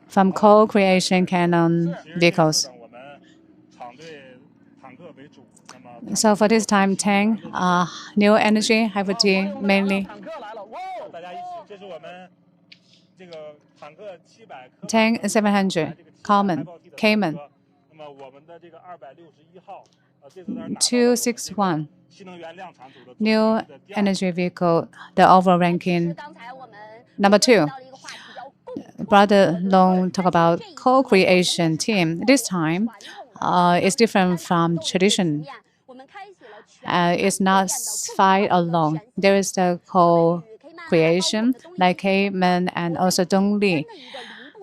S2: From co-creation Canon vehicles. So for this time, tank, new energy, hybrid mainly. Tank 700, common, Cayman. 261. New energy vehicle, the overall ranking. Number 2. Brother Long talk about co-creation team. This time, it's different from tradition. It's not fight alone. There is the co-creation, like Cayman and also Dongli.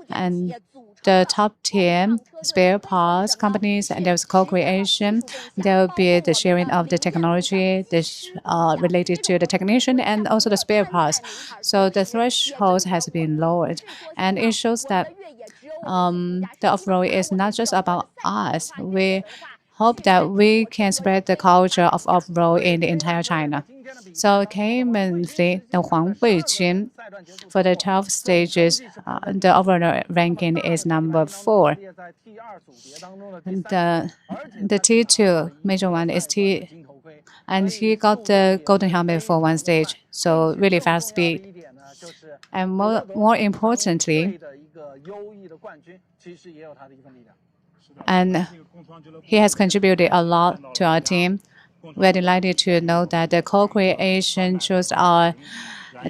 S2: And the top tier spare parts companies, and there's co-creation. There will be the sharing of the technology related to the technician and also the spare parts. So the threshold has been lowered, and it shows that the off-road is not just about us. We hope that we can spread the culture of off-road in the entire China. So Cayman Fleet, the Huanghui Qun, for the 12 stages, the overall ranking is number 4. The T2 major one is T, and he got the golden helmet for one stage, so really fast speed. And more importantly, and he has contributed a lot to our team. We're delighted to know that the co-creation chose our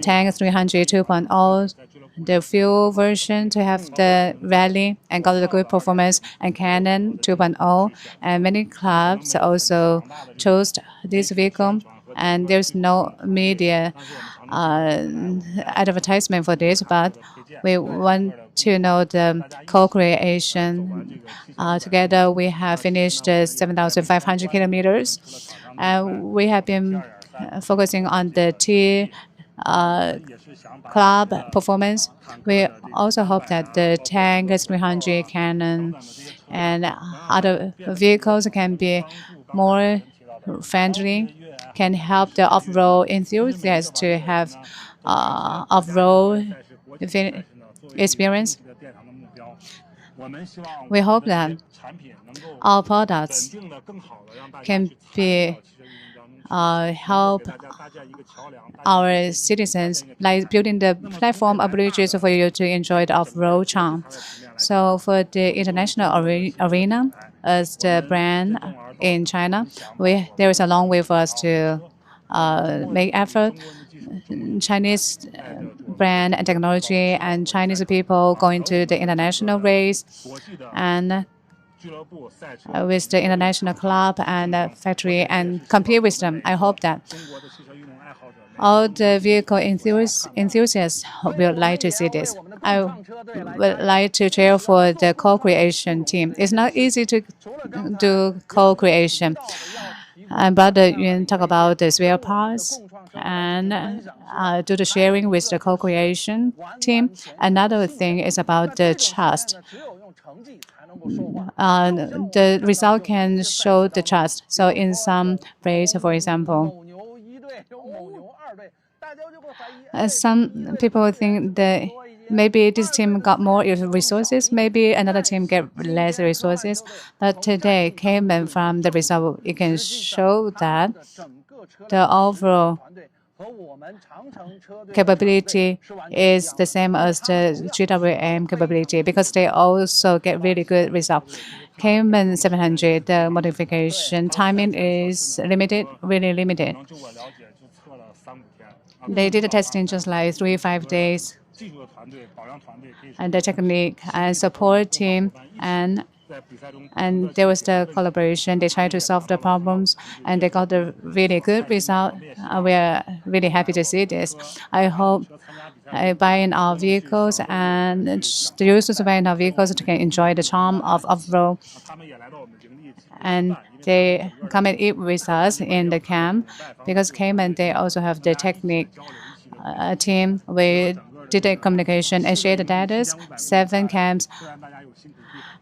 S2: Tank 300 2.0, the fuel version to have the rally and got a good performance, and Canon 2.0. And many clubs also chose this vehicle, and there's no media advertisement for this, but we want to know the co-creation. Together, we have finished 7,500 kilometers. We have been focusing on the T club performance. We also hope that the Tank 300 Canon and other vehicles can be more friendly, can help the off-road enthusiasts to have off-road experience. We hope that our products can be help our citizens, like building the platform of bridges for you to enjoy the off-road charm. So for the international arena, as the brand in China, there is a long way for us to make effort. Chinese brand and technology and Chinese people going to the international race and with the international club and factory and compete with them. I hope that all the vehicle enthusiasts will like to see this. I would like to cheer for the co-creation team. It's not easy to do co-creation. And Brother Yun talk about the spare parts and do the sharing with the co-creation team. Another thing is about the trust. The result can show the trust. So in some race, for example, some people think that maybe this team got more resources, maybe another team get less resources. But today, Cayman from the result, it can show that the overall capability is the same as the GWM capability because they also get really good results. Cayman 700, the modification timing is limited, really limited. They did the testing just like 3-5 days. And the technique and support team and there was the collaboration. They tried to solve the problems and they got a really good result. We are really happy to see this. I hope buying our vehicles and the users buying our vehicles can enjoy the charm of off-road. And they come and eat with us in the camp because Cayman, they also have the technique team. We did the communication and shared the data, 7 camps.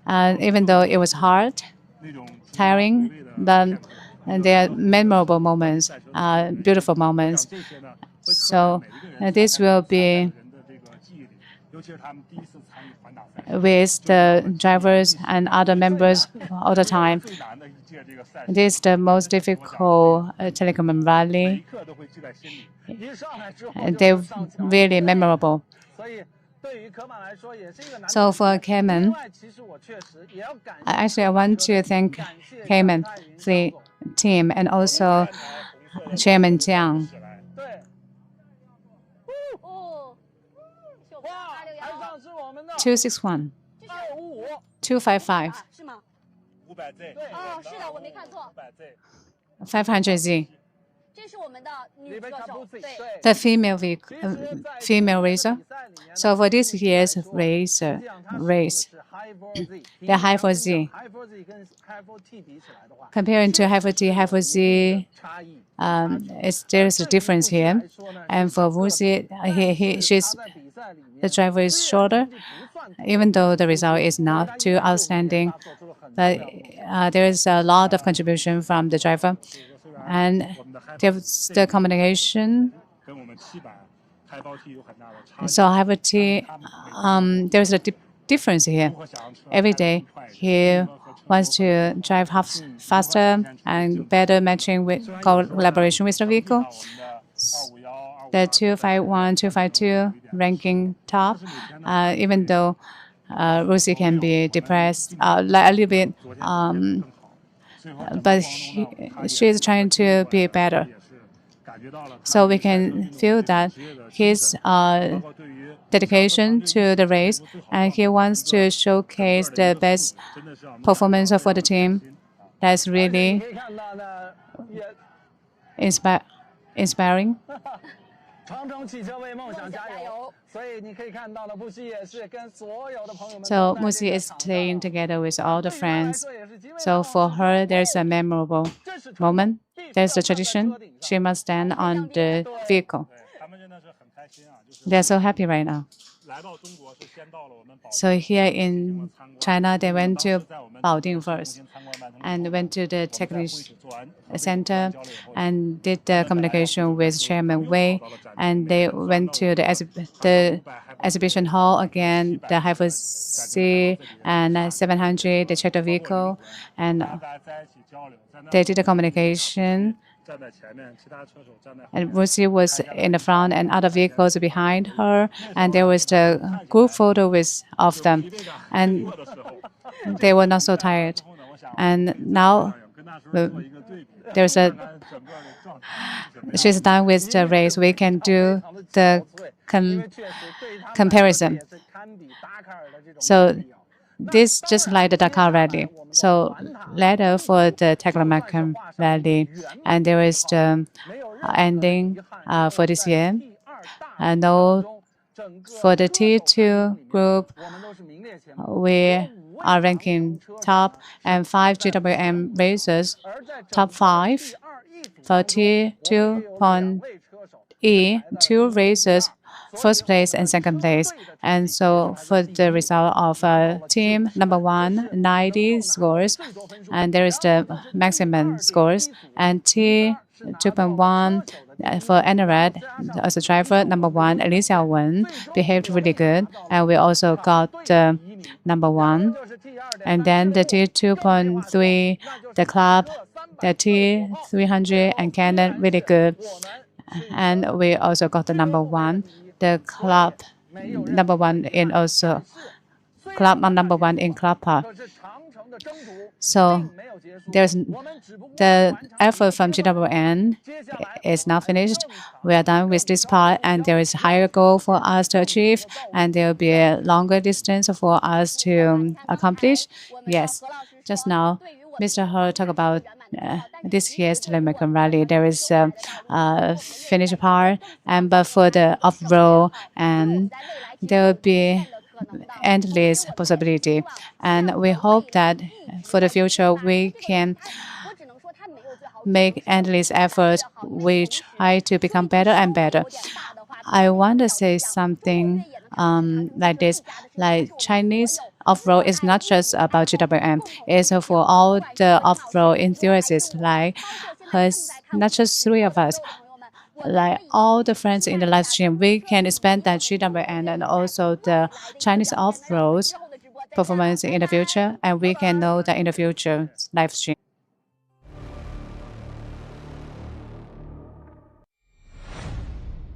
S2: Even though it was hard, tiring, but they are memorable moments, beautiful moments. So this will be with the drivers and other members all the time. This is the most difficult Taklimakan rally. They're really memorable. So for Cayman, actually I want to thank Cayman, the team, and also Chairman Jiang. 261, 255, 500Z. The female racer. So for this year's race, the high 4Z. Comparing to high 4T, high 4Z, there's a difference here. And for Wuzi, the driver is shorter, even though the result is not too outstanding, but there is a lot of contribution from the driver, and there's the communication. So high T, there's a difference here. Every day he wants to drive faster and better matching with collaboration with the vehicle. The 251, 252 ranking top, even though Rosie can be depressed like a little bit, but she is trying to be better. So we can feel that his dedication to the race, and he wants to showcase the best performance for the team. That's really inspiring. So Musi is staying together with all the friends. So for her, there's a memorable moment. There's a tradition. She must stand on the vehicle. They're so happy right now. So here in China, they went to Baoding first and went to the technical center and did the communication with Chairman Wei. And they went to the exhibition hall again, the Haifu C and 700. They checked the vehicle and they did the communication. And Lucy was in the front and other vehicles behind her. And there was the group photo of them. And they were not so tired. And now she's done with the race. We can do the comparison. So this just like the Dakar rally. So later for the Taklimakan rally, and there is the ending for this year. No, for the T2 group, we are ranking top, and 5 GWM racers, top 5. For T2.E, 2 racers, first place and second place. And so for the result of team number 1, 90 scores, and there is the maximum scores. And T2.1 for Enerad as a driver, number 1, Li Xiaowen behaved really good, and we also got number 1. And then the T2.3, the club, the T300 and Canon really good, and we also got the number 1. The club number 1 in also club number 1 in club part. So there's the effort from GWN is now finished. We are done with this part, and there is a higher goal for us to achieve, and there will be a longer distance for us to accomplish. Yes, just now, Mr. He talked about this year's Taklimakan rally. There is a finish part, but for the off-road, and there will be endless possibility. And we hope that for the future we can make endless effort. We try to become better and better. I want to say something like this, like Chinese off-road is not just about GWM. It's for all the off-road enthusiasts, like us, not just 3 of us. Like all the friends in the live stream, we can expand that GWM and also the Chinese off-road performance in the future, and we can know that in the future live stream.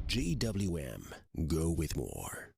S1: GWM, go with more.